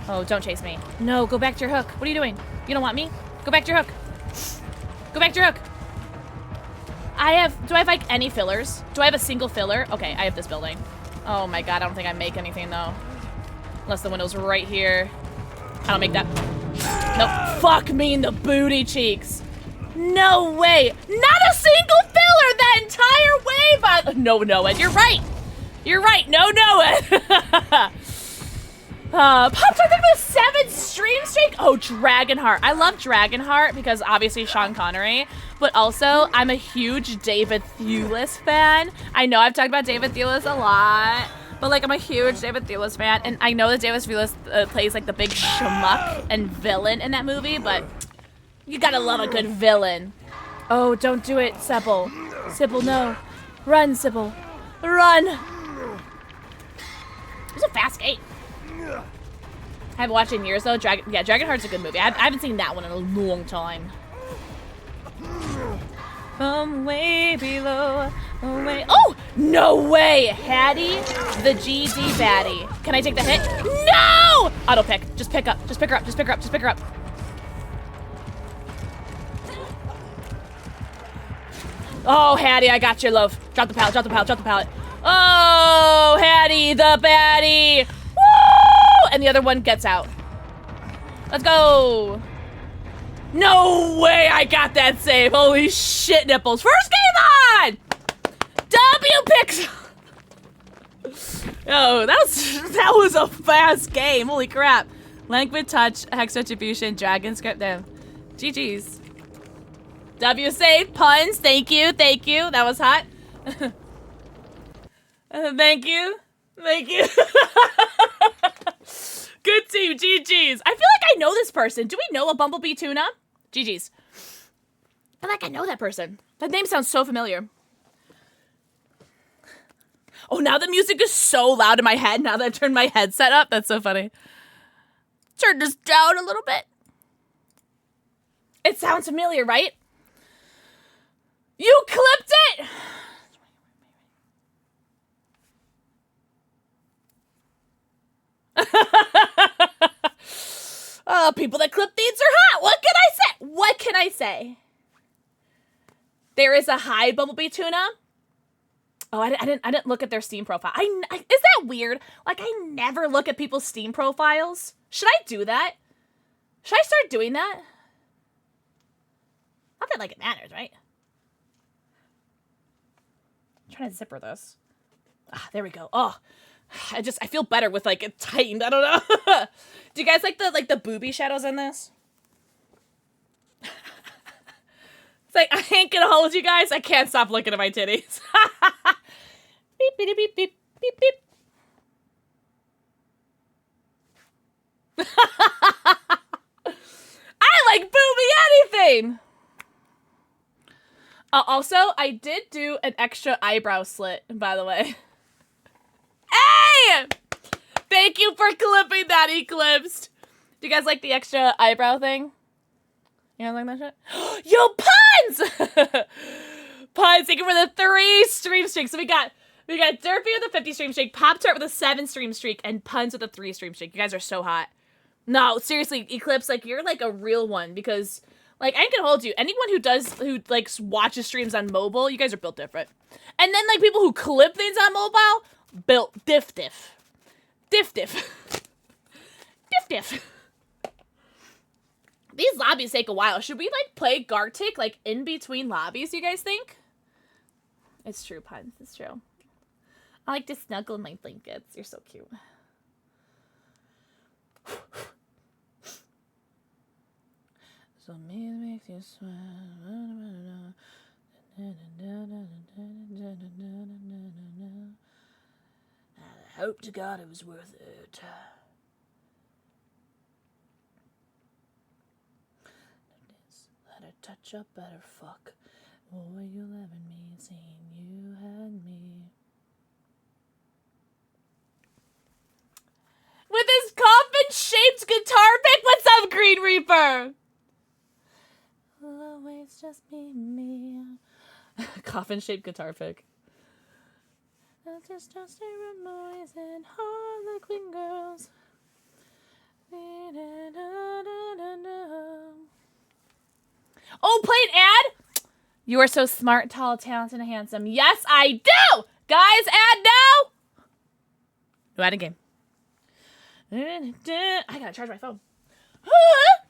Oh, don't chase me. No, go back to your hook. What are you doing? You don't want me? Go back to your hook. Go back to your hook. Do I have any fillers? Do I have a single filler? Okay, I have this building. Oh my god, I don't think I make anything though. Unless the window's right here. I don't make that. Nope. Fuck me in the booty cheeks. No way. Not a single filler that entire way, No, Ed, you're right. You're right. No, Ed. Pop-Tart, thank you for 7th stream streak? Oh, Dragonheart. I love Dragonheart because obviously Sean Connery, but also I'm a huge David Thewlis fan. I know I've talked about David Thewlis a lot, but like I'm a huge David Thewlis fan, and I know that David Thewlis plays like the big schmuck and villain in that movie, but you gotta love a good villain. Oh, don't do it, Sipple. Sipple, no. Run, Sipple. Run! It's a fast game. I haven't watched it in years though. Dragonheart's a good movie. I haven't seen that one in a long time. From way below, away. Oh! No way! Hattie, the GD baddie. Can I take the hit? No! Auto pick. Just pick up. Just pick her up. Just pick her up. Just pick her up. Oh, Hattie, I got your love. Drop the pallet. Drop the pallet. Drop the pallet. Oh, Hattie, the baddie. Woo! And the other one gets out. Let's go. No way I got that save. Holy shit, nipples. First game on! W Pixel. Oh, that was a fast game. Holy crap. Languid touch, hex retribution, dragon script. Damn. GG's. W save, puns. Thank you. Thank you. That was hot. Thank you. Thank you. Good team, GG's. I feel like I know this person. Do we know a Bumblebee Tuna? GG's. I feel like I know that person. That name sounds so familiar. Oh, now the music is so loud in my head now that I've turned my headset up. That's so funny. Turn this down a little bit. It sounds familiar, right? You clipped it! Oh, people that clip these are hot. What can I say? What can I say? There is a high Bumblebee Tuna. Oh, I didn't look at their Steam profile. Is that weird? Like, I never look at people's Steam profiles. Should I do that? Should I start doing that? Not that like it matters, right? I'm trying to zipper this. Ah, there we go. Oh. I feel better with like it tightened. I don't know. Do you guys like the booby shadows in this? It's like I ain't gonna hold you guys. I can't stop looking at my titties. Beep beep beep beep beep beep. I like booby anything. Also, I did do an extra eyebrow slit, by the way. Hey! Thank you for clipping that, Eclipsed. Do you guys like the extra eyebrow thing? You guys like that shit? Yo, Puns! Puns, thank you for the 3 stream streaks. So we got Derpy with a 50 stream streak, Pop-Tart with a 7 stream streak, and Puns with a 3 stream streak. You guys are so hot. No, seriously, Eclipse, like, you're like a real one because, like, I ain't gonna hold you. Anyone who like, watches streams on mobile, you guys are built different. And then, like, people who clip things on mobile, built diff. These lobbies take a while. Should we like play Gartic like in between lobbies, you guys think? It's true, Puns. It's true. I like to snuggle in my blankets. You're so cute. So me makes you sweat. I hope to God it was worth it. Let her touch up, better fuck. Boy, you loving me, saying you had me. With his coffin-shaped guitar pick, what's up, Green Reaper? Always just be me. Coffin-shaped guitar pick. Just a boys and Harlequin girls. Oh, play an ad? You are so smart, tall, talented, and handsome. Yes, I do! Guys, ad now! No ad in game. I gotta charge my phone. Hello.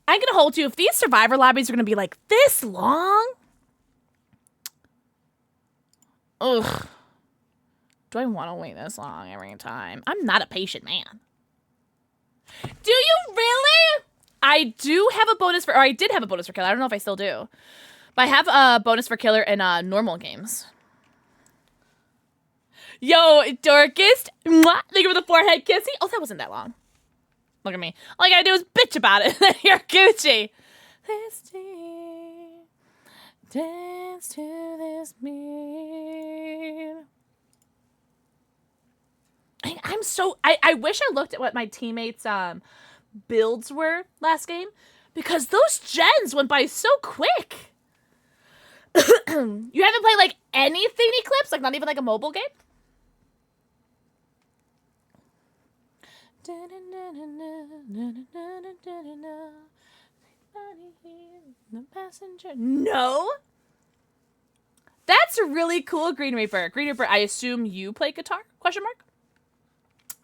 I'm gonna hold you. If these survivor lobbies are gonna be like this long, Ugh. Do I want to wait this long every time? I'm not a patient man. Do you really? I do have a bonus for, or I did have a bonus for killer. I don't know if I still do. But I have a bonus for killer in normal games. Yo, Dorkest. Mwah. Thank you for the forehead kissy. Oh, that wasn't that long. Look at me. All I gotta do is bitch about it. You're Gucci. This day, dance to this beat. I'm so... I wish I looked at what my teammates' builds were last game. Because those gens went by so quick. You haven't played, like, anything Eclipse? Like, not even, like, a mobile game? No? That's really cool, Green Reaper. Green Reaper, I assume you play guitar? Question mark?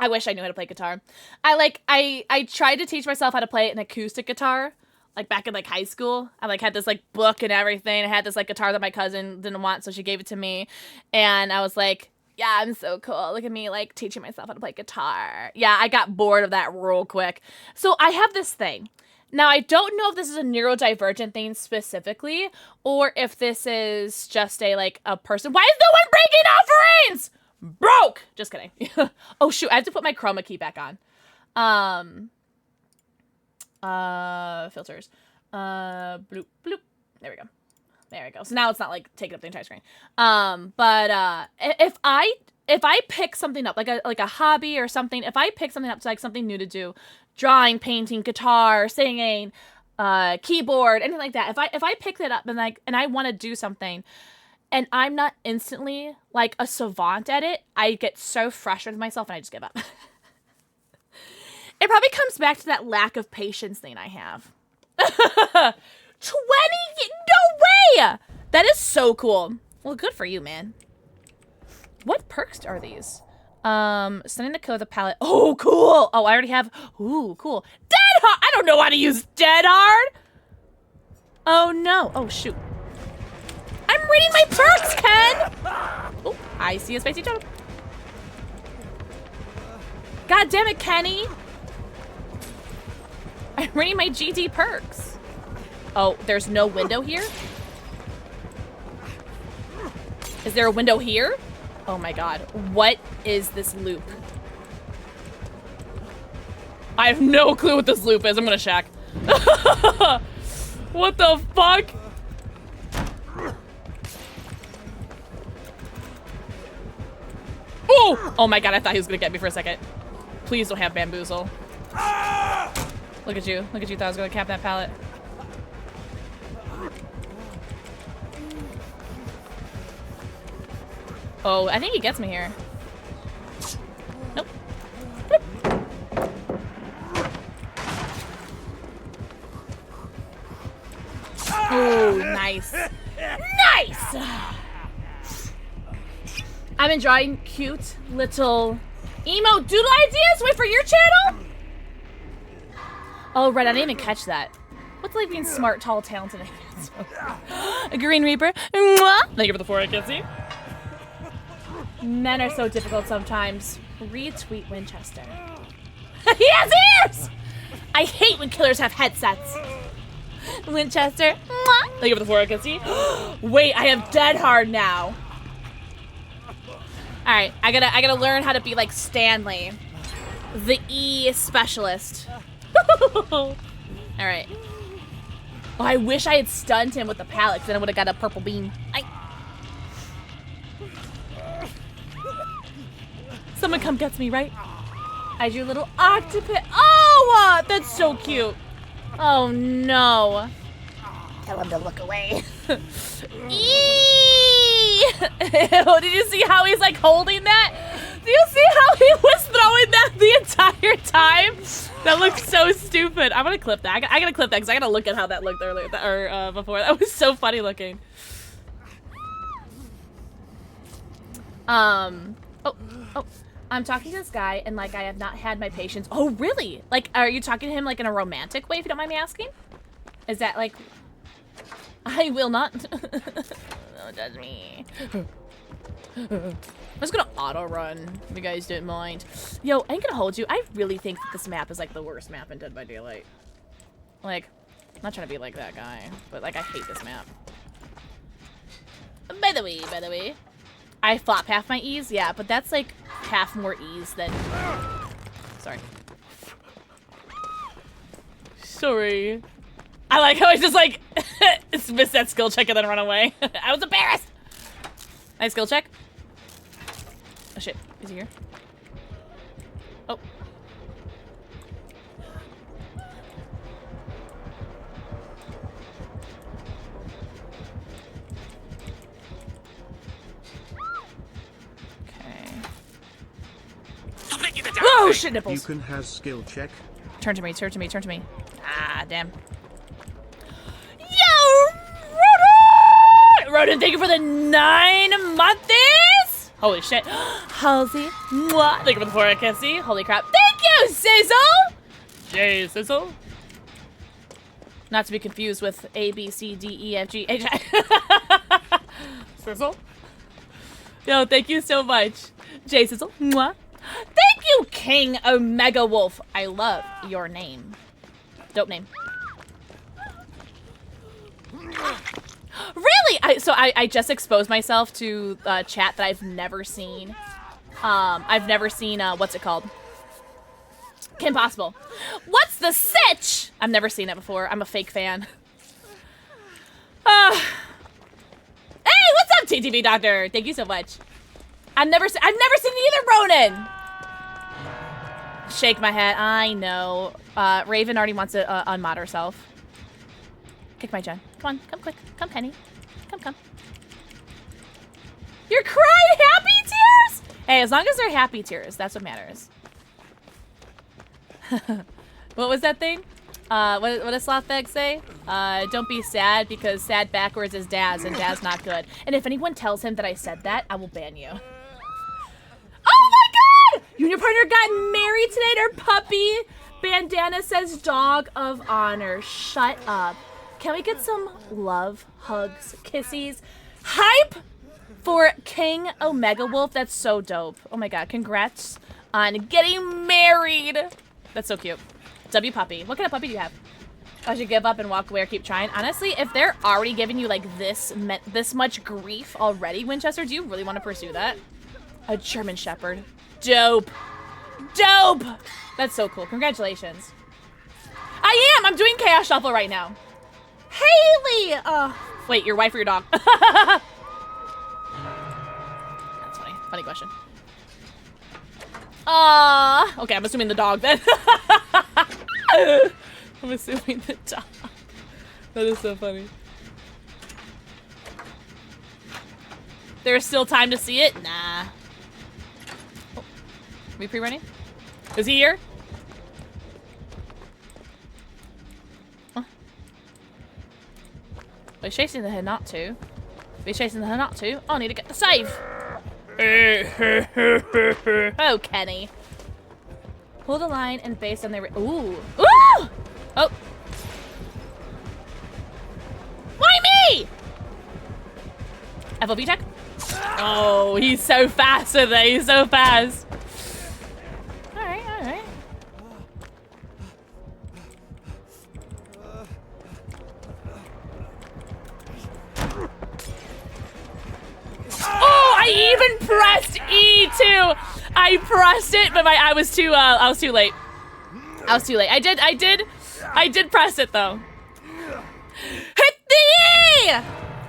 I wish I knew how to play guitar. I tried to teach myself how to play an acoustic guitar, like back in like high school. I like had this like book and everything. I had this like guitar that my cousin didn't want, so she gave it to me. And I was like, yeah, I'm so cool. Look at me like teaching myself how to play guitar. Yeah, I got bored of that real quick. So I have this thing. Now, I don't know if this is a neurodivergent thing specifically, or if this is just a person. Why is no one breaking offerings? Broke! Just kidding. Oh, shoot. I have to put my chroma key back on. Filters. Bloop, bloop. There we go. There we go. So now it's not, like, taking up the entire screen. But if I pick something up, like a hobby or something, if I pick something up to, like, something new to do, drawing, painting, guitar, singing, keyboard, anything like that, if I pick that up and I want to do something, and I'm not instantly, like, a savant at it, I get so frustrated with myself and I just give up. It probably comes back to that lack of patience thing I have. 20? No way! That is so cool. Well, good for you, man. What perks are these? Sending the code, the palette. Oh, cool! Oh, I already have... Ooh, cool. Dead hard! I don't know how to use dead hard! Oh, no. Oh, shoot. I'm reading my perks, Ken! Oh, I see a spicy totem. God damn it, Kenny! I'm reading my GT perks. Oh, there's no window here? Is there a window here? Oh my god. What is this loop? I have no clue what this loop is. I'm gonna check. What the fuck? Oh! Oh my god, I thought he was gonna get me for a second. Please don't have bamboozle. Look at you. Look at you. Thought I was gonna cap that pallet. Oh, I think he gets me here. Nope. Oh, nice. Nice! I'm enjoying cute little emo doodle ideas. Wait, for your channel? Oh, right. I didn't even catch that. What's like being smart, tall, talented, and handsome? A Green Reaper. Mwah. Thank you for the 4 I can see. Men are so difficult sometimes. Retweet Winchester. He has ears! I hate when killers have headsets. Winchester. Mwah. Thank you for the 4 I can see. Wait, I have dead hard now. Alright, I gotta learn how to be like Stanley. The E specialist. Alright. Oh, I wish I had stunned him with the pallet, then I would have got a purple beam. Someone come gets me, right? I drew a little octopus. Oh, that's so cute. Oh, no. Tell him to look away. Eee! Did you see how he's like holding that? Do you see how he was throwing that the entire time? That looks so stupid. I'm gonna clip that. I gotta clip that because I gotta look at how that looked earlier or before. That was so funny looking. Oh. I'm talking to this guy and like I have not had my patience. Oh, really? Like, are you talking to him like in a romantic way, if you don't mind me asking? Is that like... I will not. Don't judge me. I'm just gonna auto run, if you guys didn't mind. Yo, I ain't gonna hold you. I really think that this map is like the worst map in Dead by Daylight. Like, I'm not trying to be like that guy, but like I hate this map. By the way, I flop half my E's, yeah, but that's like half more E's than. Sorry. Sorry. I like how I just like missed that skill check and then run away. I was embarrassed. Nice skill check. Oh shit, is he here? Oh. Oh shit, nipples. You can has skill check. Turn to me, turn to me, turn to me. Ah, damn. Yo, Rodin! Rodin, thank you for the 9 months! Holy shit. Halsey, mwah. Thank you for the 4 I can't see. Holy crap. Thank you, Sizzle! Jay Sizzle. Not to be confused with A, B, C, D, E, F, G, H, I. Sizzle. Yo, thank you so much. Jay Sizzle, mwah. Thank you, King Omega Wolf. I love your name. Dope name. Really? I just exposed myself to chat that I've never seen. I've never seen, what's it called? Kim Possible. What's the sitch? I've never seen it before. I'm a fake fan. Hey, what's up, TTV Doctor? Thank you so much. I've never seen either, Ronan. Shake my head. I know. Raven already wants to unmod herself. Kick my gen. Come on, come quick. Come, Penny. Come. You're crying happy tears? Hey, as long as they're happy tears, that's what matters. What was that thing? What does Slothbag say? Don't be sad because sad backwards is Daz and Daz not good. And if anyone tells him that I said that, I will ban you. Oh my god! You and your partner got married today, their puppy. Bandana says dog of honor. Shut up. Can we get some love, hugs, kissies? Hype for King Omega Wolf. That's so dope. Oh my god, congrats on getting married. That's so cute. W puppy. What kind of puppy do you have? I should give up and walk away or keep trying. Honestly, if they're already giving you like this much grief already, Winchester, do you really want to pursue that? A German Shepherd. Dope. Dope! That's so cool. Congratulations. I am! I'm doing Chaos Shuffle right now. Haley! Wait, your wife or your dog? That's funny. Funny question. Okay, I'm assuming the dog then. I'm assuming the dog. That is so funny. There's still time to see it? Nah. Oh. Are we pre-running? Is he here? Huh? We're chasing the head not to. We're chasing the head not to. I need to get the save. Oh, Kenny. Pull the line and based on their. Ooh. Ooh! Oh. Why me? FOB check. Oh, he's so fast with it. He's so fast. Alright, alright. Oh, I even pressed E2. I pressed it, but I was too late. I was too late. I did press it though. Hit the E!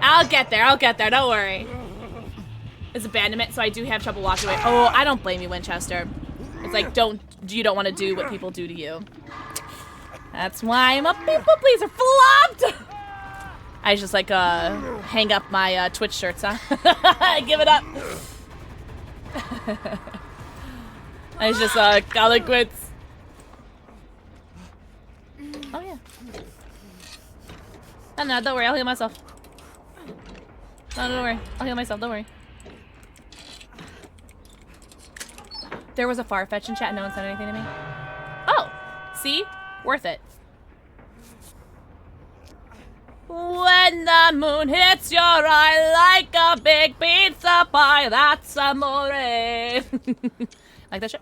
I'll get there, don't worry. It's abandonment, so I do have trouble walking away. Oh, I don't blame you, Winchester. It's like, you don't want to do what people do to you. That's why I'm a people pleaser. Flopped! I just like, hang up my, Twitch shirts, huh? Give it up. I just, call it quits. Oh, yeah. No, don't worry, I'll heal myself. No, don't worry. I'll heal myself, don't worry. There was a Farfetch in chat, no one said anything to me. Oh, see? Worth it. When the moon hits your eye like a big pizza pie, that's amore. Like that shit?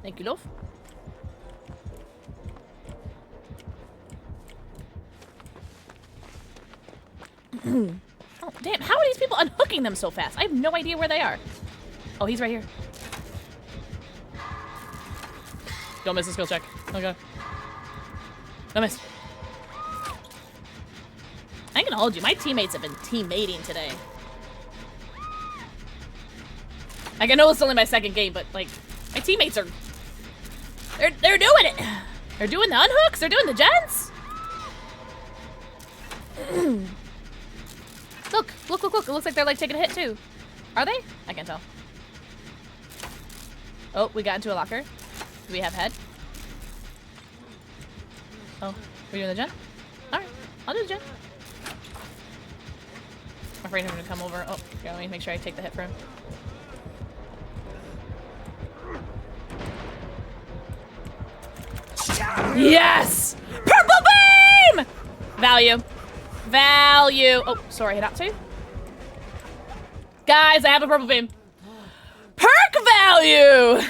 Thank you, love. Oh, damn. How are these people unhooking them so fast? I have no idea where they are. Oh, he's right here. Don't miss the skill check. Okay. Don't miss. I ain't gonna hold you. My teammates have been teammating today. Like, I know it's only my second game, but, like, my teammates are... They're doing it! They're doing the unhooks! They're doing the gens! Look! Look, look, look! It looks like they're, like, taking a hit, too. Are they? I can't tell. Oh, we got into a locker. Do we have head? Oh, we're doing the gen? Alright, I'll do the gen. I'm afraid I'm gonna come over. Oh, here, let me make sure I take the hit for him. Yes! Purple beam! Value. Value. Oh, sorry, hit out too. Guys, I have a purple beam. Perk value!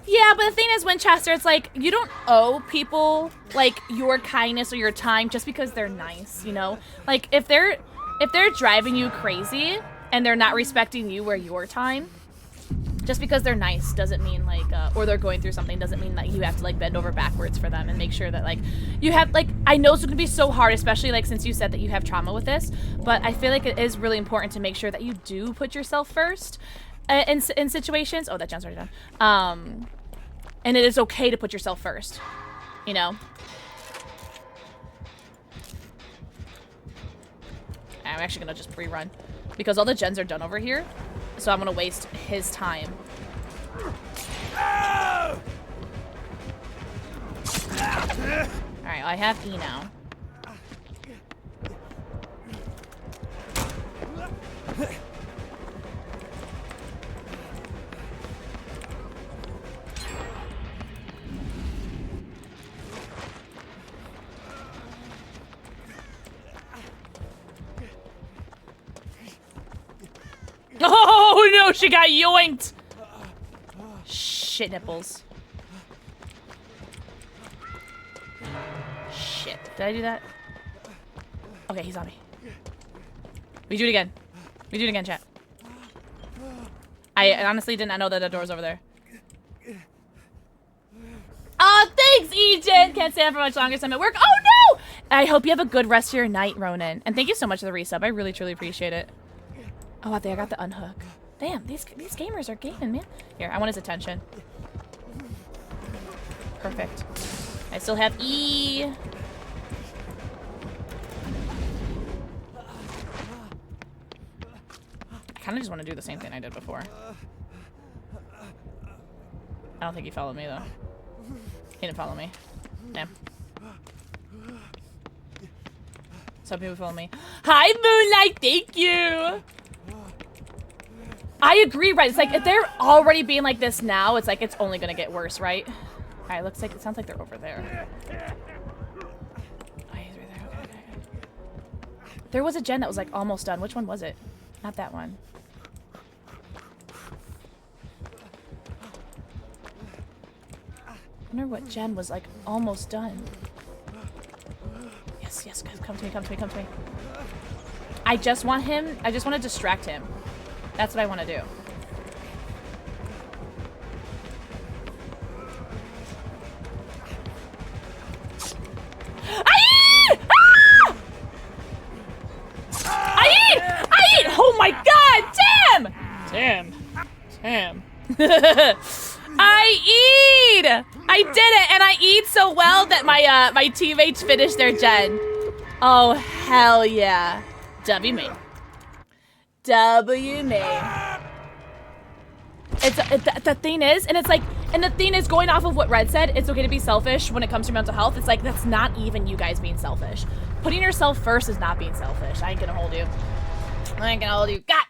Yeah, but the thing is, Winchester, it's like, you don't owe people, like, your kindness or your time just because they're nice, you know? Like, if they're driving you crazy and they're not respecting you or your time, just because they're nice doesn't mean, like, or they're going through something doesn't mean that you have to, like, bend over backwards for them and make sure that, like, you have, like, I know it's gonna be so hard, especially, like, since you said that you have trauma with this, but I feel like it is really important to make sure that you do put yourself first in situations. Oh, that gen's already done. And it is okay to put yourself first, you know? I'm actually gonna just pre-run because all the gens are done over here, so I'm gonna waste his time. Alright, I have E now. Oh no, she got yoinked! Shit nipples. Shit. Did I do that? Okay, he's on me. We do it again. We do it again, chat. I honestly did not know that the door's over there. Oh, thanks, Ejin! Can't stay on for much longer, so I'm at work. Oh no! I hope you have a good rest of your night, Ronan. And thank you so much for the resub. I really, truly appreciate it. Oh, I think I got the unhook. Damn, these gamers are gaming, man. Here, I want his attention. Perfect. I still have E. I kind of just want to do the same thing I did before. I don't think he followed me, though. He didn't follow me. Damn. Some people follow me. Hi, Moonlight! Thank you! I agree, right? It's like, if they're already being like this now, it's like, it's only gonna get worse, right? Alright, looks like, it sounds like they're over there. Oh, he's right there. Okay, okay, okay. There was a gen that was, like, almost done. Which one was it? Not that one. I wonder what gen was, like, almost done. Yes, yes, come to me, come to me, come to me. I just want him, I just want to distract him. That's what I want to do. Aid! Ah! Aid! Oh my god! Damn! Damn. I eat! I did it, and I eat so well that my my teammates finished their gen. Oh hell yeah! W me. W me. The thing is, and it's like, and the thing is, going off of what Red said, it's okay to be selfish when it comes to mental health. It's like, that's not even you guys being selfish. Putting yourself first is not being selfish. I ain't gonna hold you. I ain't gonna hold you. God,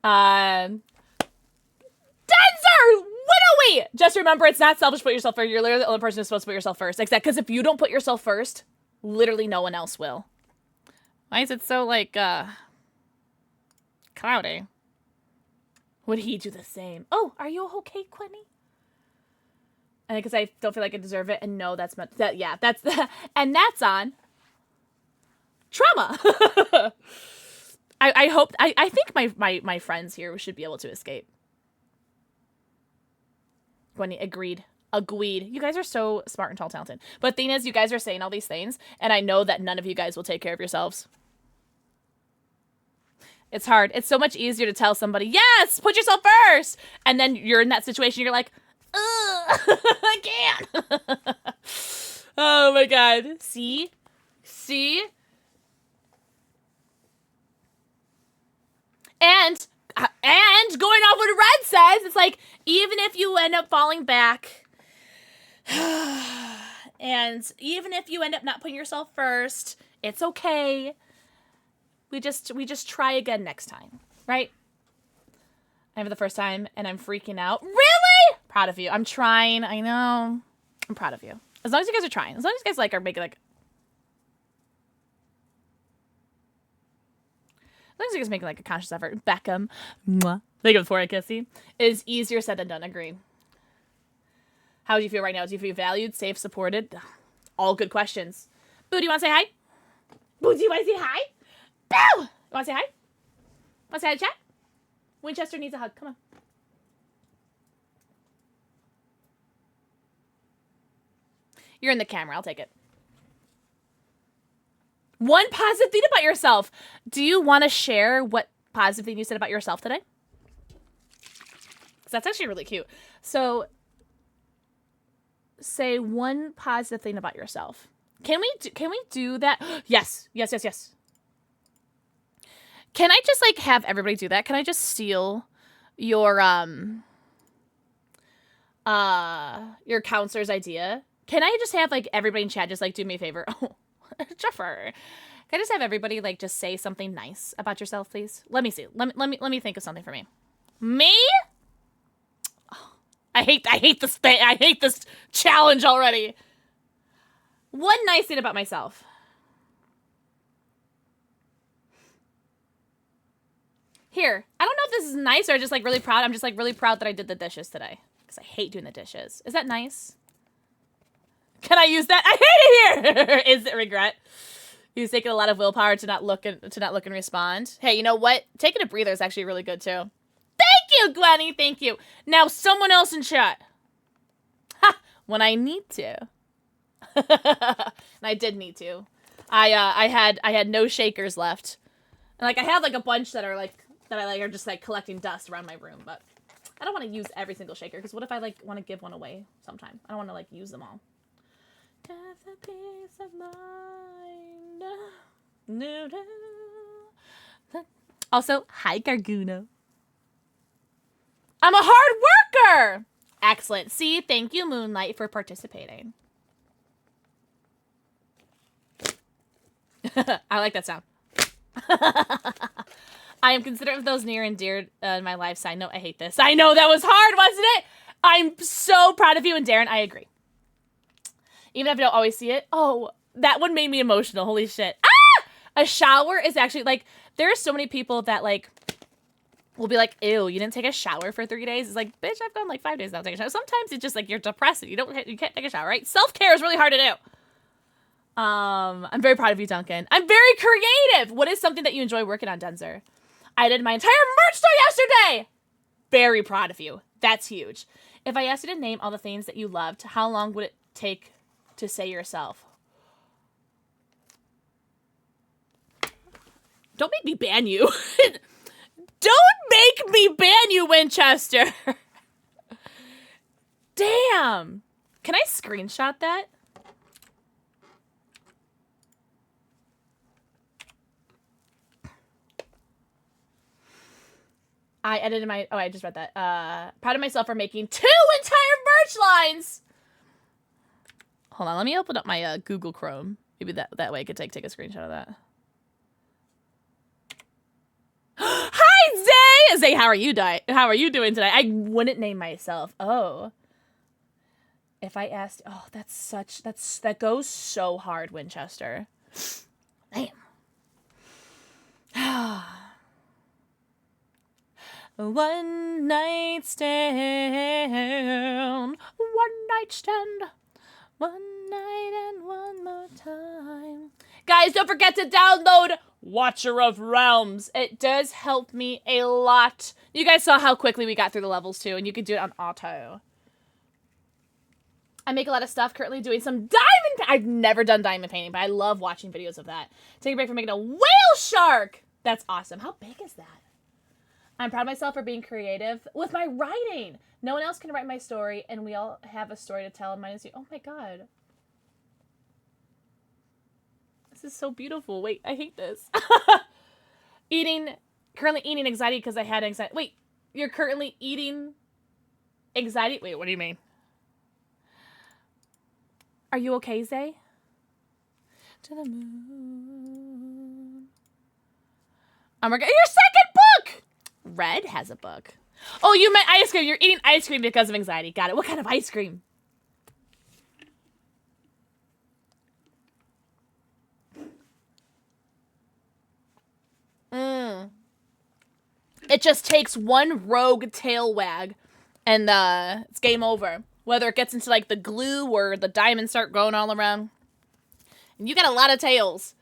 Denzer! Widowy! Just remember, it's not selfish to put yourself first. You're literally the only person who's supposed to put yourself first. Exactly, because if you don't put yourself first, literally no one else will. Why is it so, like, cloudy? Would he do the same? Oh, are you okay, Quinny? And because I don't feel like I deserve it, and no, that's meant that. Yeah, that's the, and that's on trauma. I hope. I think my friends here should be able to escape. Gwenny, agreed. Agreed. You guys are so smart and tall, talented. But the thing is, you guys are saying all these things, and I know that none of you guys will take care of yourselves. It's hard. It's so much easier to tell somebody, yes, put yourself first. And then you're in that situation, you're like, ugh, I can't. Oh my God. See? See? And going off what Red says, it's like, even if you end up falling back, and even if you end up not putting yourself first, it's okay. We just try again next time, right? I have it the first time, and I'm freaking out. Really? Proud of you. I'm trying. I know. I'm proud of you. As long as you guys are trying. As long as you guys like are making like. As long as you guys making like a conscious effort. Beckham. Mwah. Think of before I kiss you. Is easier said than done. Agreed. How do you feel right now? Do you feel valued, safe, supported? All good questions. Boo, do you want to say hi? Boo, do you want to say hi? Boo! You want to say hi? Want to say hi to chat? Winchester needs a hug. Come on. You're in the camera. I'll take it. One positive thing about yourself. Do you want to share what positive thing you said about yourself today? Because that's actually really cute. So, say one positive thing about yourself. Can we do that? Yes. Yes, yes, yes. Can I just, like, have everybody do that? Can I just steal your counselor's idea? Can I just have, like, everybody in chat just, like, do me a favor? Oh, Jeffer. Can I just have everybody, like, just say something nice about yourself, please? Let me see. Let me think of something for me. Me? Oh, I hate this challenge already. One nice thing about myself. Here, I don't know if this is nice or just like really proud. I'm just like really proud that I did the dishes today because I hate doing the dishes. Is that nice? Can I use that? I hate it here. Is it regret? He's taking a lot of willpower to not look and respond. Hey, you know what? Taking a breather is actually really good too. Thank you, Gwenny. Thank you. Now someone else in chat. Ha! When I need to. And I did need to. I had no shakers left. And like I have like a bunch that are like are just like collecting dust around my room, but I don't want to use every single shaker because what if I like want to give one away sometime? I don't want to like use them all. That's a peace of mind. No, no. Also, hi Garguno. I'm a hard worker. Excellent. See, thank you Moonlight for participating. I like that sound. I am considerate of those near and dear in my life. Side note, I hate this. I know that was hard, wasn't it? I'm so proud of you, and Darren, I agree. Even if I don't always see it. Oh, that one made me emotional. Holy shit. Ah! A shower is actually, like, there are so many people that, like, will be like, ew, you didn't take a shower for 3 days. It's like, bitch, I've gone, like, 5 days without taking a shower. Sometimes it's just, like, you're depressed. You can't take a shower, right? Self-care is really hard to do. I'm very proud of you, Duncan. I'm very creative. What is something that you enjoy working on, Denzer? I did my entire merch store yesterday. Very proud of you. That's huge. If I asked you to name all the things that you loved, how long would it take to say yourself? Don't make me ban you. Don't make me ban you, Winchester. Damn. Can I screenshot that? I edited my... Oh, I just read that. Proud of myself for making 2 entire merch lines! Hold on, let me open up my Google Chrome. Maybe that way I could take a screenshot of that. Hi, Zay! Zay, how are you doing today? I wouldn't name myself. Oh. If I asked, oh, that goes so hard, Winchester. Damn. One night stand. One night stand. One night and one more time. Guys, don't forget to download Watcher of Realms. It does help me a lot. You guys saw how quickly we got through the levels too, and you can do it on auto. I make a lot of stuff, currently doing some diamond. I've never done diamond painting, but I love watching videos of that. Take a break from making a whale shark. That's awesome. How big is that? I'm proud of myself for being creative with my writing. No one else can write my story, and we all have a story to tell. Minus you. Oh my god. This is so beautiful. Wait, I hate this. Currently eating anxiety because I had anxiety. Wait, you're currently eating anxiety? Wait, what do you mean? Are you okay, Zay? To the moon. Oh my god, your second book! Red has a book. Oh, you meant ice cream. You're eating ice cream because of anxiety. Got it. What kind of ice cream? It just takes one rogue tail wag and it's game over. Whether it gets into like the glue or the diamonds start growing all around. And you got a lot of tails.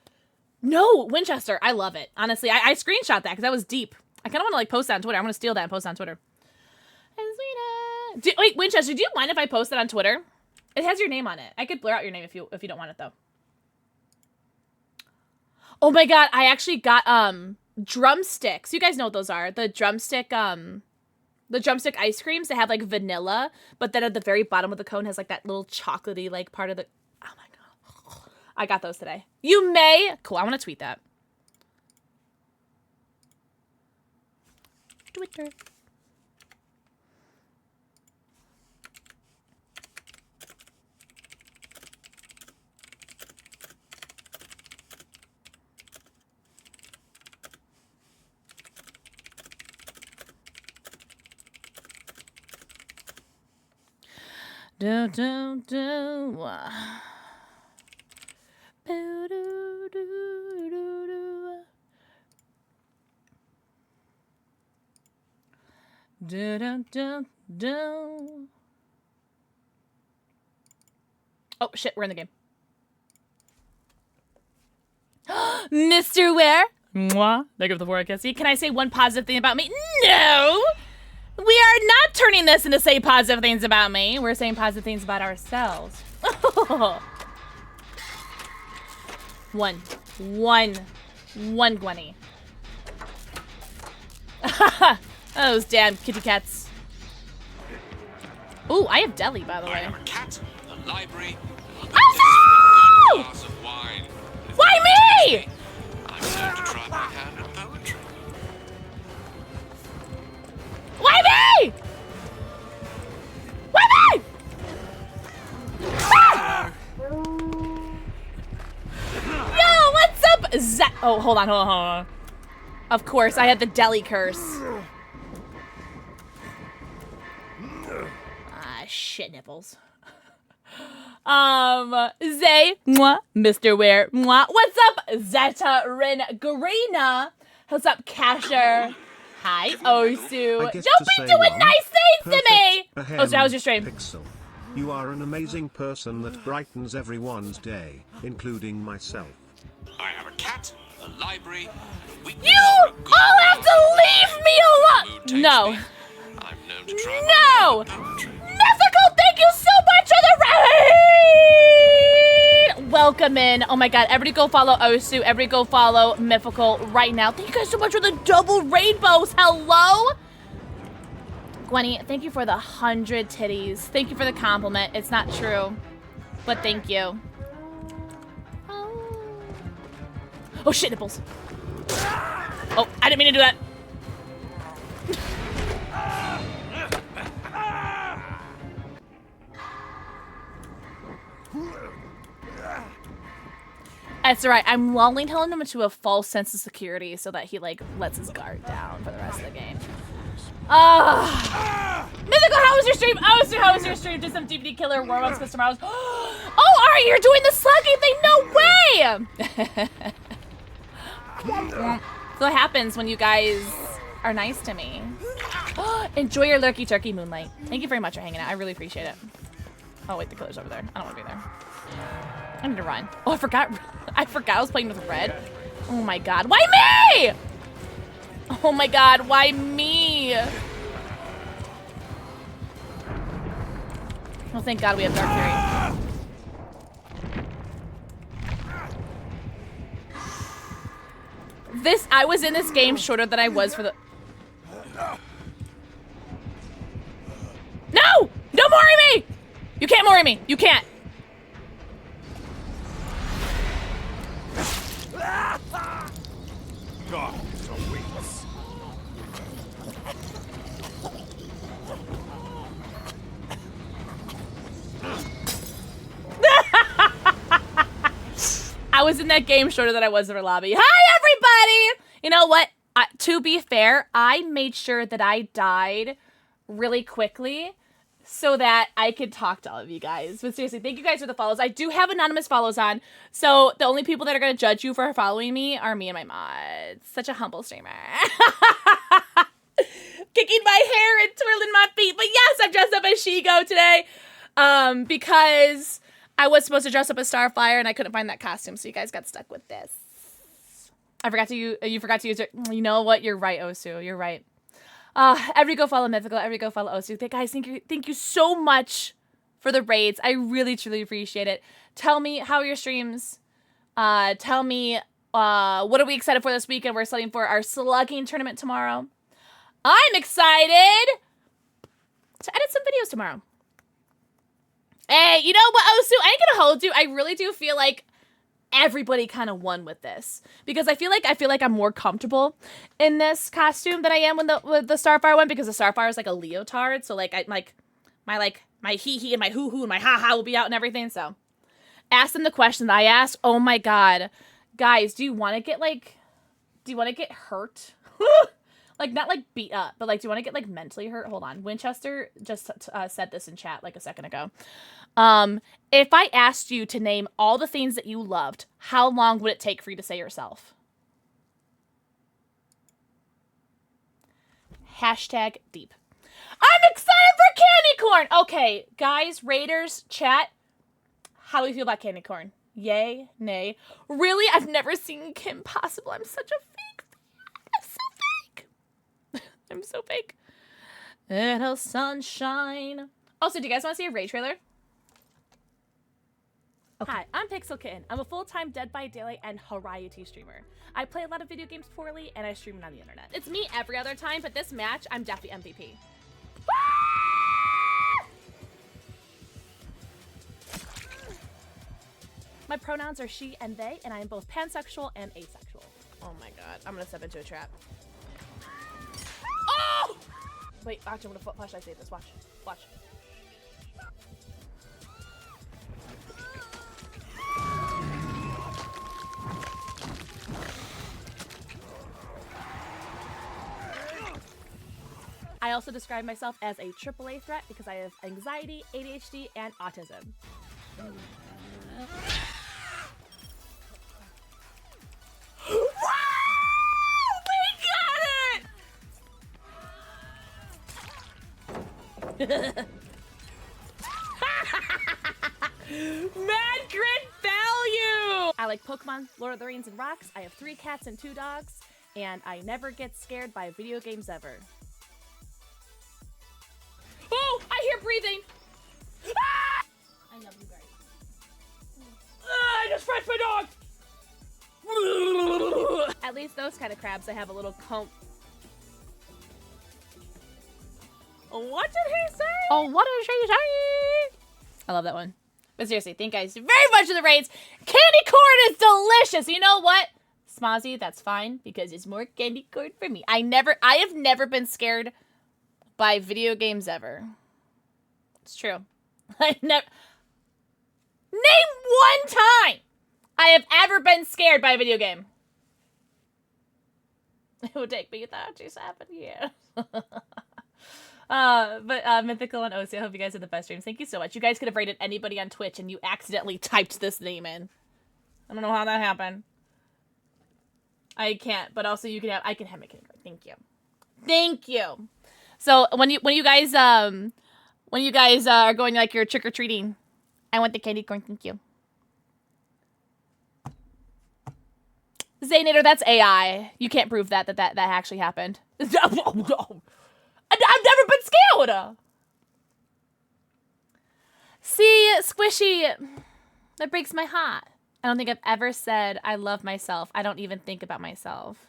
No, Winchester. I love it. Honestly, I screenshot that because that was deep. I kind of want to like post that on Twitter. I'm going to steal that and post it on Twitter. Wait, Winchester, do you mind if I post it on Twitter? It has your name on it. I could blur out your name if you don't want it though. Oh my god, I actually got drumsticks. You guys know what those are. The drumstick ice creams that have like vanilla, but then at the very bottom of the cone has like that little chocolatey like part of the. Oh my god, I got those today. You may. Cool. I want to tweet that. Twitter. Do do do. Do do do do. Do do do do. Oh shit, we're in the game. Mr. Ware. Mwah. Thank you for the forecast. Can I say one positive thing about me? No! We are not turning this into say positive things about me. We're saying positive things about ourselves. One, Gwenny. Those damn kitty cats. Ooh, I have deli, by the way. I have a cat, a library, a oh, no! glass of wine. Why me? I'm going to try my hand at poetry. Why me? Why me? Ah! Yo, what's up? Oh, hold on. Of course, I had the deli curse. Ah, shit nipples. Zay, mwah, Mr. Ware, mwah. What's up, Zeta Rin Garina? What's up, Casher? Hi, Osu. Don't be doing nice things to me! Oh, so that was your stream. Pixel. You are an amazing person that brightens everyone's day, including myself. I have a cat, a library, a weakness. You all have to leave me alone! No. I'm known to try no! Mythical, thank you so much for the raid! Welcome in. Oh my god, everybody go follow Osu. Everybody go follow Mythical right now. Thank you guys so much for the double rainbows. Hello? Gwenny, thank you for the 100 titties. Thank you for the compliment. It's not true, but thank you. Oh shit, nipples. Oh, I didn't mean to do that. That's right. I'm lulling him into a false sense of security so that he like lets his guard down for the rest of the game. Mythical, how was your stream? Oh, how was your stream? Did some DVD killer warm-ups because tomorrow's... Oh, Ari, you're doing the slugging thing? No way! So what happens when you guys are nice to me? Enjoy your lurky turkey, Moonlight. Thank you very much for hanging out. I really appreciate it. Oh, wait, the killer's over there. I don't want to be there. I need to run. Oh, I forgot I was playing with red. Oh my god. Why me? Oh my god, why me? Oh, thank god we have Dark Fury. I was in this game shorter than I was for the... No! Don't Mori me! You can't Mori me. You can't. God, so weakness. I was in that game shorter than I was in our lobby. Hi, everybody! You know what? To be fair, I made sure that I died really quickly so that I could talk to all of you guys. But seriously, thank you guys for the follows. I do have anonymous follows on, so the only people that are going to judge you for following me are me and my mods. Such a humble streamer. Kicking my hair and twirling my feet. But yes, I'm dressed up as SHEGO today because I was supposed to dress up as Starfire and I couldn't find that costume, so you guys got stuck with this. I forgot to use, you forgot to use it. You know what? You're right, Osu. You're right. Every go follow Mythical, every go follow Osu. Guys, thank you so much for the raids. I really, truly appreciate it. Tell me, how are your streams? Tell me, what are we excited for this weekend? We're studying for our slugging tournament tomorrow. I'm excited to edit some videos tomorrow. Hey, you know what, Osu? I ain't gonna hold you. I really do feel like everybody kind of won with this because I feel like I'm more comfortable in this costume than I am with the Starfire one, because the Starfire is like a leotard, so like my hee and my hoo and my ha ha will be out and everything. So ask them the question that I asked. Oh my god, guys, do you want to get hurt? Like, not like beat up, but like, do you want to get like mentally hurt? Hold on, Winchester just said this in chat like a second ago. If I asked you to name all the things that you loved, how long would it take for you to say yourself? Hashtag deep. I'm excited for candy corn! Okay, guys, Raiders, chat, how do we feel about candy corn? Yay, nay. Really? I've never seen Kim Possible. I'm such a fake fan. I'm so fake. I'm so fake. Little sunshine. Also, do you guys want to see a raid trailer? Okay. Hi, I'm PixelxKitten. I'm a full-time Dead by Daylight and variety streamer. I play a lot of video games poorly, and I stream it on the internet. It's me every other time, but this match, I'm definitely MVP. My pronouns are she and they, and I am both pansexual and asexual. Oh my god, I'm gonna step into a trap. Oh! Wait, actually, I'm gonna flashlight save this. Watch. Watch. I also describe myself as a AAA threat because I have anxiety, ADHD, and autism. We got it! Mad grid value! I like Pokemon, Lord of the Rings, and rocks. I have 3 cats and 2 dogs, and I never get scared by video games ever. Oh, I hear breathing! Ah! I love you guys. I just scratched my dog! At least those kind of crabs, they have a little comb. What did he say? Oh, what did she say? I love that one. But seriously, thank you guys very much for the raids. Candy corn is delicious. You know what? Smozzy, that's fine because it's more candy corn for me. I have never been scared by video games ever. It's true. I never. Name one time I have ever been scared by a video game. It would take me 37 years. Mythical and OC, I hope you guys had the best streams. Thank you so much. You guys could have rated anybody on Twitch and you accidentally typed this name in. I don't know how that happened. I can't, but also you can have, I can have my candy corn. Thank you. Thank you. So when you guys are going like your trick-or-treating, I want the candy corn. Thank you. Zaynator, that's AI. You can't prove that actually happened. I've never been scared. See, Squishy, that breaks my heart. I don't think I've ever said I love myself. I don't even think about myself.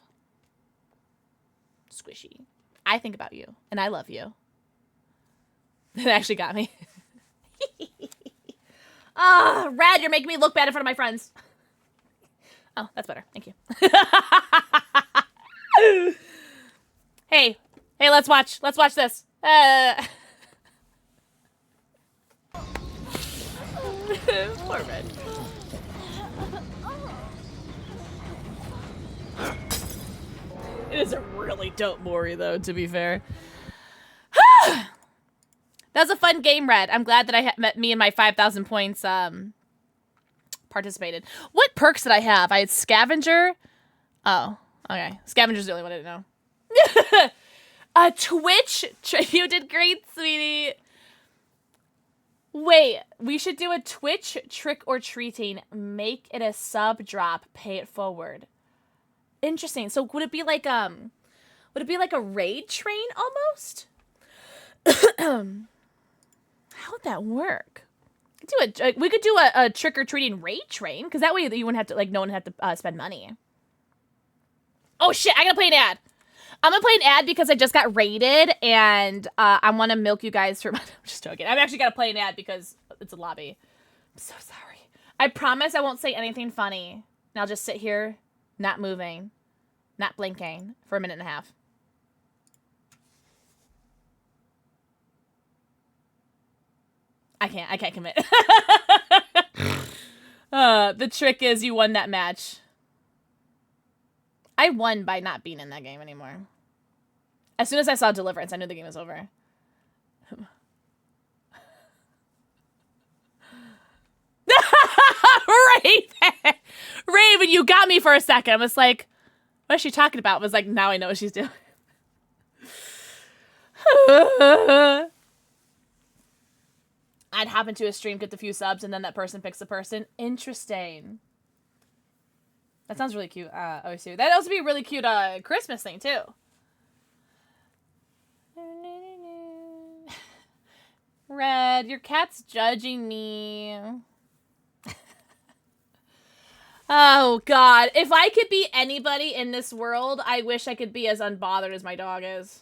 Squishy. I think about you, and I love you. It actually got me. Ah, Red, you're making me look bad in front of my friends. Oh, that's better. Thank you. Hey, let's watch this. Poor Red. It is a really dope Mori, though, to be fair. That was a fun game, Red. I'm glad that I met me and my 5,000 points participated. What perks did I have? I had Scavenger. Oh, okay. Scavenger's the only one I didn't know. Twitch. You did great, sweetie. Wait, we should do a Twitch trick-or-treating. Make it a sub drop. Pay it forward. Interesting. So would it be like a raid train almost? How would that work? We could do a trick-or-treating raid train, because that way you wouldn't have to, like, no one would have to spend money. Oh shit, I gotta play an ad. I'm gonna play an ad because I just got raided, and I want to milk you guys for... I'm just joking. I've actually got to play an ad because it's a lobby. I'm so sorry. I promise I won't say anything funny. And I'll just sit here, not moving, not blinking, for a minute and a half. I can't commit. The trick is you won that match. I won by not being in that game anymore. As soon as I saw Deliverance, I knew the game was over. Raven, you got me for a second. I was like, what is she talking about? I was like, now I know what she's doing. I'd hop into a stream, get the few subs, and then that person picks the person. Interesting. That sounds really cute. That'd also be a really cute Christmas thing, too. Red, your cat's judging me. Oh, God. If I could be anybody in this world, I wish I could be as unbothered as my dog is.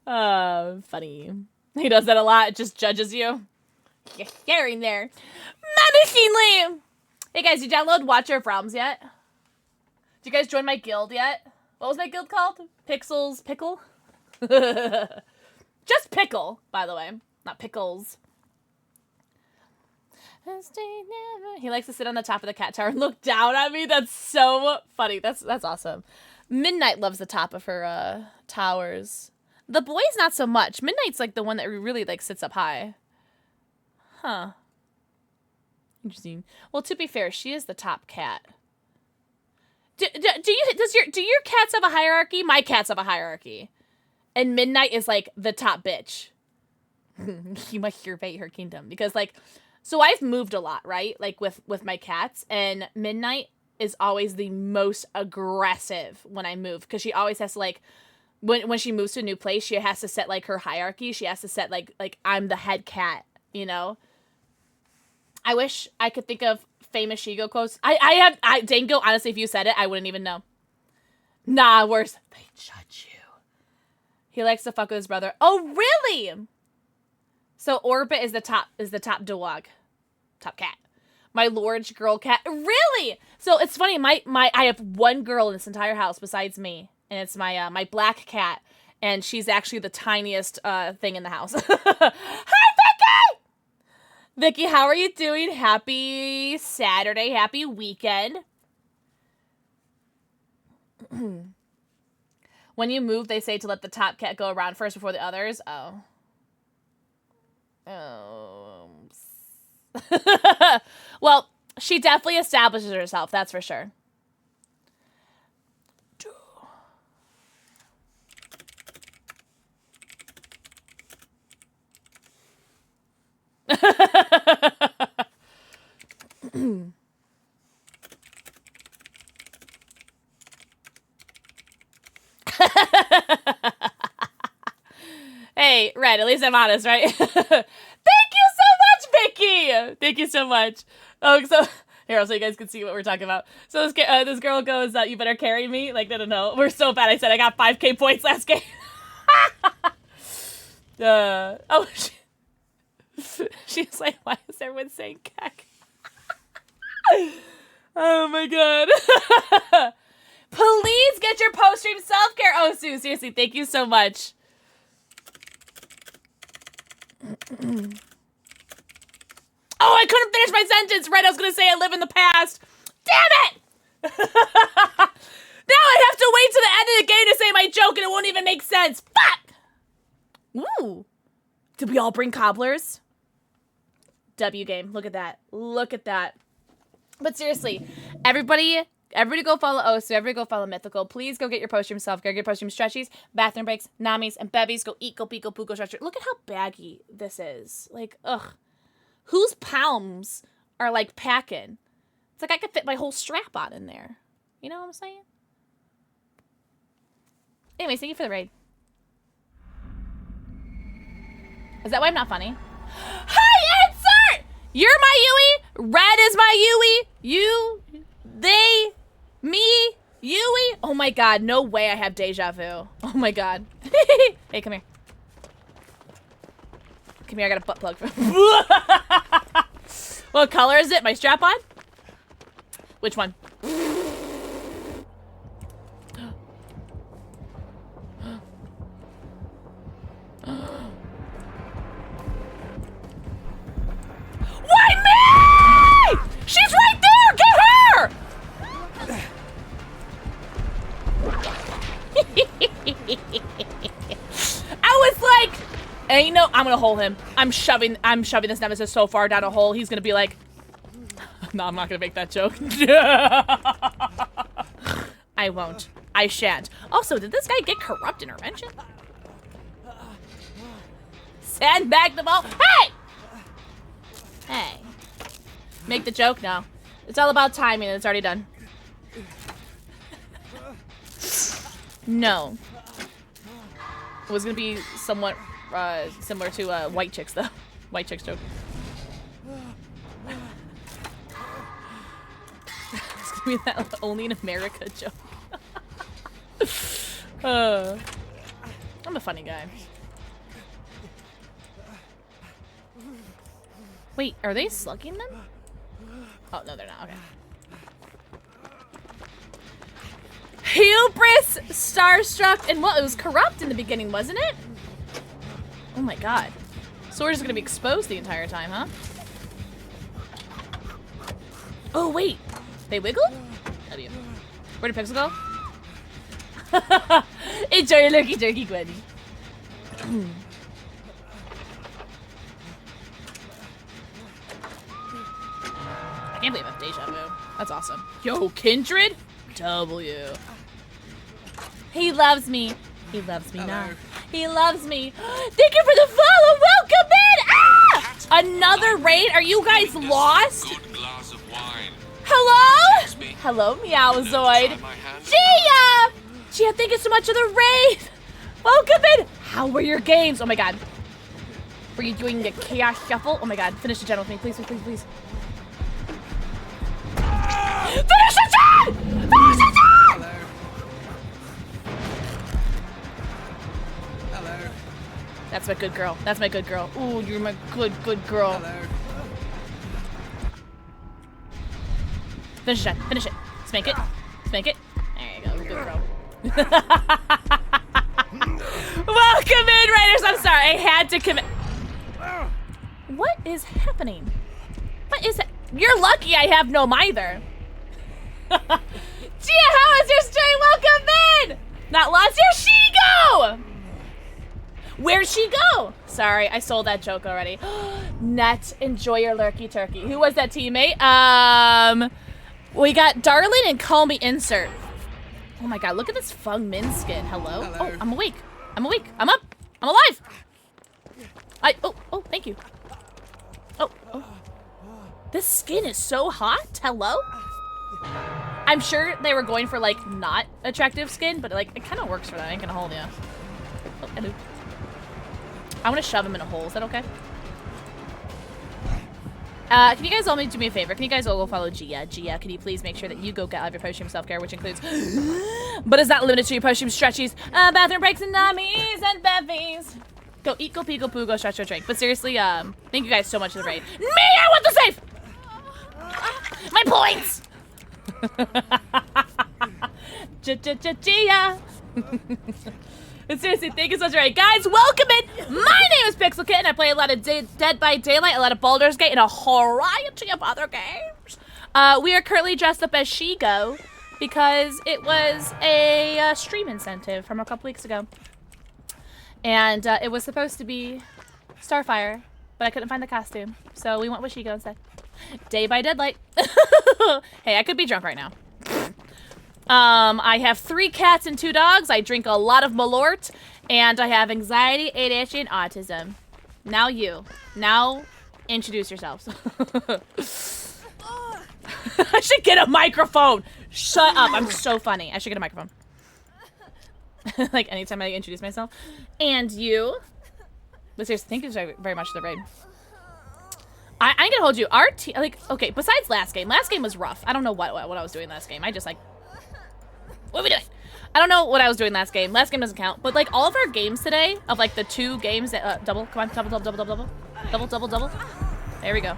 Funny. He does that a lot. It just judges you. You're in there. Menacingly! Hey guys, you download Watcher of Realms yet? Did you guys join my guild yet? What was my guild called? Pixels Pickle? Just Pickle, by the way. Not Pickles. He likes to sit on the top of the cat tower and look down at me. That's so funny. That's awesome. Midnight loves the top of her towers. The boy's not so much. Midnight's like the one that really like sits up high. Huh. Interesting. Well, to be fair, she is the top cat. Do your cats have a hierarchy? My cats have a hierarchy. And Midnight is like the top bitch. You must survey her kingdom. Because like, so I've moved a lot, right? Like with my cats, and Midnight is always the most aggressive when I move, because she always has to like, when she moves to a new place, she has to set like her hierarchy. She has to set like I'm the head cat, you know? I wish I could think of famous SHEGO quotes. Dango, honestly, if you said it, I wouldn't even know. Nah, worse. They judge you. He likes to fuck with his brother. Oh, really? So Orbit is the top dog. Top cat. My Lord's girl cat. Really? So it's funny, I have one girl in this entire house besides me. And it's my black cat. And she's actually the tiniest thing in the house. Hi, Vicky! Vicky, how are you doing? Happy Saturday. Happy weekend. When you move, they say to let the top cat go around first before the others. Oh. Oh. Well, she definitely establishes herself, that's for sure. Hey, Red, at least I'm honest, right? Thank you so much, Vicky! Thank you so much. Oh, so here, so you guys can see what we're talking about. So this girl goes, you better carry me. Like, no. We're so bad. I said I got 5K points last game. She's like, why is everyone saying cack? Oh my god. Please get your post-stream self-care. Oh, Sue, seriously, thank you so much. Oh, I couldn't finish my sentence. Right, I was going to say I live in the past. Damn it! Now I have to wait to the end of the game to say my joke and it won't even make sense. Fuck! Ooh. Did we all bring cobblers? W game. Look at that. Look at that. But seriously, everybody go follow Osu. Everybody go follow Mythical. Please go get your post-stream self-care. Get your post-stream stretchies, bathroom breaks, namis, and bevies. Go eat, go pee, go poo, go stretch. Look at how baggy this is. Like, ugh. Whose palms are, like, packing? It's like I could fit my whole strap on in there. You know what I'm saying? Anyways, thank you for the raid. Is that why I'm not funny? Hi, insert! You're my Yui. Red is my Yui. You, they, me, Yui. Oh my god, no way I have deja vu. Oh my god. Hey, come here. Come here, I got a butt plug. What color is it? My strap on? Which one? Why me? She's right there! Get her! I was like, and you know, I'm gonna hole him. I'm shoving this nemesis so far down a hole, he's gonna be like, no, I'm not gonna make that joke. I won't. I shan't. Also, did this guy get corrupt intervention? Sandbag the ball. Hey! Hey. Make the joke? No. It's all about timing and it's already done. No. It was gonna be somewhat similar to White Chicks though. White Chicks joke. It's gonna be that only in America joke. I'm a funny guy. Wait, are they slugging them? Oh, no, they're not. Okay. Hubris, Starstruck, and what? It was corrupt in the beginning, wasn't it? Oh my god. So we're just gonna be exposed the entire time, huh? Oh, wait. They wiggled? W. Where did Pixel go? Enjoy your lurky jerky, Gwenny. I can't believe I have deja vu. That's awesome. Yo, Kindred? W. He loves me. He loves me now. He loves me. Thank you for the follow. Welcome in. Ah! Another raid? Are you guys lost? Hello? Hello, Meowzoid. Gia! Gia, thank you so much for the raid. Welcome in. How were your games? Oh my god. Were you doing the chaos shuffle? Oh my god. Finish the gen with me. Please, please, please, please. Finish the gen! Finish the gen! Hello. That's my good girl. That's my good girl. Ooh, you're my good girl. Hello. Finish it. Finish it. Spank it. Spank it. There you go. Good girl. Welcome in, Raiders. I'm sorry. I had to commit. What is happening? What is it? You're lucky I have no either. Gia, how is your stream? Welcome in! Not lost your SHEGO! Where'd she go? Sorry, I sold that joke already. Net, enjoy your lurky turkey. Who was that teammate? We got Darlin and Call Me Insert. Oh my god, look at this Fung Min skin. Hello? Oh, I'm awake. I'm awake. I'm up. I'm alive. Oh, thank you. Oh. This skin is so hot. Hello? I'm sure they were going for, like, not attractive skin, but, like, it kind of works for that. I ain't gonna hold you. Oh, hello. I want to shove him in a hole. Is that okay? Can you guys all do me a favor? Can you guys all go follow Gia? Gia, can you please make sure that you go get out of your post-stream self-care, which includes, but is not limited to your post-stream stretchies, bathroom breaks, and nummies, and bevies. Go eat, go pee, go poo, go stretch, go drink. But seriously, thank you guys so much for the raid. Me, I want the safe! My points! Gia. But seriously, thank you so much. Right, guys, welcome in. My name is PixelxKitten. I play a lot of Dead by Daylight, a lot of Baldur's Gate, and a variety of other games. We are currently dressed up as SHEGO because it was a stream incentive from a couple weeks ago. And it was supposed to be Starfire, but I couldn't find the costume. So we went with SHEGO instead. Day by Deadlight. Hey, I could be drunk right now. I have 3 cats and 2 dogs. I drink a lot of Malort, and I have anxiety, ADHD, and autism. Now you. Now, introduce yourselves. I should get a microphone. Shut up. I'm so funny. I should get a microphone. Like, anytime I introduce myself. And you. But seriously, thank you very much for the raid. I ain't gonna hold you. Our team, like, okay, besides last game. Last game was rough. I don't know what I was doing last game. I just, like... What are we doing? I don't know what I was doing last game. Last game doesn't count. But, like, all of our games today, of, like, the 2 games that, double. Come on, double. Double. There we go.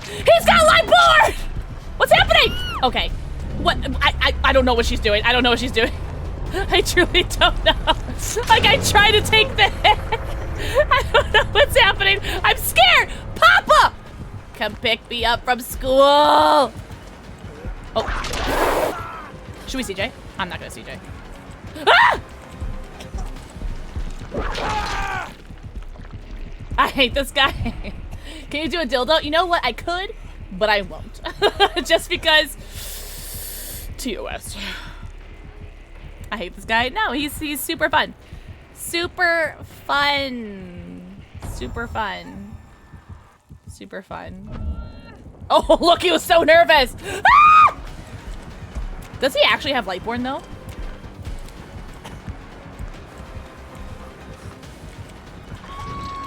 He's got a light board! What's happening? Okay. What? I don't know what she's doing. I don't know what she's doing. I truly don't know. Like, I try to take the hit. I don't know what's happening. I'm scared. Papa! Come pick me up from school. Oh. Should we CJ? I'm not gonna CJ. Ah! I hate this guy. Can you do a dildo? You know what? I could, but I won't. Just because. TOS. I hate this guy. No, he's super fun. Super fun. Oh, look, he was so nervous. Ah! Does he actually have Lightborn, though?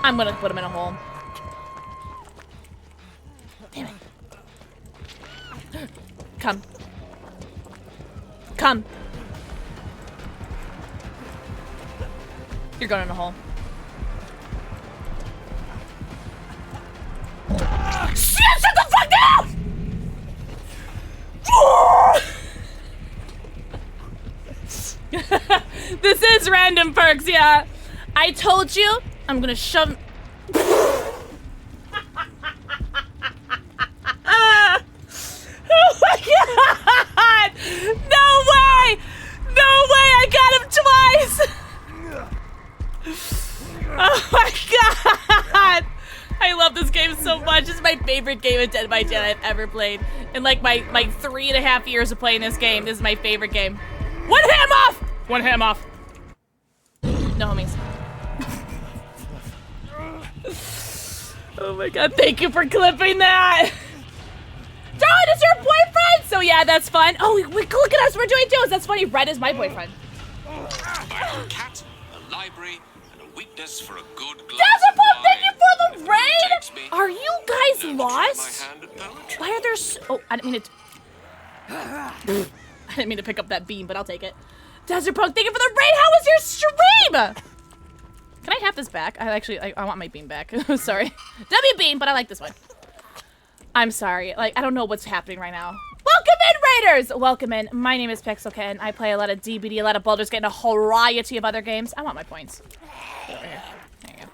I'm gonna put him in a hole. Damn it. Come. You're going in a hole. Shit, shut the fuck down! This is random perks, yeah. I told you I'm gonna shove. Oh my god! No way! No way! I got him twice! Oh my god! I love this game so much. This is my favorite game of Dead by Daylight I've ever played. In like my 3.5 years of playing this game, this is my favorite game. One ham off! One ham off. No homies. Oh my god, thank you for clipping that! Darling, it's your boyfriend! So yeah, that's fun. Oh, look at us, we're doing duos. That's funny, Red is my boyfriend. A cat, a library, and a weakness for a good glass Desert of Pop, wine. thank you for the raid! Me, Are you guys lost? hand at poetry. Why are there so... Oh, I didn't mean to... I didn't mean to pick up that beam, but I'll take it. Desert Punk, thank you for the raid! How was your stream? Can I have this back? I want my beam back. Sorry. W beam, but I like this one. I'm sorry. Like, I don't know what's happening right now. Welcome in, Raiders! Welcome in. My name is PixelxKitten. I play a lot of DBD, a lot of Baldur's Gate, and a variety of other games. I want my points. Over here. There you go.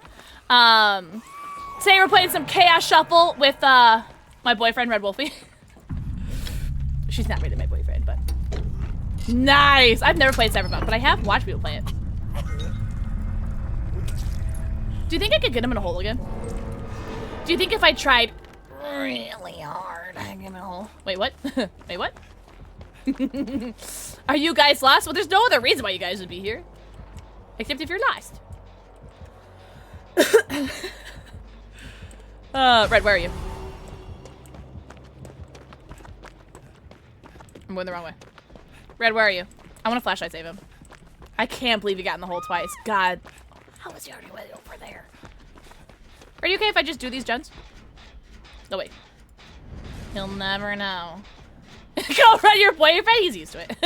Today we're playing some Chaos Shuffle with my boyfriend Red Wolfie. She's not really my boyfriend, but nice. I've never played Cyberpunk, but I have watched people play it. Do you think I could get him in a hole again? Do you think if I tried really hard, I can get him in a hole? Wait, what? Wait, what? Are you guys lost? Well, there's no other reason why you guys would be here. Except if you're lost. Red, where are you? I'm going the wrong way. Red, where are you? I want to flashlight save him. I can't believe he got in the hole twice. God. How is he already way over there? Are you okay if I just do these gens? No, wait. He'll never know. Go run your boyfriend? He's used to it.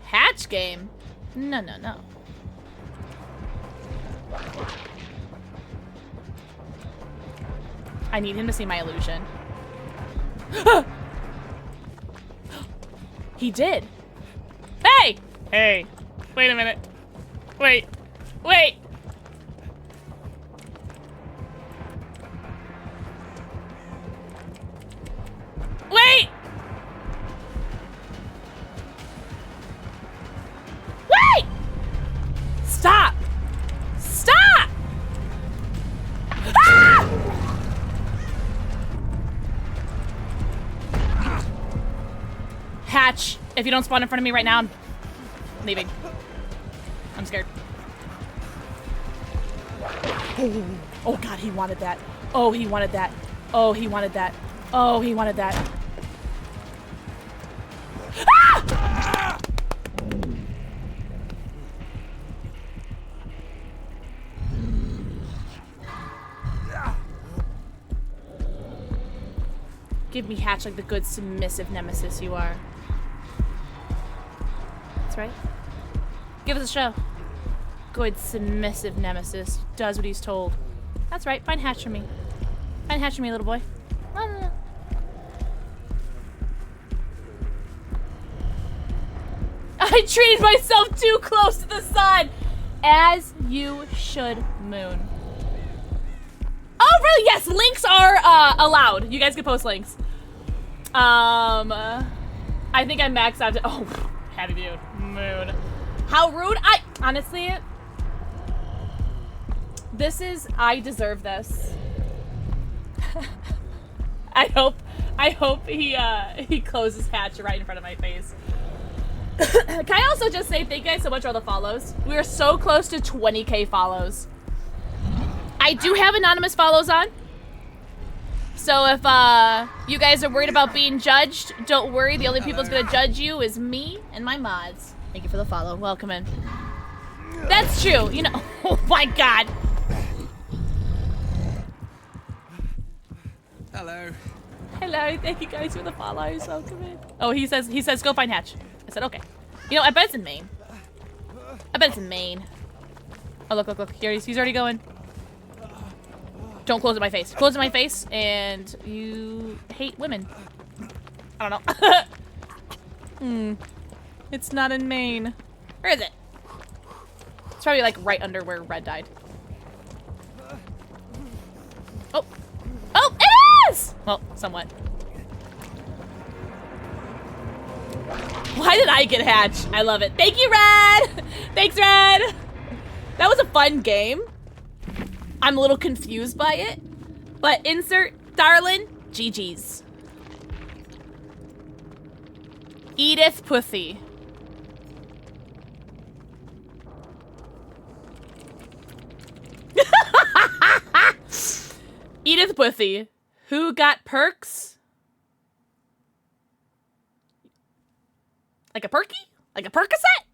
Hatch game? No, no, no. I need him to see my illusion. He did. Hey! Hey. Wait a minute. Wait. Wait. Wait! Wait! Stop! Stop! Ah! Hatch, if you don't spawn in front of me right now, I'm leaving. I'm scared. Oh God, he wanted that. Oh, he wanted that. Oh, he wanted that. Oh, he wanted that. Ah! Give me Hatch like the good submissive nemesis you are. That's right. Give us a show. Good submissive nemesis. Does what he's told. That's right. Find Hatch for me. Find Hatch for me, little boy. No. I treated myself too close to the sun. As you should, Moon. Oh, really? Yes, links are allowed. You guys can post links. I think I maxed out to, oh, happy view. Moon. How rude. Honestly, I deserve this. I hope he closes Hatch right in front of my face. Can I also just say thank you guys so much for all the follows? We are so close to 20k follows. I do have anonymous follows on. So if you guys are worried about being judged, don't worry. The only people that's gonna judge you is me and my mods. Thank you for the follow. Welcome in. That's true. You know. Oh my God. Hello. Hello. Thank you guys for the follows. Welcome in. Oh, he says go find Hatch. I said okay. You know, I bet it's in Maine. I bet it's in Maine. Oh look. Here he's already going. Don't close in my face. Close in my face, and you hate women. I don't know. It's not in Maine. Where is it? It's probably like right under where Red died. Oh, it is! Well, somewhat. Why did I get Hatch? I love it. Thank you, Red! Thanks, Red! That was a fun game. I'm a little confused by it, but insert darling GG's. Edith Pussy. Edith Pussy. Who got perks? Like a perky? Like a Percocet?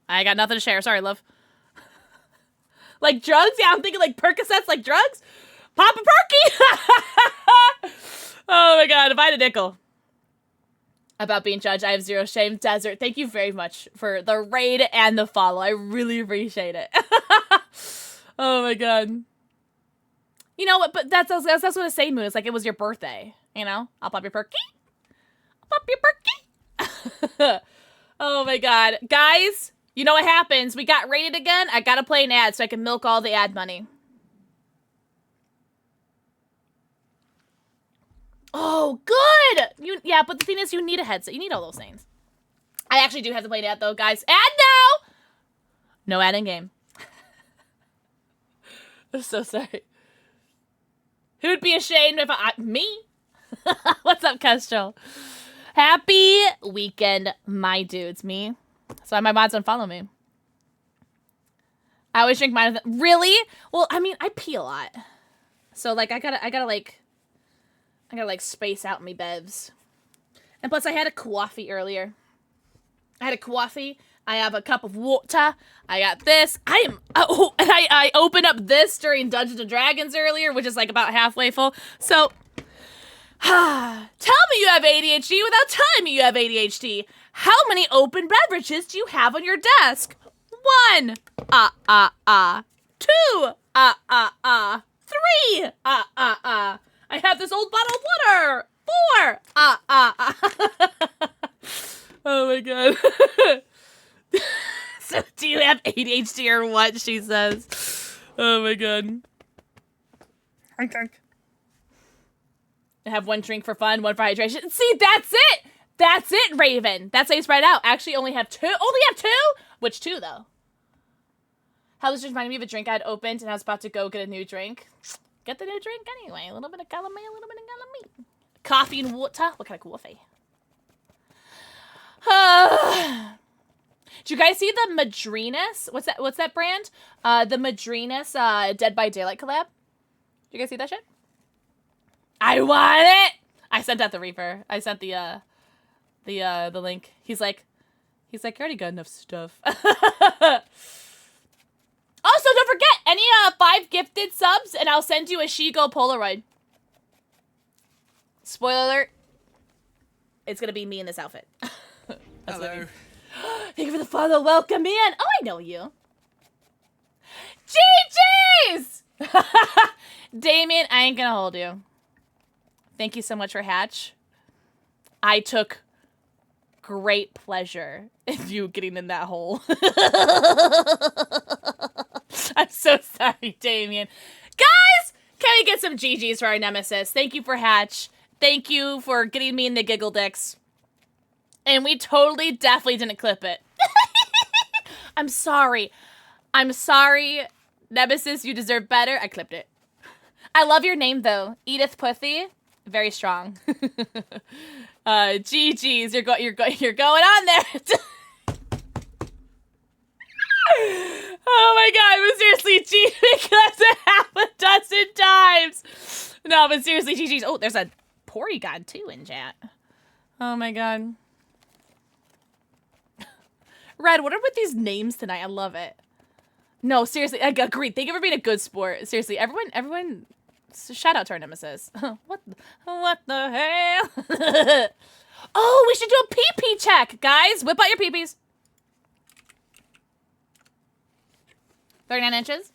I got nothing to share. Sorry, love. Like drugs? Yeah, I'm thinking like Percocets like drugs? Pop a perky! Oh my God, if I had a nickel. About being judged, I have zero shame. Desert, thank you very much for the raid and the follow. I really appreciate it. Oh my God. You know what, but that's what I say, Moon. It's like it was your birthday, you know? I'll pop your perky. I'll pop your perky. Oh my god. Guys, you know what happens? We got rated again. I gotta play an ad so I can milk all the ad money. Oh, good! Yeah, but the thing is, you need a headset. You need all those things. I actually do have to play an ad, though, guys. Ad now! No ad in game. I'm so sorry. Who'd be ashamed if me? What's up, Kestrel? Happy weekend, my dudes. Me. So my mods don't follow me. I always drink mine with them. Really? Well, I mean, I pee a lot. So, like, I gotta space out my bevs. And plus, I had a coffee earlier. I have a cup of water. I got this. And I opened up this during Dungeons and Dragons earlier, which is like about halfway full. So, tell me you have ADHD without telling me you have ADHD. How many open beverages do you have on your desk? 1. 2. 3. I have this old bottle of water. 4. Oh my god. So do you have ADHD or what, she says. Oh my god. I have 1 drink for fun, 1 for hydration. See, that's it! That's it, Raven. That's how you spread out. Actually, only have 2. Only have 2? Which 2, though? How this just reminded me of a drink I had opened, and I was about to go get a new drink. Get the new drink anyway. A little bit of column A, a little bit of column B. Coffee and water. What kind of coffee? Did you guys see the Madrinas? What's that brand? The Madrinas Dead by Daylight collab. Did you guys see that shit? I want it. I sent out the Reaper. I sent the link. He's like, you already got enough stuff. Also, don't forget, any 5 gifted subs, and I'll send you a SHEGO Polaroid. Spoiler alert. It's gonna be me in this outfit. Hello. Thank you for the follow. Welcome in. Oh, I know you. GG's! Damien, I ain't gonna hold you. Thank you so much for Hatch. I took great pleasure in you getting in that hole. I'm so sorry, Damien. Guys, can we get some GG's for our nemesis? Thank you for Hatch. Thank you for getting me in the giggle dicks. And we totally, definitely didn't clip it. I'm sorry. I'm sorry. Nemesis, you deserve better. I clipped it. I love your name, though. Edith Puthie. Very strong. GG's. You're going on there. Oh my god, but seriously, G because it half a dozen times. No, but seriously, GG's. Oh, there's a Porygon too in chat. Oh my god. Red, what are with these names tonight? I love it. No, seriously, I agree. Thank you for being a good sport. Seriously, everyone, shout out to our nemesis. What the hell? Oh, we should do a pee-pee check, guys. Whip out your pee-pees. 39 inches?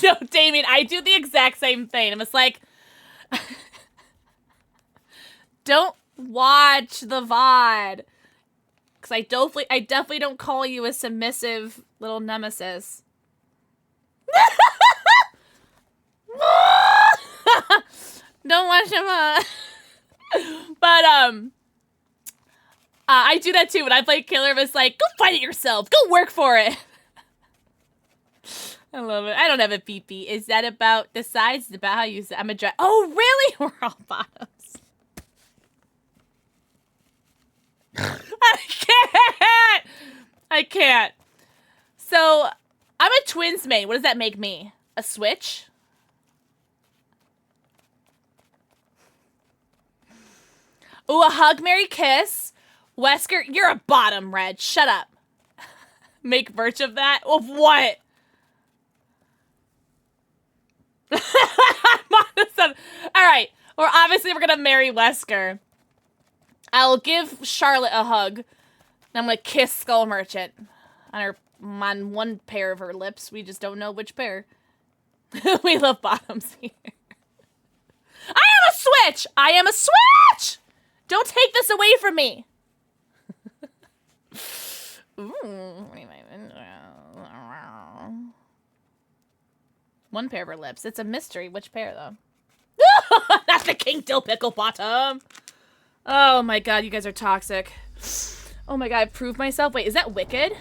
No, Damien, I do the exact same thing. I'm just like, don't watch the VOD. Because I definitely don't call you a submissive little nemesis. Don't watch him. But, I do that too. When I play Killer, it's like, go fight it yourself. Go work for it. I love it. I don't have a pee-pee. Is that about the size? It's about how you say I'm a dry. Oh, really? We're all bottoms. I can't. So, I'm a twins main. What does that make me? A switch? Ooh, a hug, marry, kiss. Wesker, you're a bottom, Red. Shut up. Make merch of that? Of what? Alright. Well, obviously we're gonna marry Wesker. I'll give Charlotte a hug. And I'm gonna kiss Skull Merchant on one pair of her lips. We just don't know which pair. We love bottoms here. I am a switch! I am a switch! Don't take this away from me. Ooh. One pair of her lips. It's a mystery. Which pair, though? That's the King Dill Pickle Bottom. Oh my god, you guys are toxic. Oh my god, I proved myself. Wait, is that Wicked?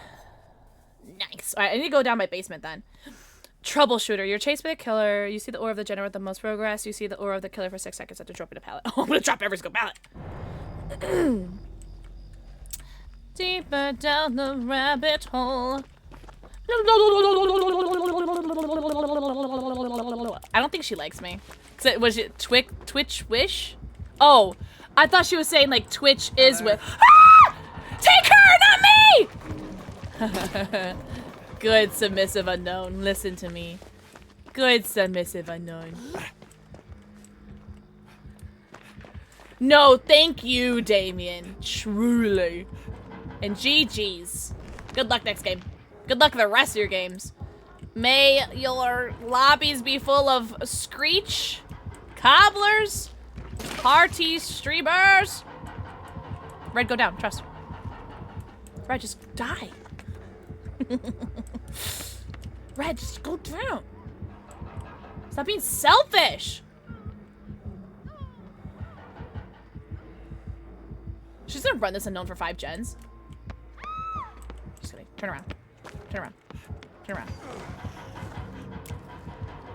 Nice. Alright, I need to go down my basement then. Troubleshooter. You're chased by the killer. You see the aura of the general with the most progress. You see the aura of the killer for 6 seconds after dropping a pallet. Oh, I'm gonna drop every single pallet. Deeper down the rabbit hole. I don't think she likes me. Was it Twitch Wish? Oh, I thought she was saying like Twitch is with. Ah! Take her, not me! Good submissive unknown. Listen to me. Good submissive unknown. No, thank you, Damien. Truly. And GG's. Good luck next game. Good luck the rest of your games. May your lobbies be full of Screech, Cobblers, Party Streamers. Red, go down. Trust. Red, just die. Red, just go down. Stop being selfish. She's gonna run this unknown for 5 gens. Just kidding. Turn around. Turn around. Turn around.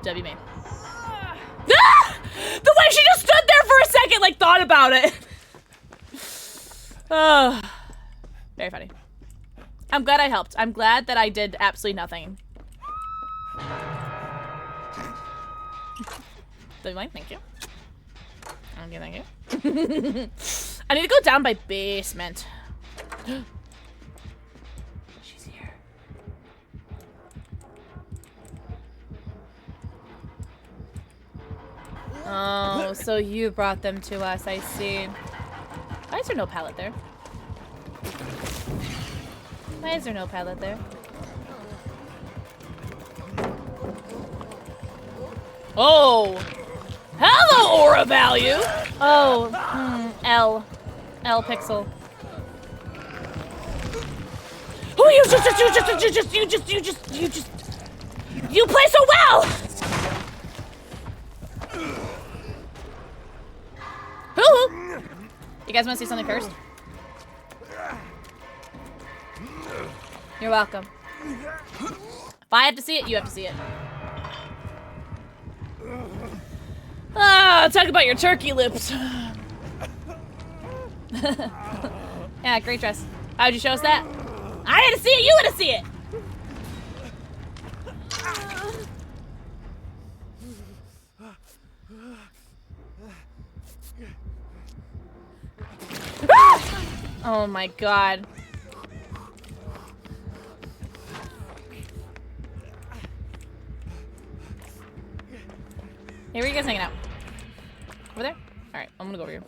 W main. Ah! The way she just stood there for a second, like, thought about it. Oh, very funny. I'm glad I helped. I'm glad that I did absolutely nothing. W main, thank you. Okay, thank you. I need to go down by basement. She's here. Oh, so you brought them to us, I see. Why is there no pallet there? Why is there no pallet there? Oh! Hello, aura value! Oh, L pixel. Oh, you play so well! Hoo-hoo! You guys want to see something first? You're welcome. If I have to see it, you have to see it. Ah, talk about your turkey lips. Yeah, great dress. How'd you show us that? I had to see it, you had to see it! Ah! Oh my god. Hey, where are you guys hanging out? Over there? Alright, I'm gonna go over here.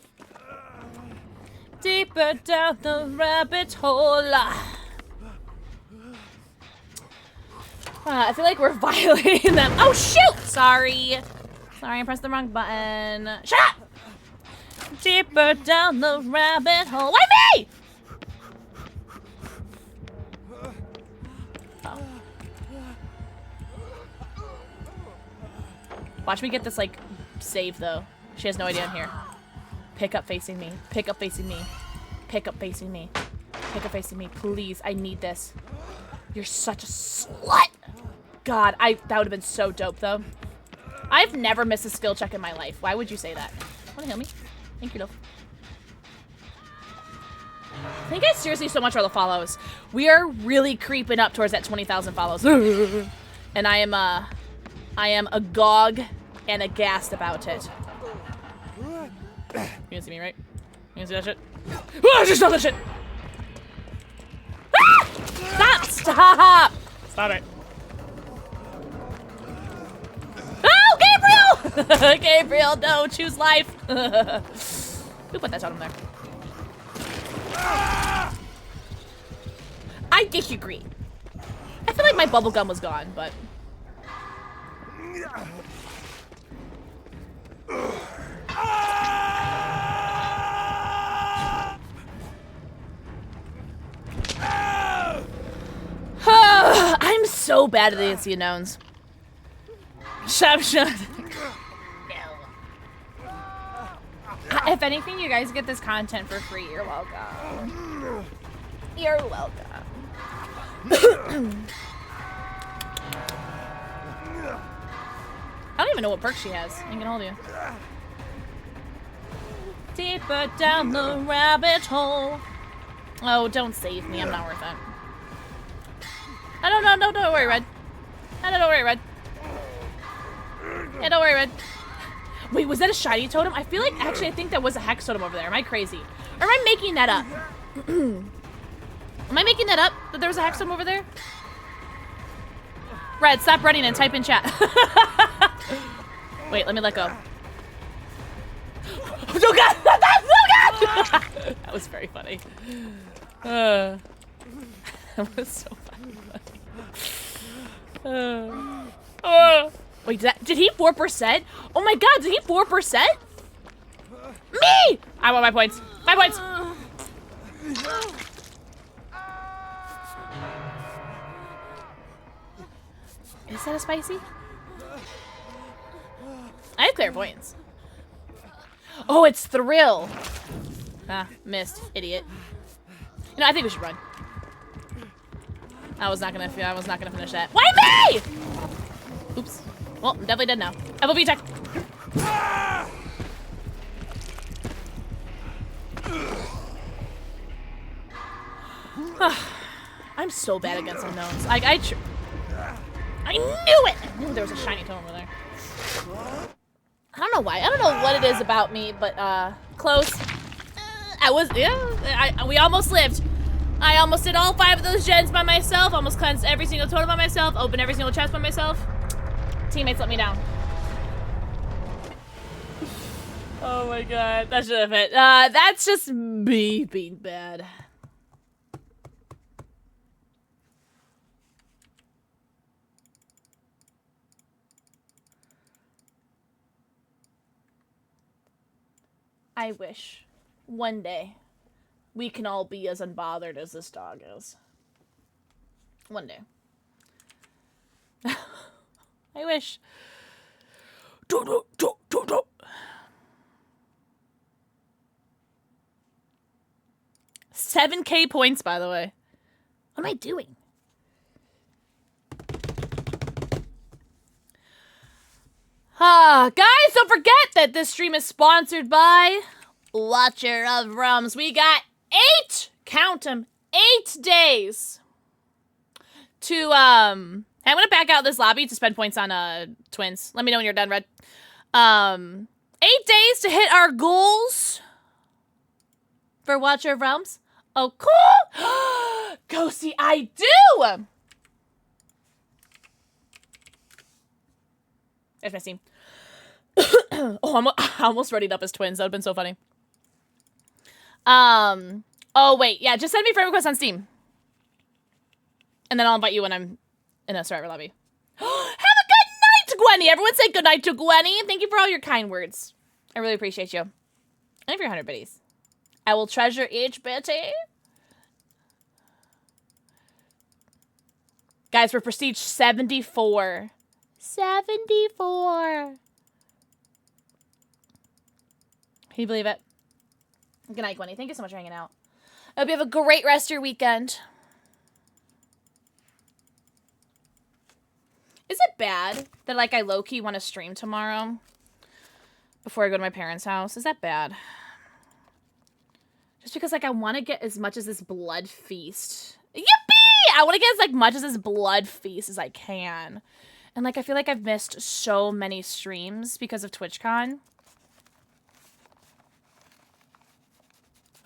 Deeper down the rabbit hole. I feel like we're violating them. Oh, shoot! Sorry. Sorry, I pressed the wrong button. Shut up! Deeper down the rabbit hole. Why me? Oh. Watch me get this, like, save, though. She has no idea I'm here. Pick up facing me. Pick up facing me. Pick up facing me. Pick up facing me. Please, I need this. You're such a slut! God, that would have been so dope, though. I've never missed a skill check in my life. Why would you say that? Wanna heal me? Thank you, though. Thank you guys seriously so much for all the follows. We are really creeping up towards that 20,000 follows. And I am agog and aghast about it. You gonna see me, right? You gonna see that shit? Oh, I just saw that shit! Ah! Stop! Stop! Stop it. Oh, Gabriel! Gabriel, no, choose life. Who put that totem there? I disagree. I feel like my bubblegum was gone, but... so bad at these unknowns. Shut. If anything, you guys get this content for free. You're welcome. You're welcome. I don't even know what perk she has. I can hold you. Deeper down the rabbit hole. Oh, don't save me. I'm not worth it. No, don't worry, Red. No, don't worry, Red. Yeah, don't worry, Red. Wait, was that a shiny totem? I feel like, actually, I think that was a hex totem over there. Am I crazy? Or am I making that up? Am I making that up? That there was a hex totem over there? Red, stop running and type in chat. Wait, let me let go. Oh god! Oh god! That was very funny. That was so funny. Wait, did he 4%? Oh my god, did he 4%? Me! I want my points. My points! Is that a spicy? I have clairvoyance. Oh, it's thrill. Ah, missed. Idiot. You know, I think we should run. I was not gonna finish that. Why me? Oops. Well, I'm definitely dead now. FOB attack. I'm so bad against unknowns. I knew it! I knew there was a shiny tone over there. I don't know why. I don't know what it is about me, but, close. We almost lived. I almost did all 5 of those gens by myself, almost cleansed every single totem by myself, opened every single chest by myself. Teammates let me down. Oh my god, that should have hit. That's just me being bad. I wish one day we can all be as unbothered as this dog is. One day. I wish. 7K points, by the way. What am I doing? Guys, don't forget that this stream is sponsored by Watcher of Realms. We got 8, count 'em, 8 days to, I'm gonna back out this lobby to spend points on, twins. Let me know when you're done, Red. 8 days to hit our goals for Watcher of Realms. Oh, cool! Go see, I do! There's my Steam. Oh, I almost readied up as twins. That would have been so funny. Oh, wait. Yeah, just send me friend request on Steam. And then I'll invite you when I'm in a survivor lobby. Have a good night, Gwenny! Everyone say good night to Gwenny. Thank you for all your kind words. I really appreciate you. And for your 100 biddies. I will treasure each bitty. Guys, we're prestige 74. 74. Can you believe it? Good night, Gwenny. Thank you so much for hanging out. I hope you have a great rest of your weekend. Is it bad that, like, I low-key want to stream tomorrow before I go to my parents' house? Is that bad? Just because, like, I want to get as much as this blood feast. Yippee! I want to get as, like, much as this blood feast as I can. And, like, I feel like I've missed so many streams because of TwitchCon.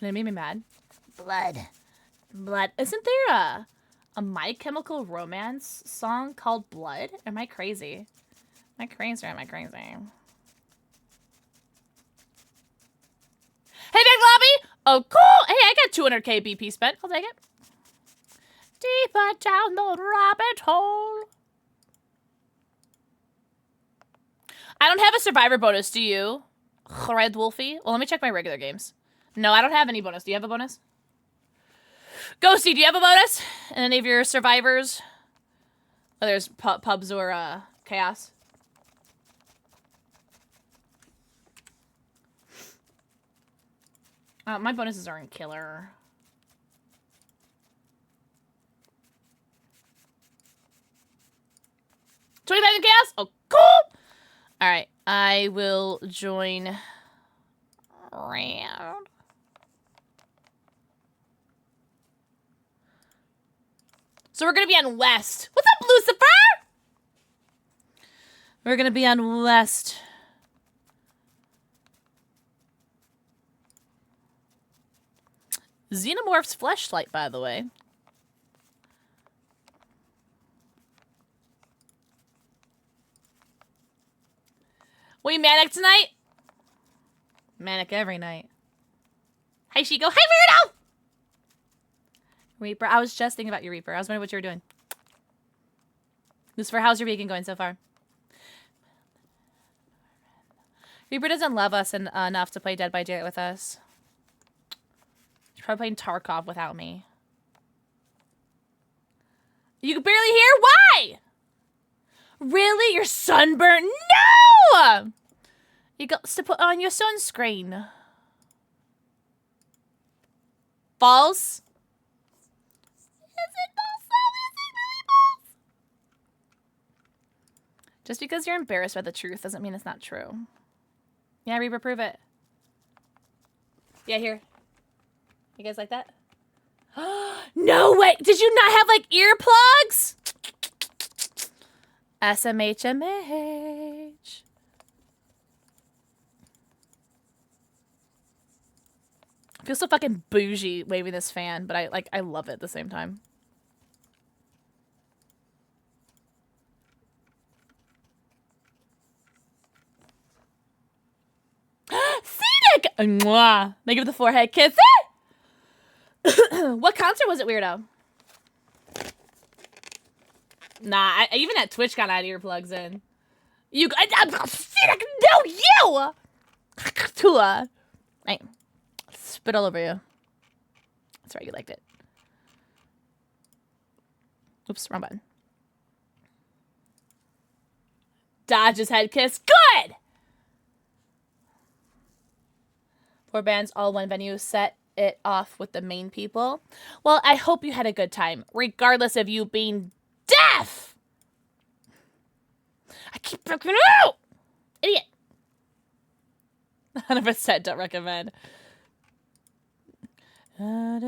And it made me mad. Blood. Blood. Isn't there a My Chemical Romance song called Blood? Am I crazy? Am I crazy or am I crazy? Hey, back lobby! Oh, cool! Hey, I got 200k BP spent. I'll take it. Deeper down the rabbit hole. I don't have a survivor bonus, do you? Red Wolfie? Well, let me check my regular games. No, I don't have any bonus. Do you have a bonus? Ghosty, do you have a bonus? And any of your survivors? Whether it's pubs or chaos. My bonuses are in killer. $25 in chaos? Oh, cool! Alright, I will join round. So we're gonna be on West. What's up, Lucifer? We're gonna be on West. Xenomorph's fleshlight, by the way. We manic tonight? Manic every night. Hi, Shego. Hi, Weirdo! Reaper. I was just thinking about you, Reaper. I was wondering what you were doing. Lucifer, how's your weekend going so far? Reaper doesn't love us enough to play Dead by Daylight with us. He's probably playing Tarkov without me. You can barely hear? Why? Really? You're sunburned? No! You got to put on your sunscreen. False? Is it false? Is it really false? Just because you're embarrassed by the truth doesn't mean it's not true. Yeah, Reaper, prove it. Yeah, here. You guys like that? No way! Did you not have, like, earplugs? SMHMH. I feel so fucking bougie waving this fan, but I love it at the same time. Scenic! Mwah. They give the forehead kiss. What concert was it, Weirdo? Nah, even at TwitchCon I had earplugs in. I'm Scenic! No, you! Right. Spit all over you. That's right, you liked it. Oops, wrong button. Dodge's head kiss. Good! 4 bands, all one venue. Set it off with the main people. Well, I hope you had a good time, regardless of you being deaf! I keep freaking out! Idiot! 100% don't recommend. That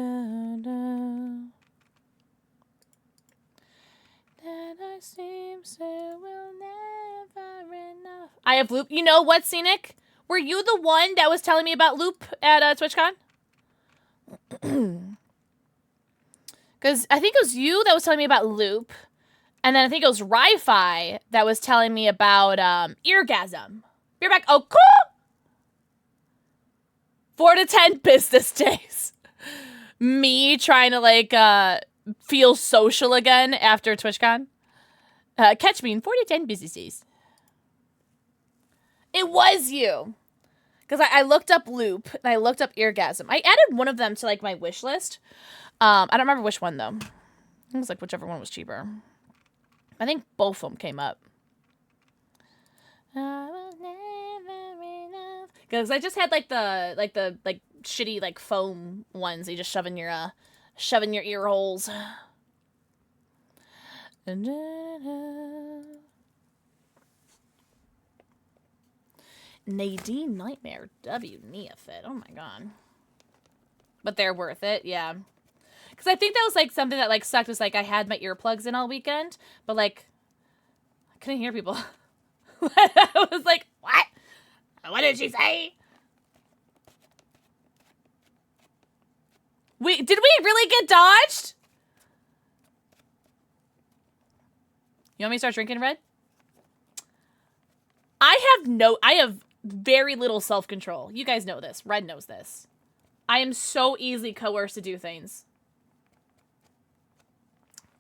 I seem so will never enough. I have Loop. You know what, Scenic? Were you the one that was telling me about Loop at TwitchCon? Because I think it was you that was telling me about Loop. And then I think it was Ri-Fi that was telling me about Eargasm. You're back. Oh, cool! 4 to 10 business days. Me trying to, like, feel social again after TwitchCon. Catch me in 4 to 10 business days. It was you. Because I looked up Loop, and I looked up Eargasm. I added one of them to, like, my wish list. I don't remember which one, though. It was, like, whichever one was cheaper. I think both of them came up. Because I just had, like, the shitty, like, foam ones that you just shove in your ear holes. Nadine Nightmare W Neophyte. Oh my god. But they're worth it, yeah. Because I think that was, like, something that, like, sucked. Was, like, I had my earplugs in all weekend, but, like, I couldn't hear people. I was like, what? What did she say? Did we really get dodged? You want me to start drinking, Red? I have very little self-control. You guys know this. Red knows this. I am so easily coerced to do things.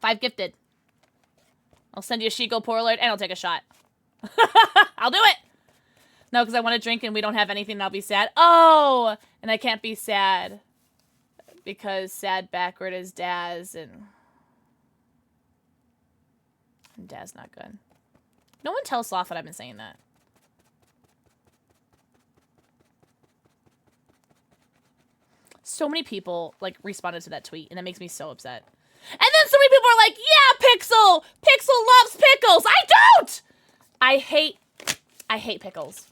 5 gifted. I'll send you a SHEGO pour alert and I'll take a shot. I'll do it. No, because I want to drink and we don't have anything and I'll be sad. Oh, and I can't be sad. Because sad backward is Daz and Dad's not good. No one tells Sloth that I've been saying that. So many people, like, responded to that tweet, and it makes me so upset. And then so many people are like, yeah, Pixel! Pixel loves pickles! I don't! I hate pickles.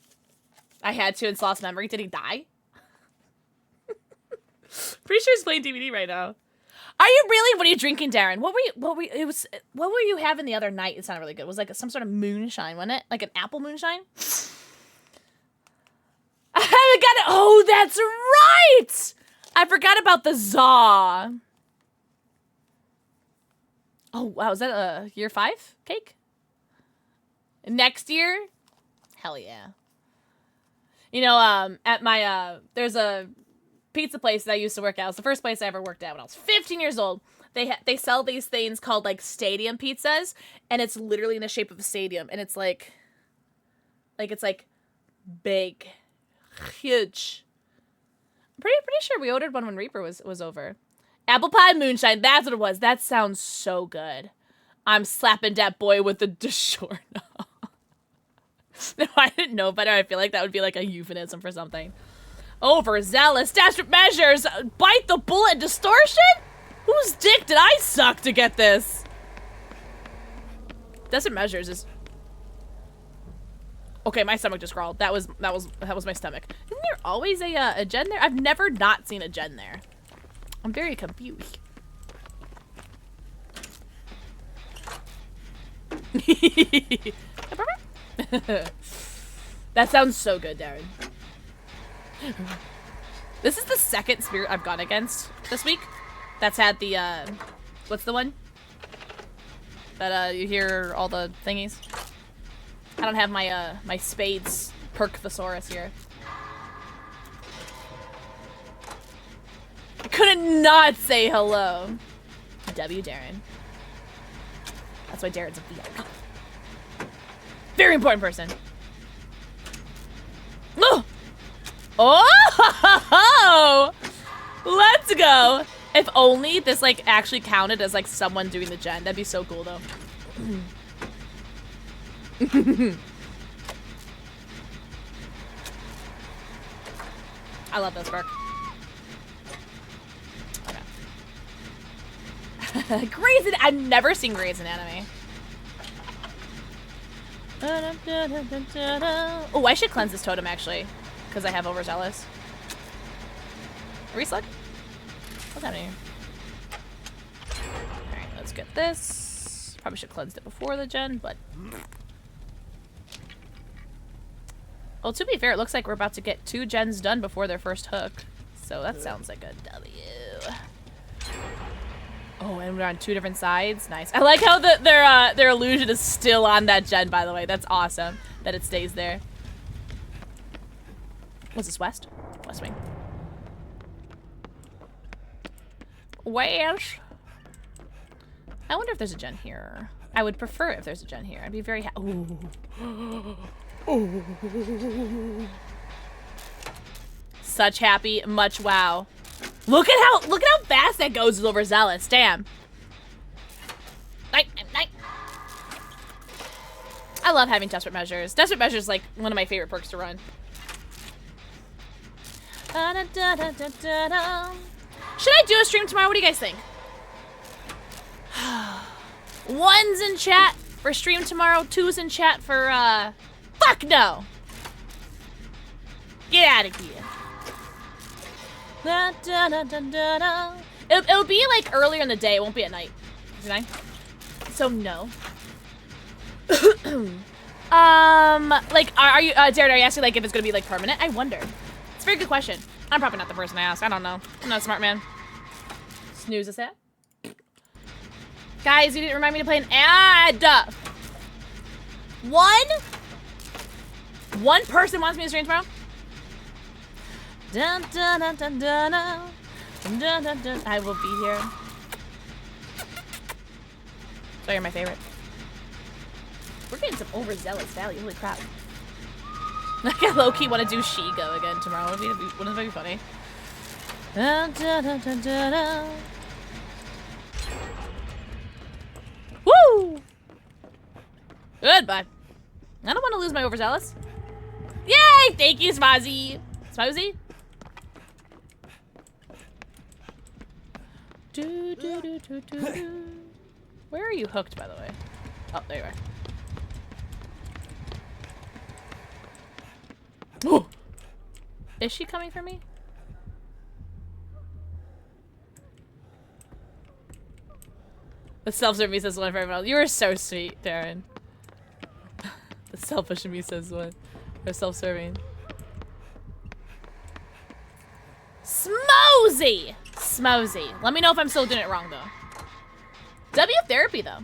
I had to in Sloth's memory. Did he die? Pretty sure he's playing DVD right now. Are you really? What are you drinking, Darren? What were you having the other night? It sounded really good. It was like some sort of moonshine, wasn't it? Like an apple moonshine? I haven't got it. Oh, that's right! I forgot about the Zaw. Oh, wow. Is that a year 5 cake? Next year? Hell yeah. You know, at my, there's a pizza place that I used to work at. It was the first place I ever worked at when I was 15 years old. They sell these things called, like, stadium pizzas, and it's literally in the shape of a stadium, and it's, like, it's, like, big. Huge. I'm pretty sure we ordered one when Reaper was over. Apple pie moonshine, that's what it was. That sounds so good. I'm slapping that boy with the DiGiorno. No, I didn't know better. I feel like that would be like a euphemism for something. Overzealous, desperate measures, bite the bullet, distortion? Whose dick did I suck to get this? Desperate measures is... Okay, my stomach just crawled. That was my stomach. Isn't there always a gen there? I've never not seen a gen there. I'm very confused. That sounds so good, Darren. This is the second spirit I've gone against this week. That's had the, what's the one? That, you hear all the thingies. I don't have my, my spades perk thesaurus here. I couldn't not say hello. W. Darren. That's why Darren's a VIP. Very important person. Oh! Oh! Let's go! If only this, like, actually counted as, like, someone doing the gen. That'd be so cool, though. I love this perk. Okay. I've never seen Grey's Anatomy. Oh, I should cleanse this totem, actually. Because I have overzealous. Are we slug? What's happening here? Alright, let's get this. Probably should have cleansed it before the gen, but... Well, to be fair, it looks like we're about to get 2 gens done before their first hook. So that sounds like a W. Oh, and we're on 2 different sides. Nice. I like how their illusion is still on that gen, by the way. That's awesome that it stays there. Was this west? West wing. West. I wonder if there's a gen here. I would prefer if there's a gen here. I'd be very happy. Ooh. Ooh. Such happy, much wow. Look at how fast that goes with overzealous. Damn. I love having desperate measures. Desperate measures is like one of my favorite perks to run. Should I do a stream tomorrow? What do you guys think? 1's in chat for stream tomorrow. 2's in chat for fuck no. Get out of here. It'll be like earlier in the day. It won't be at night. Tonight. So no. Like, are you, Darren, are you asking like if it's gonna be like permanent? I wonder. It's a very good question. I'm probably not the person to ask. I don't know. I'm not a smart man. Snooze is that. Guys, you didn't remind me to play an ad. One person wants me to stream tomorrow. Dun, dun, dun, dun, dun, dun. Dun, dun, dun, dun. I will be here. So you're my favorite. We're getting some overzealous value. Holy crap. I low-key want to do SHEGO again tomorrow. Wouldn't that be funny? Dun, dun, dun, dun, dun, dun. Woo! Goodbye. I don't want to lose my overzealous. Yay! Thank you, Smozzy. Smozzy? Do, do, do, do, do, do. Where are you hooked, by the way? Oh, there you are. Oh! Is she coming for me? The self-serve me says one for everyone else. You are so sweet, Darren. The selfish in me says one. They're self-serving. Smosey! Smosey. Let me know if I'm still doing it wrong, though. W therapy, though.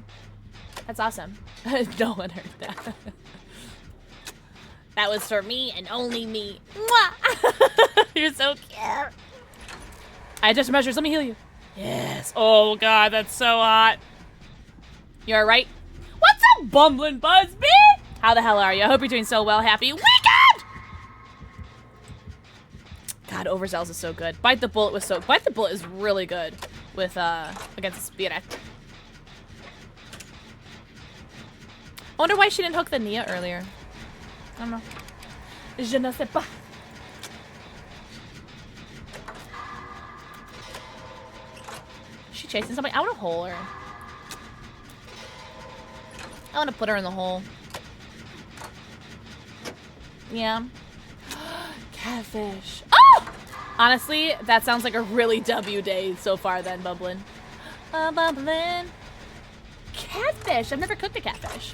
That's awesome. No one heard that. That was for me and only me. Mwah! You're so cute. I adjust measures. Let me heal you. Yes. Oh, God. That's so hot. You alright? What's up, bumbling Busby? How the hell are you? I hope you're doing so well. Happy weekend! God, Overzealous is so good. Bite the Bullet was so... Bite the Bullet is really good with, against Spirit. I wonder why she didn't hook the Nia earlier. I don't know. Je ne sais pas. Is she chasing somebody? I want to hole her. I want to put her in the hole. Yeah. Catfish. Oh! Honestly, that sounds like a really W day so far then, Bumblin'. Bumblin'. Catfish. I've never cooked a catfish.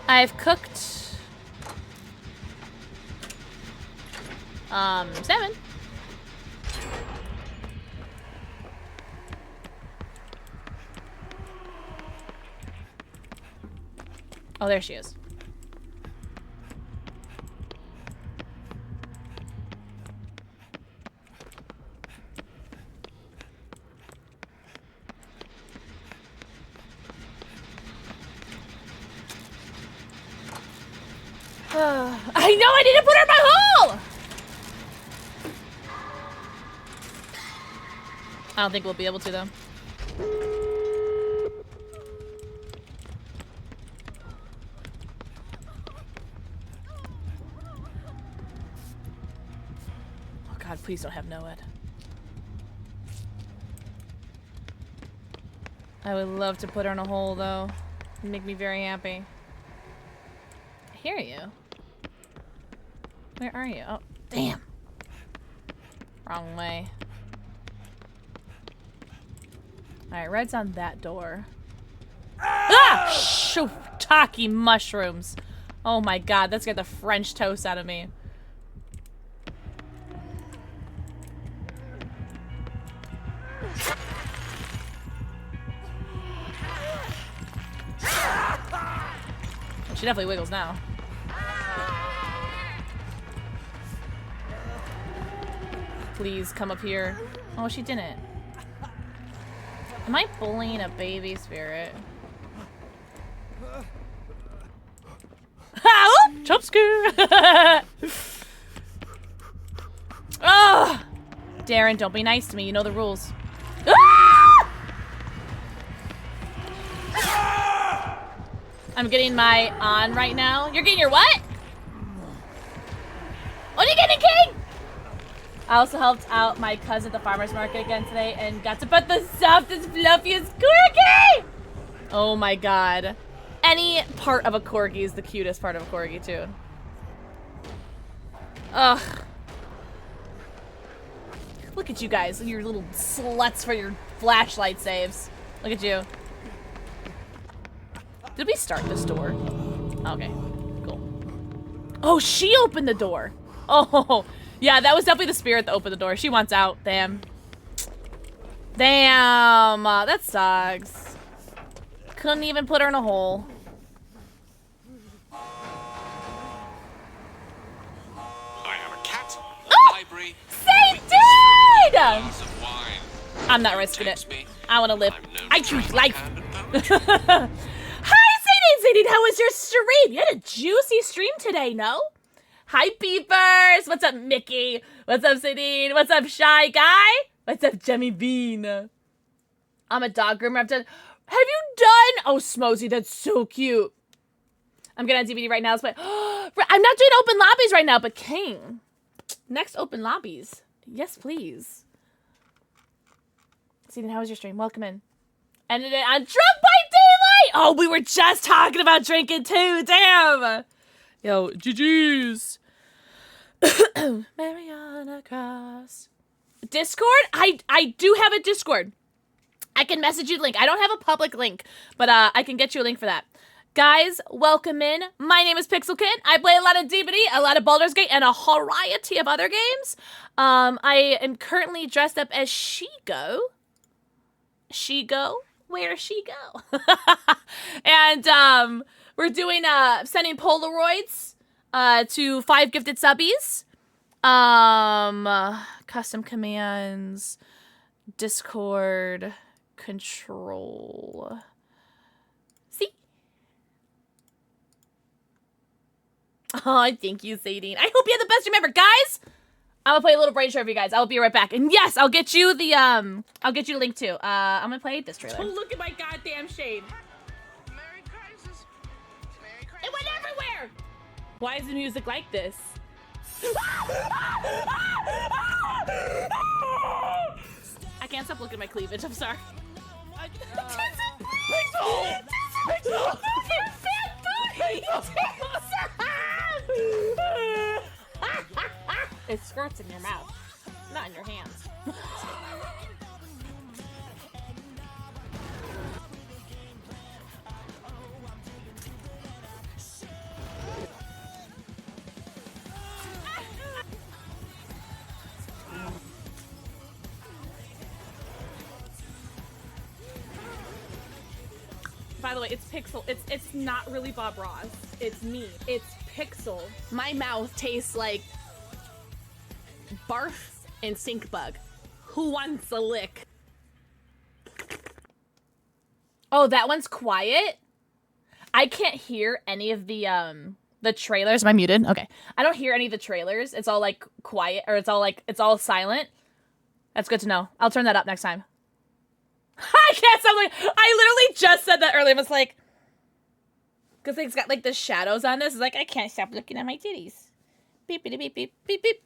I've cooked... salmon. Oh, there she is. I know I need to put her in my hole! I don't think we'll be able to, though. Oh God, please don't have Noed. I would love to put her in a hole, though. It'd make me very happy. I hear you. Where are you? Oh, damn. Wrong way. Alright, red's on that door. Ah! Shiitake mushrooms. Oh my God, that's got the French toast out of me. She definitely wiggles now. Please come up here. Oh, she didn't. Am I bullying a baby spirit? Ha! Jump scare! Oh! Darren, don't be nice to me. You know the rules. Ah! I'm getting my on right now. You're getting your what? What are you getting, King? I also helped out my cousin at the farmer's market again today and got to put the softest, fluffiest corgi! Oh my God. Any part of a corgi is the cutest part of a corgi, too. Ugh. Look at you guys, your little sluts for your flashlight saves. Look at you. Did we start this door? Okay, cool. Oh, she opened the door. Oh, yeah, that was definitely the spirit that opened the door. She wants out. Damn. Damn. That sucks. Couldn't even put her in a hole. I have a cat, a library. Say did! I'm not risking it. I want to live. I choose life. Hi, Sadine. How was your stream? You had a juicy stream today, no? Hi, peepers. What's up, Mickey? What's up, Sadine? What's up, Shy Guy? What's up, Jemmy Bean? I'm a dog groomer. Have you done? Oh, Smosey, that's so cute. I'm getting on DVD right now. Let's play. I'm not doing open lobbies right now, but King. Next open lobbies. Yes, please. Steven, how was your stream? Welcome in. Ended it on Drunk by Daylight. Oh, we were just talking about drinking too. Damn. Yo, GG's. Mariana Cross. Discord? I do have a Discord. I can message you the link. I don't have a public link, but I can get you a link for that. Guys, welcome in. My name is PixelxKitten. I play a lot of DBD, a lot of Baldur's Gate, and a variety of other games. I am currently dressed up as SHEGO. SHEGO? Where's she go? And we're doing sending Polaroids to 5 gifted subbies. Custom commands, Discord, control. See? Oh, thank you, Sadine. I hope you had the best remember, guys. I'm gonna play a little brain share for you guys. I'll be right back. And yes, I'll get you the link too. I'm gonna play this trailer. Oh, look at my goddamn shade. Merry Crisis. Merry Crisis. It went everywhere. Why is the music like this? I can't stop looking at my cleavage. I'm sorry. It squirts in your mouth, not in your hands. By the way, it's Pixel. It's not really Bob Ross. It's me. It's Pixel. My mouth tastes like barf and stink bug. Who wants a lick? Oh, that one's quiet. I can't hear any of the trailers. Am I muted? Okay. I don't hear any of the trailers. It's all like quiet, or it's all silent. That's good to know. I'll turn that up next time. I can't stop like I literally just said that earlier. I was like, because it's got like the shadows on this. It's like I can't stop looking at my titties. Beep beep beep beep beep beep.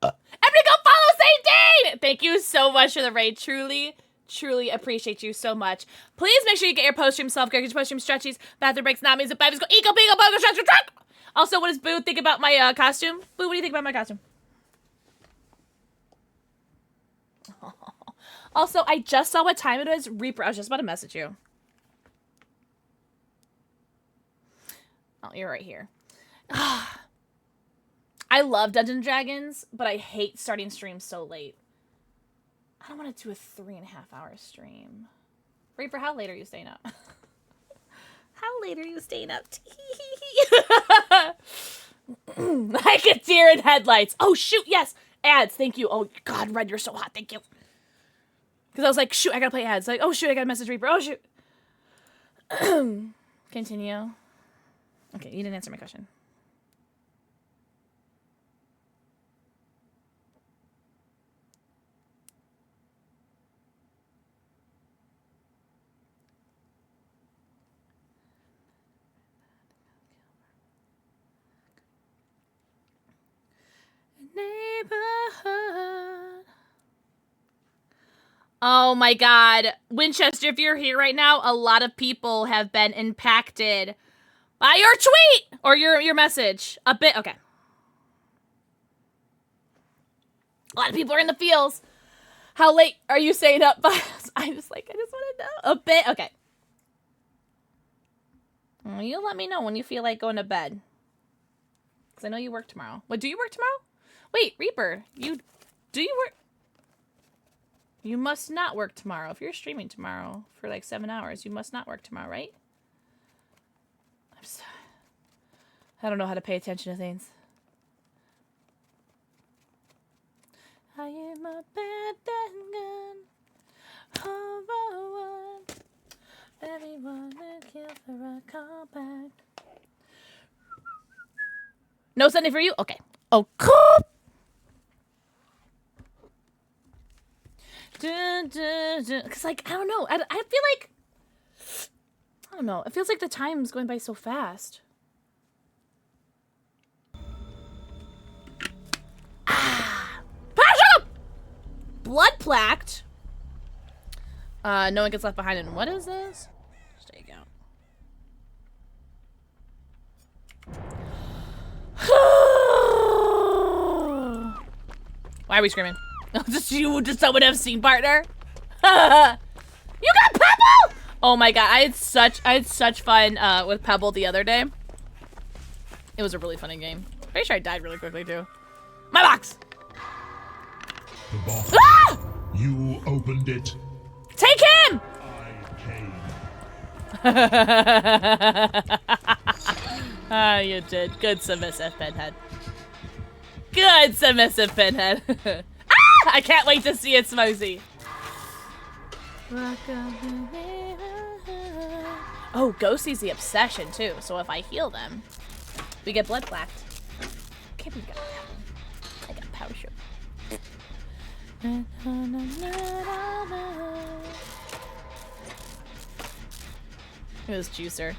Everybody go follow Sadine! Thank you so much for the raid. Truly, truly appreciate you so much. Please make sure you get your post-stream self-care, get your post-stream stretchies, bathroom breaks, not means, babies go eco, pico, bogo, stretch, truck! Also, what does Boo think about my costume? Boo, what do you think about my costume? Also, I just saw what time it is. Reaper, I was just about to message you. Oh, you're right here. I love Dungeons & Dragons, but I hate starting streams so late. I don't want to do a 3.5-hour stream. Reaper, how late are you staying up? How late are you staying up? Like a deer in headlights. Oh, shoot, yes. Ads, thank you. Oh, God, Red, you're so hot. Thank you. Because I was like, shoot, I gotta play ads. Like, oh, shoot, I gotta message Reaper. Oh, shoot. Continue. Okay, you didn't answer my question. Neighborhood. Oh my God. Winchester, if you're here right now, a lot of people have been impacted by your tweet or your message. A bit, okay. A lot of people are in the fields. How late are you staying up? I just want to know. A bit, okay. Well, you let me know when you feel like going to bed. Because I know you work tomorrow. What, do you work tomorrow? Wait, Reaper, do you work? You must not work tomorrow. If you're streaming tomorrow for like 7 hours, you must not work tomorrow, right? I'm sorry. I don't know how to pay attention to things. I am a bad gun. Over one. Everyone will kill for a callback. No Sunday for you? Okay. Oh, cool. Cause like, I don't know. I feel like, I don't know. It feels like the time's going by so fast. Blood plaqued. No one gets left behind. And what is this? There you go. Why are we screaming? Just you, just someone have scene partner. You got Pebble! Oh my god, I had such fun with Pebble the other day. It was a really funny game. Pretty sure I died really quickly too. My box. The box. Ah! You opened it. Take him! Ah, you did. Good submissive pinhead. Good submissive pinhead. Ah! I can't wait to see it, Smosey. Oh, Ghostie's the obsession too. So if I heal them, we get blood plaqued. Can't be got I got power shoot. It was juicer.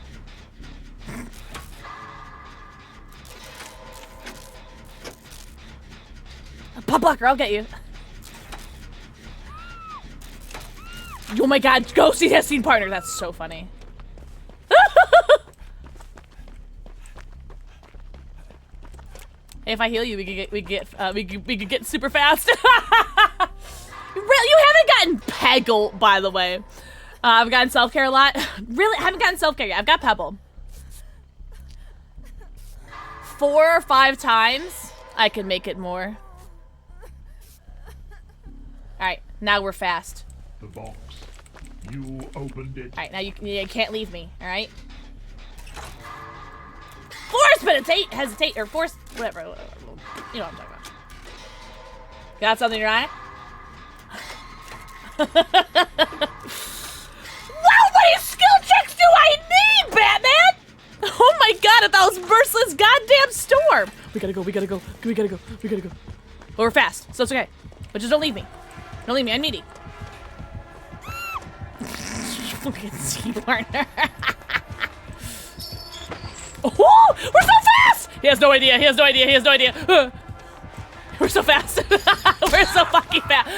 Pop blocker, I'll get you. Oh my god, Ghosty has seen partner. That's so funny. Hey, if I heal you, we could get super fast. Really, you haven't gotten Peggle, by the way. I've gotten self-care a lot. Really, I haven't gotten self-care yet. I've got Pebble. 4 or 5 times, I could make it more. Alright, now we're fast. The box. You opened it. Alright, now you can't leave me, alright? Force meditate, hesitate, or force, whatever. You know what I'm talking about. Got something in your eye? Wow, many skill checks do I need, Batman? Oh my god, if that was merciless goddamn storm. We gotta go, we gotta go, we gotta go, we gotta go. But we're fast, so it's okay. But just don't leave me. Don't leave me, I'm needy. Look at Sea partner. Oh, we're so fast! He has no idea, he has no idea, he has no idea. We're so fast. We're so fucking fast.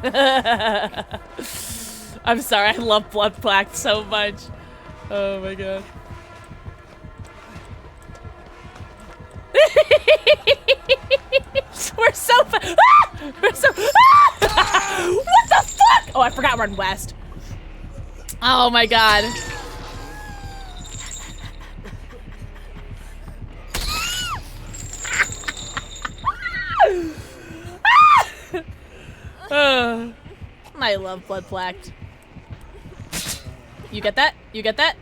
No! I'm sorry, I love blood plaque so much. Oh my god. We're so fast. Ah! We're so. Ah! What the fuck? Oh, I forgot we're in West. Oh my god. I love blood plaqued. You get that? You get that?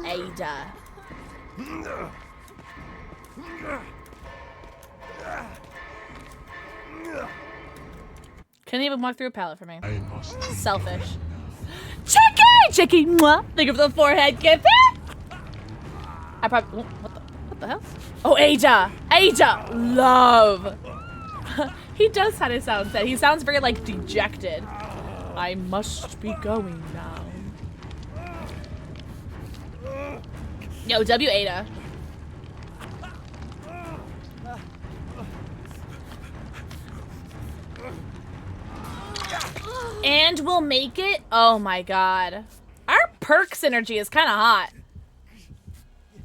Ada. Couldn't even walk through a pallet for me. Selfish. Chicky! Chicky! Mwah! Think of the forehead, give it! I probably. What the hell? Oh, Ada! Ada! Love! He does kind of sound sad. He sounds very, like, dejected. I must be going now. Yo, W Ada. And we'll make it. Oh my god. Our perk synergy is kind of hot.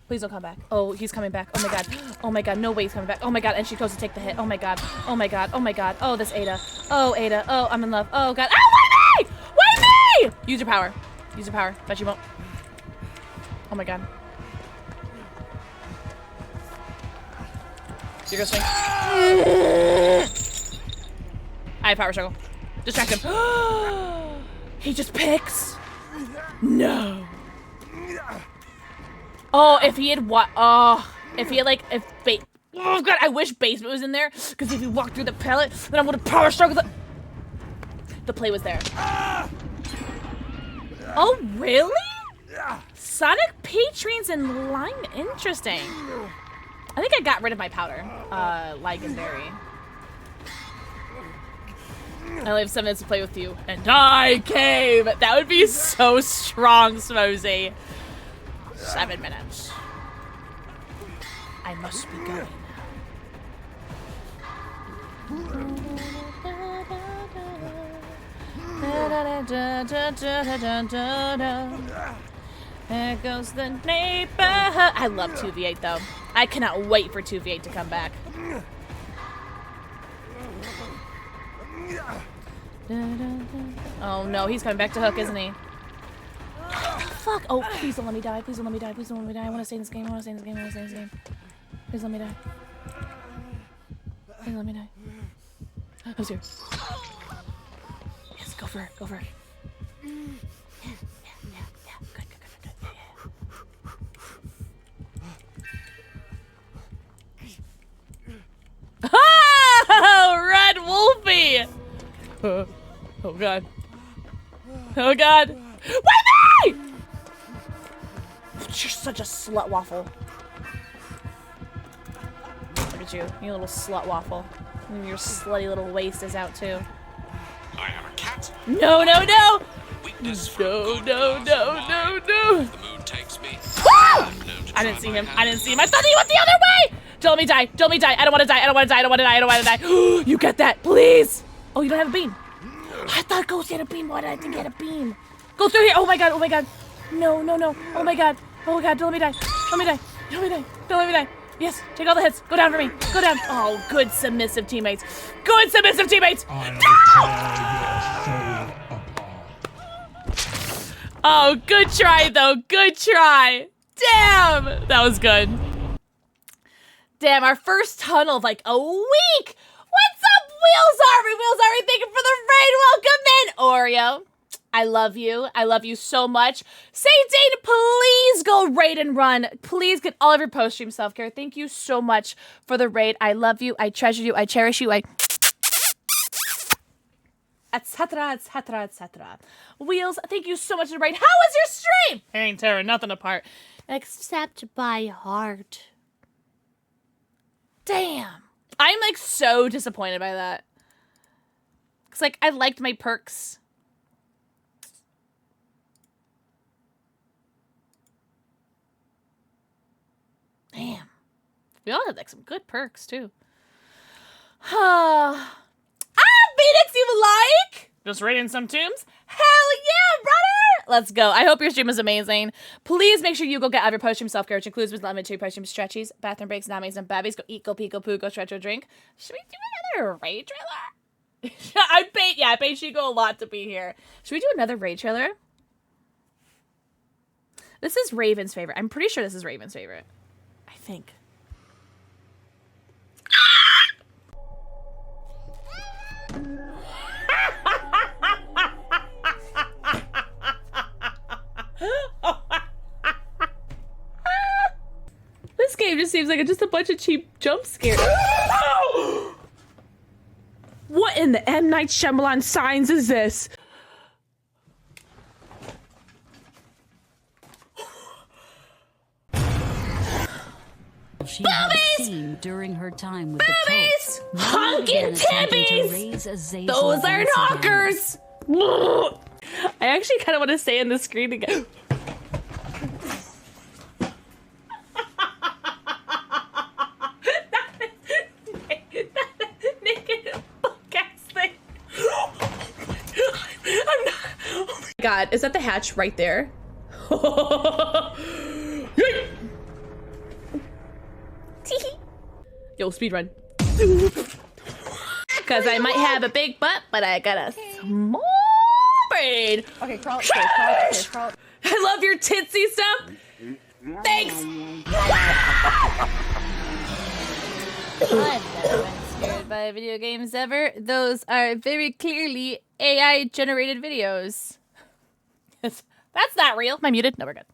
Please don't come back. Oh, he's coming back. Oh my god. Oh my god. No way he's coming back. Oh my god. And she goes to take the hit. Oh my god. Oh my god. Oh my god. Oh, this Ada. Oh, Ada. Oh, I'm in love. Oh god. Oh, why me? Why me? Use your power. Use your power. Bet you won't. Oh my god. You're gonna swing. I have power struggle. Distract him. He just picks. No. Oh, if he had what? Oh, if he had like oh god, I wish basement was in there because if he walked through the pallet, then I would have power struggled. The play was there. Oh really? Sonic Patrons and Lime. Interesting. I think I got rid of my powder. Legendary. I only have 7 minutes to play with you, and I came. That would be so strong, Smosey. 7 minutes. I must be going now. There goes the neighborhood. I love 2v8 though. I cannot wait for 2v8 to come back. Oh no, he's coming back to hook, isn't he? Fuck! Oh, please don't let me die. Please don't let me die. Please don't let me die. I want to stay in this game. I want to stay in this game. I want to stay in this game. Please let me die. Please let me die. Who's here? Yes, go for it. Go for it. Yeah. Good. Yeah. Oh, Red Wolfie! Oh god. Oh god. Wait me! You're such a slut waffle. Look at you. You little slut waffle. And your slutty little waist is out too. I am a cat. No. Weakness for No. the mood takes me. I didn't see him. I thought he went the other way! Don't let me die. I don't want to die. You get that, please. Oh, you don't have a beam. I thought Ghost had a beam. Why did I think he had a beam? Go through here. Oh my god. No. Oh my god. Don't let me die. Don't let me die. Yes, take all the hits. Go down for me. Go down. Oh, good submissive teammates. No! Oh, good try though. Good try. Damn. That was good. Damn, our first tunnel of like a week. What's up, Wheels Army? Thank you for the raid. Welcome in, Oreo. I love you. I love you so much. Say Dane, please go raid and run. Please get all of your post-stream self-care. Thank you so much for the raid. I love you. I treasure you. I cherish you. Etc. Wheels, thank you so much for the raid. How was your stream? Ain't tearing nothing apart. Except by heart. Damn. I'm like so disappointed by that. Cause like I liked my perks. Damn. We all had like some good perks too. Phoenix, you like? Just raiding some tombs? Hell yeah, brother! Let's go. I hope your stream was amazing. Please make sure you go get out of your post-stream self-care, which includes limited post-stream stretchies, bathroom breaks, namis, and babbies. Go eat, go pee, go poo, go stretch, or drink. Should we do another raid trailer? I paid SHEGO a lot to be here. Should we do another raid trailer? This is Raven's favorite. I'm pretty sure this is Raven's favorite. I think. This game just seems like just a bunch of cheap jump scares. What in the M. Night Shyamalan signs is this? She had seen during her time with the Boobies! Honkin' tibbies! Those are knockers! I actually kind of want to stay in the screen again. God, is that the hatch right there? Yo, speedrun. Because I might have a big butt, but I got a small brain. Okay, crawl. I love your titsy stuff. Thanks. I've never been scared by video games ever. Those are very clearly AI generated videos. That's not real. Am I muted? No, we're good.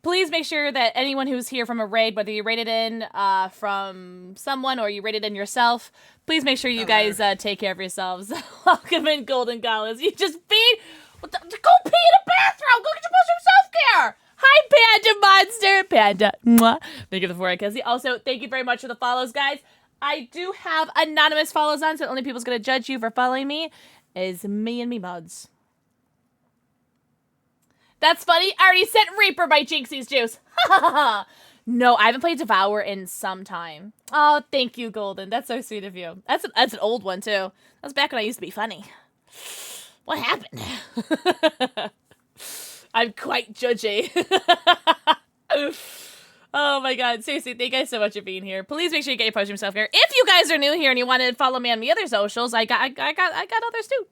Please make sure that anyone who's here from a raid, whether you raided in from someone or you raided in yourself, please make sure you guys take care of yourselves. Welcome in, Golden Gollers. You just feed. Go pee in a bathroom. Go get your post-stream self-care. Hi, Panda monster. Panda. Mwah. Thank you for the 4 Kizzy. Also, thank you very much for the follows, guys. I do have anonymous follows on, so the only people's going to judge you for following me is me and me mods. That's funny. I already sent Reaper by Jinxie's Juice. No, I haven't played Devour in some time. Oh, thank you, Golden. That's so sweet of you. That's an old one, too. That was back when I used to be funny. What happened? I'm quite judgy. Oh my god, seriously, thank you guys so much for being here. Please make sure you get your post yourself here. If you guys are new here and you want to follow me on the other socials, I got others too.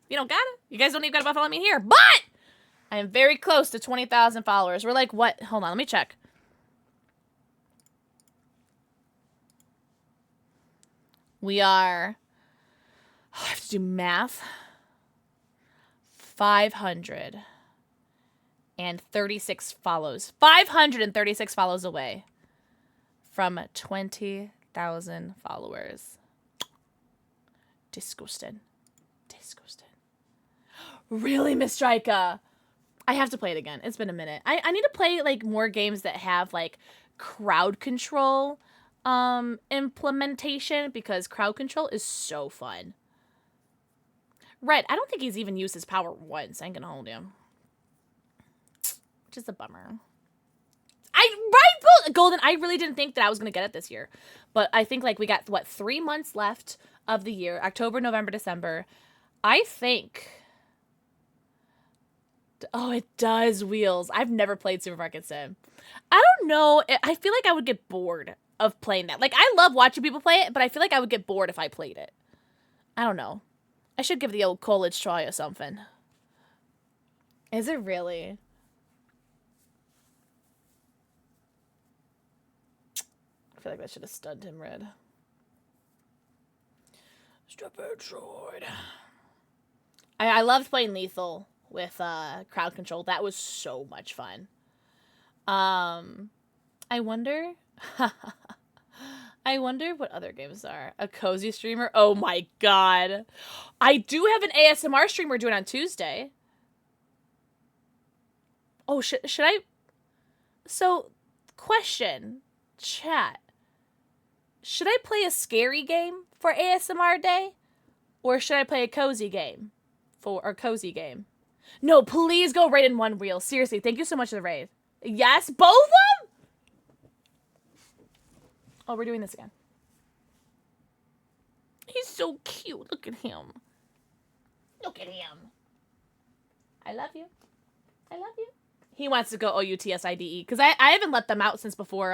You don't got it. You guys don't even gotta follow me here. But I am very close to 20,000 followers. We're like, what? Hold on, let me check. We are, I have to do math. 536 follows. 536 follows away from 20,000 followers. Disgusting. Disgusting. Really, Miss Strika? I have to play it again. It's been a minute. I need to play like more games that have like crowd control implementation, because crowd control is so fun. Red, I don't think he's even used his power once. I ain't gonna hold him. Which is a bummer. Golden, I really didn't think that I was gonna get it this year. But I think like we got, what, 3 months left of the year. October, November, December. I think... Oh, it does, Wheels. I've never played Supermarket Sim. I don't know. I feel like I would get bored of playing that. Like, I love watching people play it, but I feel like I would get bored if I played it. I don't know. I should give the old college try or something. Is it really? I feel like that should have stunned him, Red. Stupid sword. I loved playing Lethal with crowd control. That was so much fun. I wonder... I wonder what other games are. A cozy streamer? Oh my god. I do have an ASMR stream we're doing on Tuesday. Oh, should I... So, question. Chat. Should I play a scary game for ASMR day? Or should I play a cozy game? Cozy game? No, please go raid in one reel. Seriously, thank you so much for the raid. Yes, both of them? Oh, we're doing this again. He's so cute. Look at him. Look at him. I love you. I love you. He wants to go OUTSIDE because I haven't let them out since before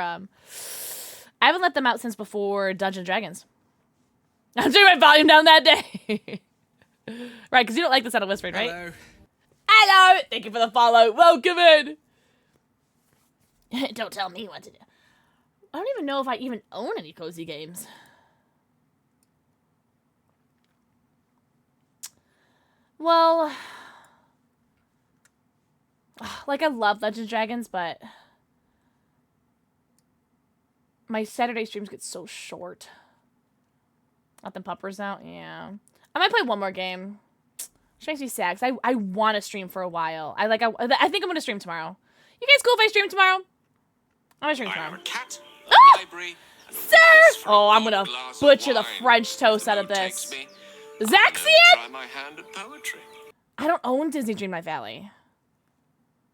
Dungeons & Dragons. I'm turning my volume down that day. Right, because you don't like the sound of whispering, right? Hello. Hello. Thank you for the follow. Welcome in. Don't tell me what to do. I don't even know if I even own any cozy games. Well, like I love Dungeons & Dragons, but my Saturday streams get so short. Let them puppers out? Yeah. I might play one more game. Which makes me sad, because I want to stream for a while. I think I'm going to stream tomorrow. You guys cool if I stream tomorrow? I'm going to stream tomorrow. Sir! Oh, I'm going to butcher the French toast out of this. Zaxian? I don't own Disney Dreamlight Valley.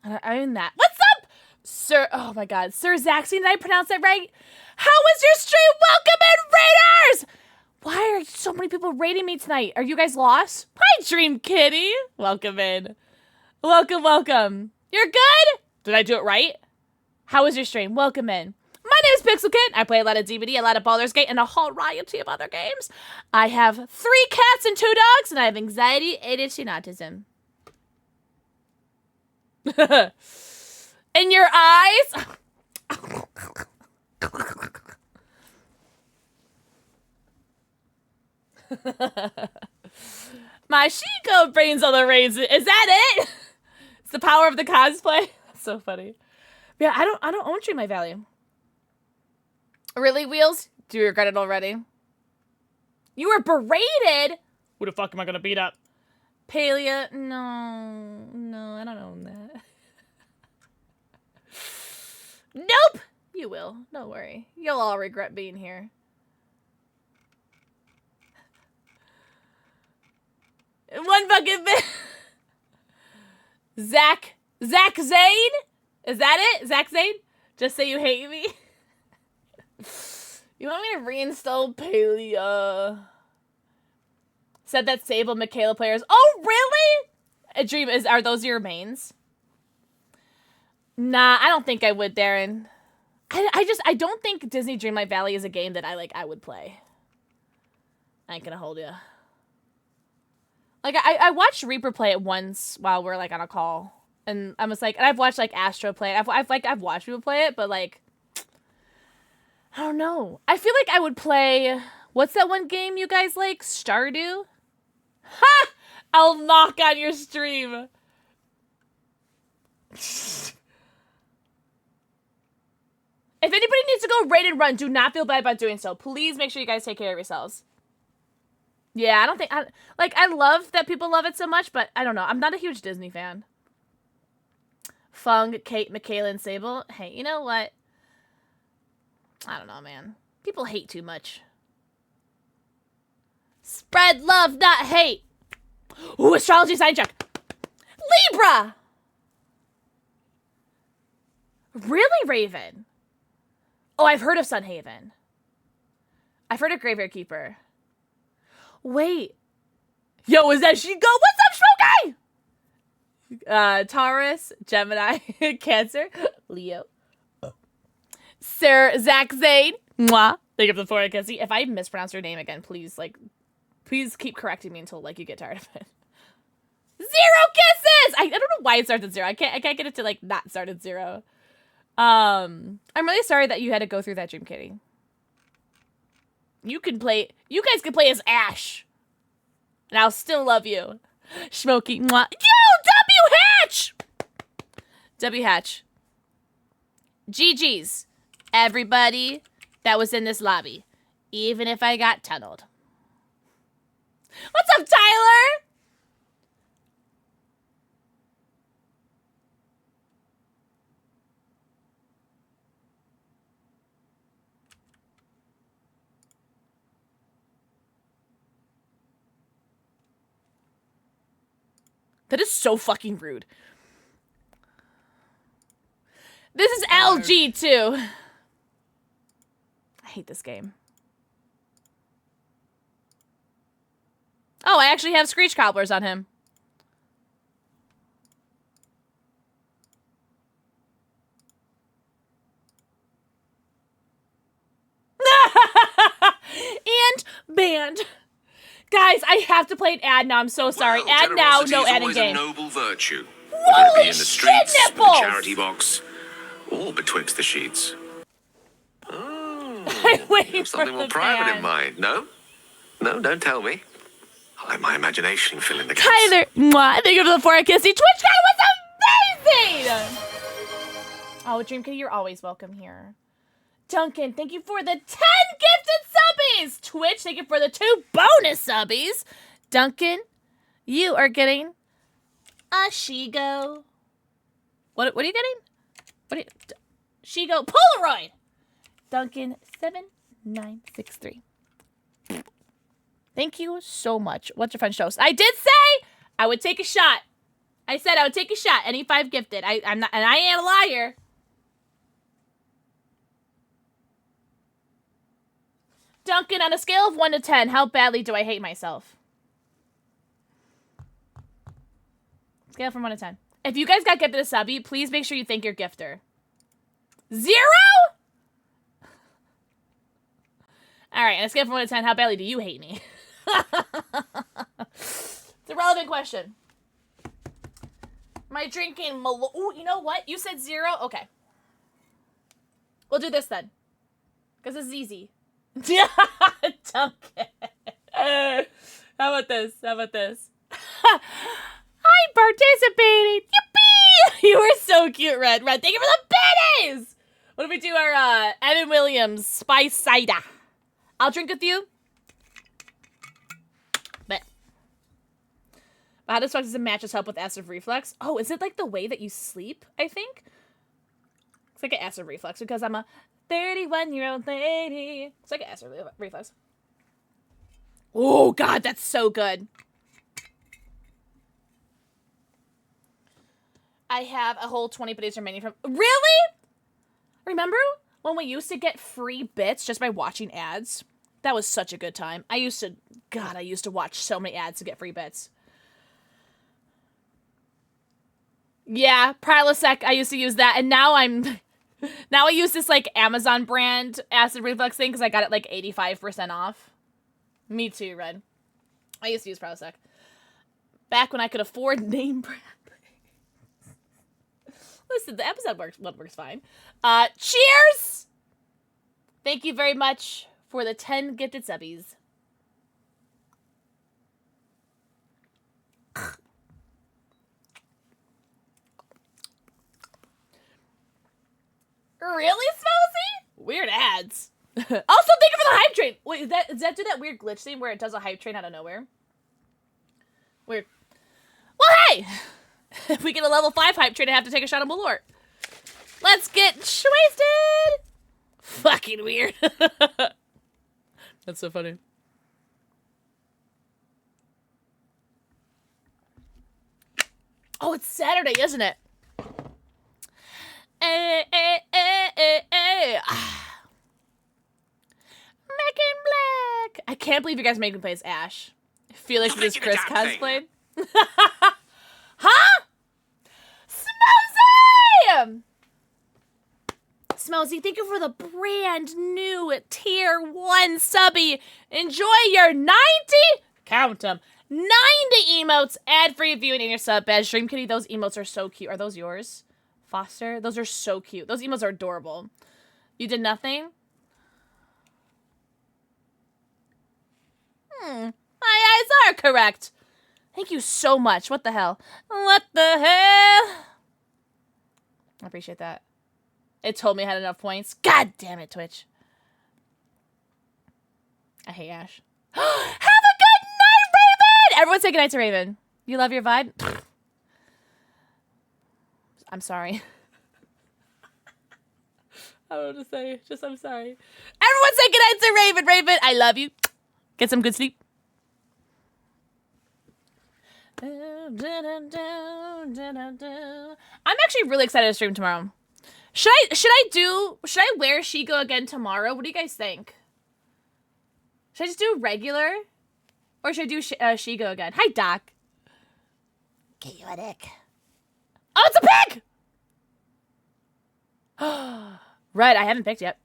I own that. What's up? Sir, oh my god. Sir Zaxian, did I pronounce that right? How was your stream? Welcome in, Raiders! Why are so many people raiding me tonight? Are you guys lost? Hi, Dream Kitty. Welcome in. Welcome, welcome. You're good? Did I do it right? How was your stream? Welcome in. My name is PixelxKitten. I play a lot of DVD, a lot of Baldur's Gate, and a whole variety of other games. I have 3 cats and 2 dogs, and I have anxiety, ADHD, and autism. In your eyes? My SHEGO brains on the raids. Is that it? It's the power of the cosplay. That's so funny. Yeah, I don't own Dreamlight Valley. Really, Wheels? Do you regret it already? You were berated? Who the fuck am I gonna beat up? Palea? No, I don't own that. Nope! You will. Don't worry. You'll all regret being here. One fucking bit. Zach Zane? Is that it? Zach Zane? Just say you hate me? You want me to reinstall Palea? Said that Sable Michaela players. Oh, really? A dream is. Are those your mains? Nah, I don't think I would, Darren. I don't think Disney Dreamlight Valley is a game that I would play. I ain't gonna hold you. Like, I watched Reaper play it once while we're, like, on a call. And I was like, and I've watched, like, Astro play it. I've watched people play it, but, like, I don't know. I feel like I would play, what's that one game you guys like? Stardew? Ha! I'll knock on your stream. If anybody needs to go raid and run, do not feel bad about doing so. Please make sure you guys take care of yourselves. Yeah, I don't think... I love that people love it so much, but I don't know. I'm not a huge Disney fan. Fung, Kate, Michaela, and Sable. Hey, you know what? I don't know, man. People hate too much. Spread love, not hate. Ooh, astrology sign check. Libra! Really, Raven? Oh, I've heard of Sunhaven. I've heard of Graveyard Keeper. Wait. Yo, is that SHEGO? What's up, Smokey? Taurus, Gemini, Cancer, Leo. Sir Zach Zane. Mwah. Thank you for the 4 Kissy. If I mispronounce your name again, please keep correcting me until, like, you get tired of it. 0 kisses! I don't know why it starts at 0. I can't get it to, like, not start at 0. I'm really sorry that you had to go through that, Dream Kitty. You guys can play as Ash. And I'll still love you. Smokey. Mwah. Yo, W Hatch! W Hatch. GG's. Everybody that was in this lobby. Even if I got tunneled. What's up, Tyler? That is so fucking rude. This is LG too. I hate this game. Oh, I actually have Screech Cobblers on him. And banned. Guys, I have to play an ad now. I'm so sorry. Well, ad now, no ad in always game. A noble virtue. Holy Whether it be in the streets, shit, with the nipples! charity box, or betwixt the sheets. Oh, you have something more private in mind, no? No, don't tell me. I'll let my imagination fill in the gaps. Tyler, mwah, thank you for the 4 Kissy. Twitch guy was amazing! Oh, Dream Kitty, you're always welcome here. Duncan, thank you for the 10 gifted subbies! Twitch, thank you for the 2 bonus subbies. Duncan, you are getting a SHEGO. What are you getting? SHEGO Polaroid! Duncan 7963. Thank you so much. What's your fun show? I did say I would take a shot. I said I would take a shot. Any 5 gifted. I'm not, and I ain't a liar. Duncan, on a scale of 1 to 10, how badly do I hate myself? Scale from 1 to 10. If you guys got gifted a subby, please make sure you thank your gifter. 0? Alright, on a scale from 1 to 10, how badly do you hate me? It's a relevant question. Am I drinking Ooh, you know what? You said 0? Okay. We'll do this then. Because this is easy. Duncan. How about this? I'm participating. Yippee! You were so cute, Red. Thank you for the biddies! What if we do our Evan Williams Spice Cider? I'll drink with you. But how does matches help with acid reflux? Oh, is it like the way that you sleep, I think? It's like an acid reflux because I'm a 31-year-old lady. It's like an acid reflux. Oh, God, that's so good. I have a whole 20 days remaining from... Really? Remember when we used to get free bits just by watching ads? That was such a good time. I used to watch so many ads to get free bits. Yeah, Prilosec, I used to use that, and now I use this, like, Amazon brand acid reflux thing because I got it, like, 85% off. Me too, Red. I used to use Prilosec. Back when I could afford name brand. Listen, the episode works fine. Cheers! Thank you very much for the 10 gifted subbies. Really, Smozy? Weird ads. Also, thank you for the hype train. Wait, does that do that weird glitch thing where it does a hype train out of nowhere? Weird. Well, hey! If we get a level 5 hype train, I have to take a shot of Malort. Let's get wasted! Fucking weird. That's so funny. Oh, it's Saturday, isn't it? Megan Black. I can't believe you guys made me play as Ash. Felix is Chris cosplay. Huh? Smosey! Smosey, thank you for the brand new tier 1 subby. Enjoy your 90, count them, 90 emotes, ad-free viewing in your sub badge. Dream Kitty, those emotes are so cute. Are those yours? Foster? Those are so cute. Those emotes are adorable. You did nothing? My eyes are correct. Thank you so much. What the hell? What the hell? I appreciate that. It told me I had enough points. God damn it, Twitch. I hate Ash. Have a good night, Raven! Everyone say goodnight to Raven. You love your vibe? I'm sorry. I don't know what to say. Just I'm sorry. Everyone say goodnight to Raven. Raven, I love you. Get some good sleep. I'm actually really excited to stream tomorrow. Should I wear SHEGO again tomorrow? What do you guys think? Should I just do regular? Or should I do SHEGO again? Hi, Doc. Chaotic. Oh, it's a pig! Right, I haven't picked yet.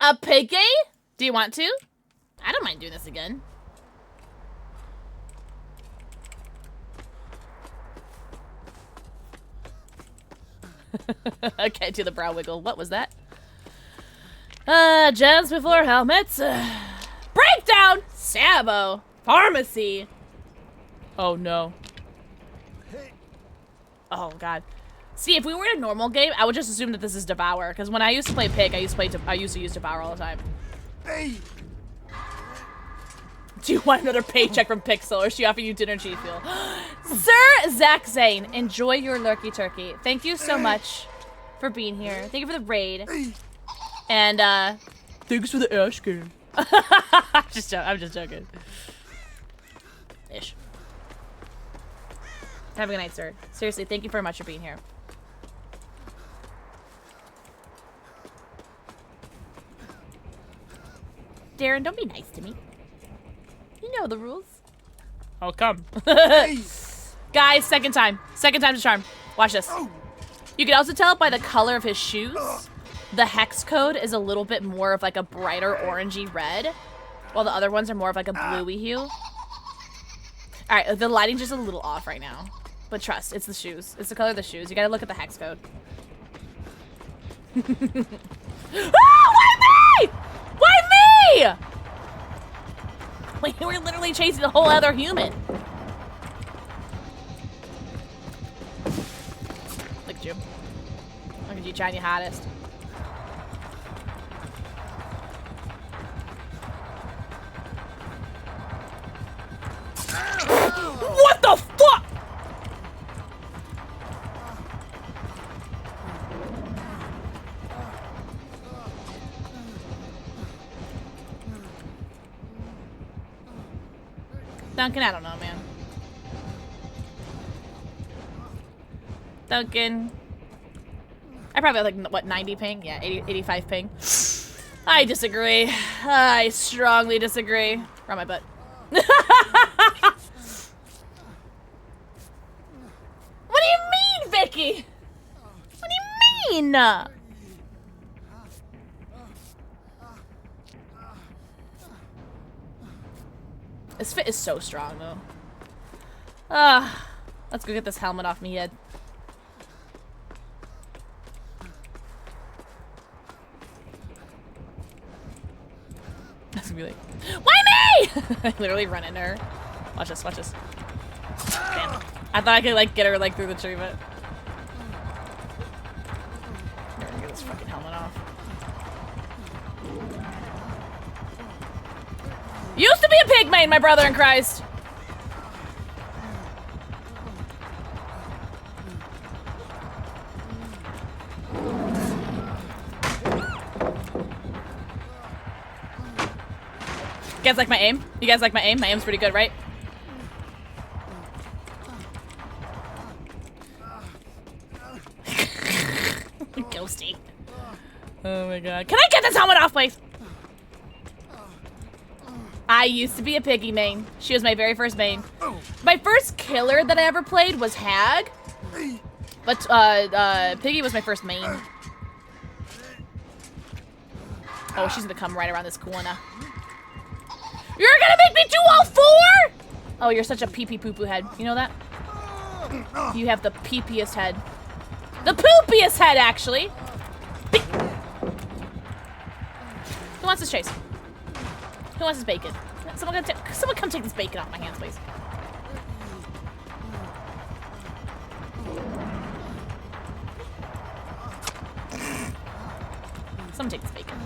A piggy? Do you want to? I don't mind doing this again. I can't do the brow wiggle. What was that? Gems before helmets. Breakdown! Sabo. Pharmacy. Oh, no. Oh, God. See, if we were in a normal game, I would just assume that this is Devour. Because when I used to play Pig, I used to use Devour all the time. Hey. Do you want another paycheck from Pixel, or is she offering you dinner G Fuel? Sir Zach Zane, enjoy your lurky turkey. Thank you so much for being here. Thank you for the raid. And, thanks for the Ash game. I'm just joking. Ish. Have a good night, sir. Seriously, thank you very much for being here. Darren, don't be nice to me. You know the rules. Oh, come. Guys, second time. Second time's a charm. Watch this. You can also tell by the color of his shoes. The hex code is a little bit more of like a brighter orangey red, while the other ones are more of like a bluey hue. Alright, the lighting's just a little off right now. But trust, it's the shoes. It's the color of the shoes. You gotta look at the hex code. Oh, why me? Why me? Wait, we're literally chasing a whole other human. Look at you. Look at you trying your hottest. What the fuck? Duncan, I don't know, man. Duncan. I probably have like, what, 90 ping? Yeah, 85 ping. I disagree. I strongly disagree. We're on my butt. What do you mean, Vicky? What do you mean? This fit is so strong, though. Let's go get this helmet off me head. That's gonna be like, why me? I literally run into her. Watch this, watch this. Damn. I thought I could like get her like through the tree, but I'm gonna get this fucking helmet off. Used to be a pig main, my brother in Christ. You guys like my aim? You guys like my aim? My aim's pretty good, right? Ghosty. Oh my god. Can I get this helmet off, please? I used to be a piggy main. She was my very first main. My first killer that I ever played was Hag. But Piggy was my first main. Oh, she's gonna come right around this corner. You're gonna make me do all four? Oh, you're such a pee-pee poo-poo head. You know that? You have the pee-peeest head. The poopiest head, actually. Who wants this chase? Who wants this bacon? Someone come take this bacon off my hands, please. Someone take this bacon.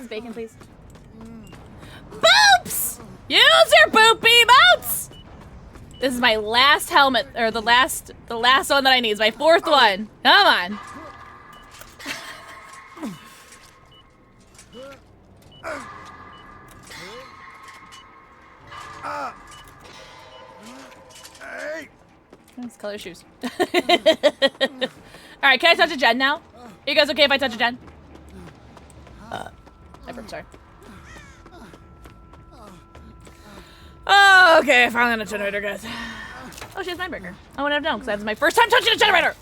Bacon, please. Boops! Use your boopy boots! This is my last helmet, or the last one that I need. It's my fourth one. Come on. Nice color shoes. Alright, can I touch a gen now? Are you guys okay if I touch a gen? Sorry. Oh, okay, I finally on a generator, guys. Oh, she has my burger. I wouldn't have known, because that was my first time touching a generator!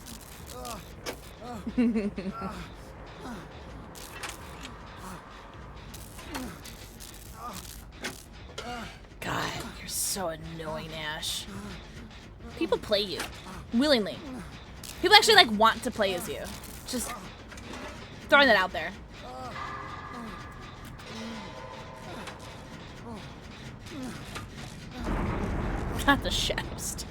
God, you're so annoying, Ash. People play you. Willingly. People actually, like, want to play as you. Just throwing that out there. Not the shadow step.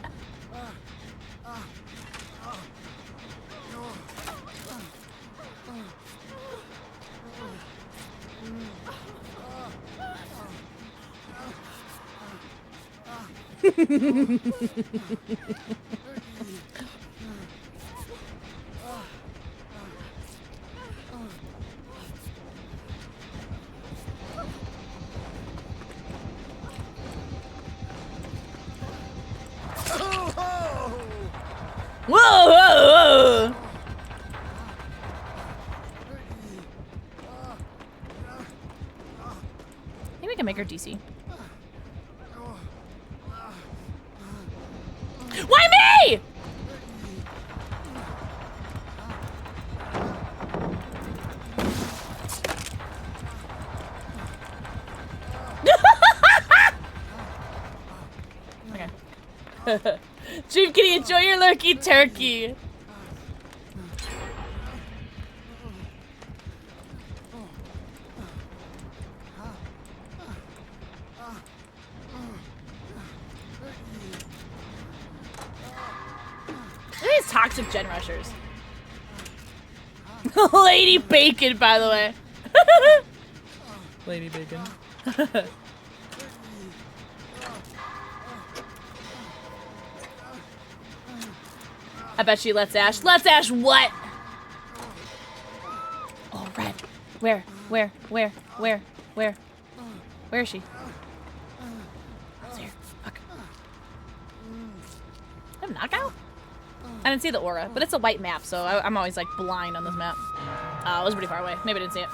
Whoa, whoa, whoa! Maybe we can make her DC. Why me? Okay. Dream Kitty, enjoy your lurky turkey. Look at these toxic gen rushers. Lady Bacon, by the way. Lady Bacon. I bet she lets Ash. Let's Ash what? Oh, Red. Where? Where is she? Oh, here. Fuck. I have knockout? I didn't see the aura, but it's a white map, so I'm always like blind on this map. It was pretty far away. Maybe I didn't see it.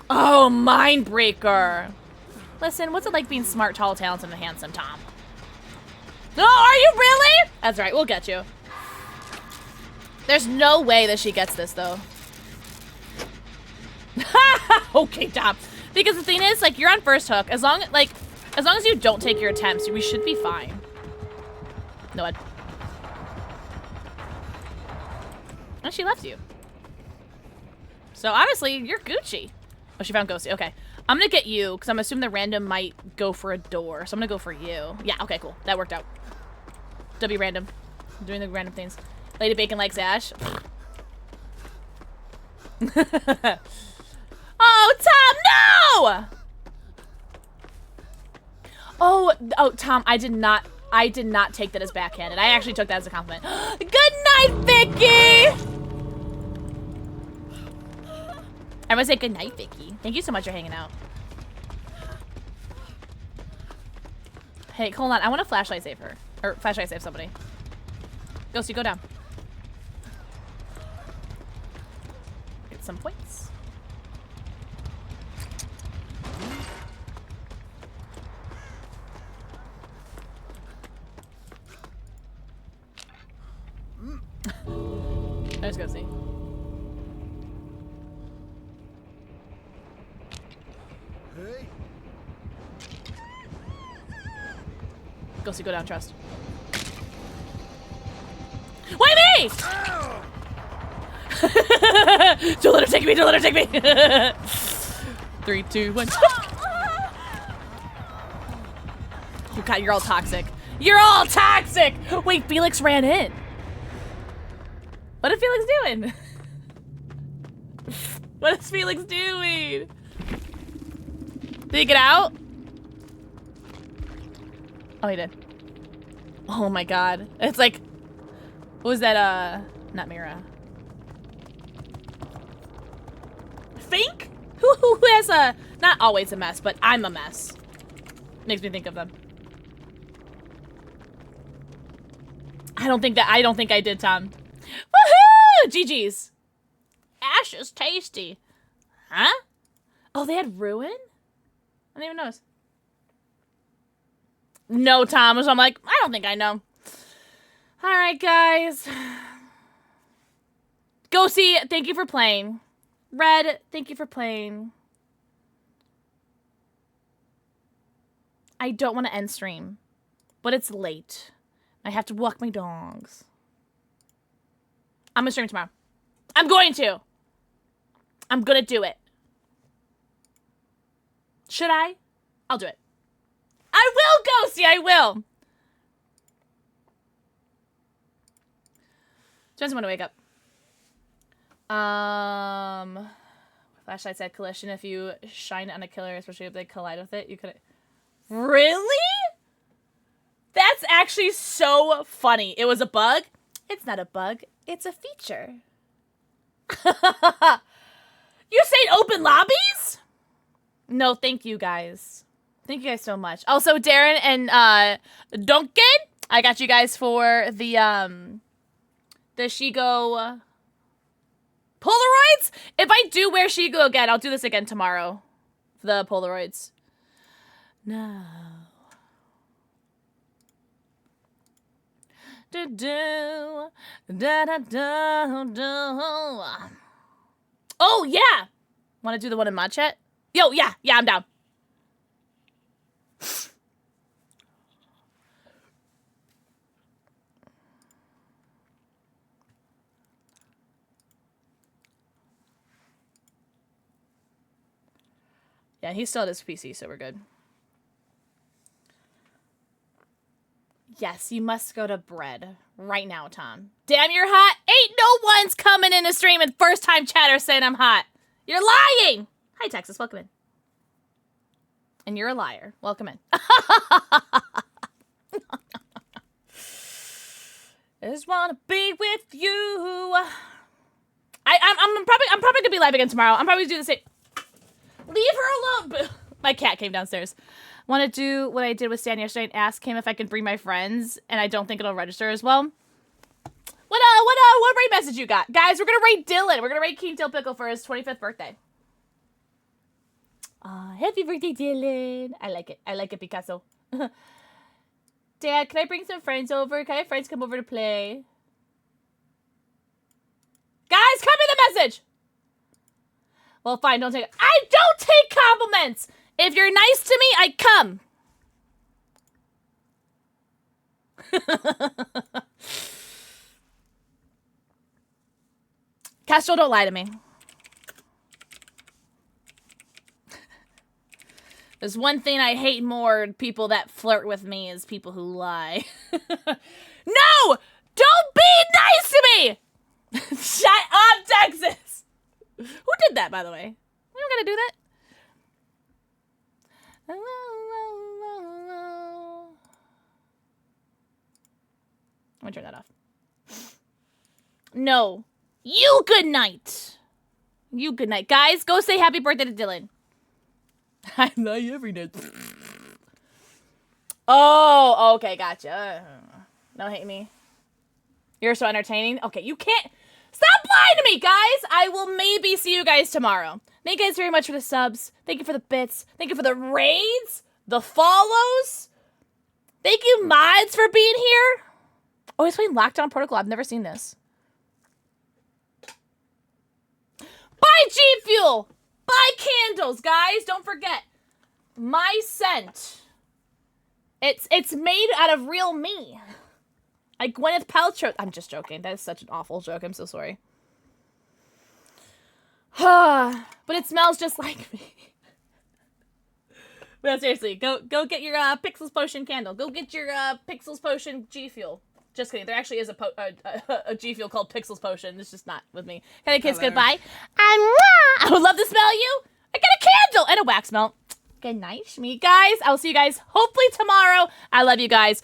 Oh, Mindbreaker. Listen, what's it like being smart, tall, talented, and handsome, Tom? No, are you really? That's right, we'll get you. There's no way that she gets this, though. Okay, Tom. Because the thing is, like, you're on first hook. As long as you don't take your attempts, we should be fine. No, Ed. And she left you. So, honestly, you're Gucci. Oh, she found Ghosty. Okay. I'm gonna get you, because I'm assuming the random might go for a door. So I'm gonna go for you. Yeah, okay, cool. That worked out. W random. I'm doing the random things. Lady Bacon likes Ash. Oh, Tom, no! Oh, Tom, I did not take that as backhanded. I actually took that as a compliment. Good night, Vicky! I must say good night, Vicky. Thank you so much for hanging out. Hey, hold on. I want to flashlight save her. Or flashlight save somebody. Ghosty, go down. Get some points. There's Ghosty. Hey. Ghosty, go down, trust. Why me? Don't let her take me, don't let her take me. 3, 2, 1. Oh god, you're all toxic. You're all toxic! Wait, Felix ran in. What is Felix doing? What is Felix doing? Did he get out? Oh, he did. Oh my god. It's like, what was that, not Mira. Fink? Who has a, not always a mess, but I'm a mess. Makes me think of them. I don't think I did, Tom. Woohoo! GG's. Ash is tasty. Huh? Oh, they had Ruin? I didn't even notice. No, Tom. So I'm like, I don't think I know. All right, guys. Ghosty, thank you for playing. Red, thank you for playing. I don't want to end stream, but it's late. I have to walk my dogs. I'm gonna stream tomorrow. I'm going to. I'm gonna do it. Should I? I'll do it. I will, Ghosty, I will. Depends when I wake up. Flashlight said collision. If you shine on a killer, especially if they collide with it, you could. Really? That's actually so funny. It was a bug. It's not a bug. It's a feature. You saying open lobbies? No, thank you guys. Thank you guys so much. Also, Darren and Duncan, I got you guys for the SHEGO Polaroids. If I do wear SHEGO again, I'll do this again tomorrow. The Polaroids. No. Do do da da da do. Oh yeah. Want to do the one in mod chat? Yo, yeah, I'm down. Yeah, he still has PC, so we're good. Yes, you must go to bread right now, Tom. Damn, you're hot. Ain't no one's coming in to stream and first time chatter saying I'm hot. You're lying. Hi, Texas. Welcome in. And you're a liar. Welcome in. I just wanna be with you. I'm probably gonna be live again tomorrow. I'm probably gonna do the same. Leave her alone. My cat came downstairs. Want to do what I did with Stan yesterday and ask him if I can bring my friends, and I don't think it'll register as well. What raid message you got? Guys, we're gonna raid Dylan. We're gonna raid King Dill Pickle for his 25th birthday. Happy birthday, Dylan. I like it. I like it, Picasso. Dad, can I bring some friends over? Can I have friends come over to play? Guys, come in the message! Well, fine, don't take it. I don't take compliments! If you're nice to me, I come. Castro, don't lie to me. There's one thing I hate more people that flirt with me is people who lie. No! Don't be nice to me! Shut up, Texas! Who did that, by the way? We don't gotta do that. I'm gonna turn that off. No. You good night. You good night. Guys, go say happy birthday to Dylan. I lie every night. Oh, okay, gotcha. Don't hate me. You're so entertaining. Okay, you can't... Stop lying to me, guys! I will maybe see you guys tomorrow. Thank you guys very much for the subs. Thank you for the bits. Thank you for the raids. The follows. Thank you, mods, for being here. Oh, he's playing Lockdown Protocol. I've never seen this. Buy G Fuel. Buy candles, guys. Don't forget. My scent. It's made out of real me. Like Gwyneth Paltrow. I'm just joking. That is such an awful joke. I'm so sorry. But it smells just like me. But seriously, go get your Pixels Potion candle. Go get your Pixels Potion G Fuel. Just kidding. There actually is a G Fuel called Pixels Potion. It's just not with me. Can I kiss goodbye? I would love to smell you. I got a candle and a wax melt. Good night, Shmi. Guys, I'll see you guys hopefully tomorrow. I love you guys.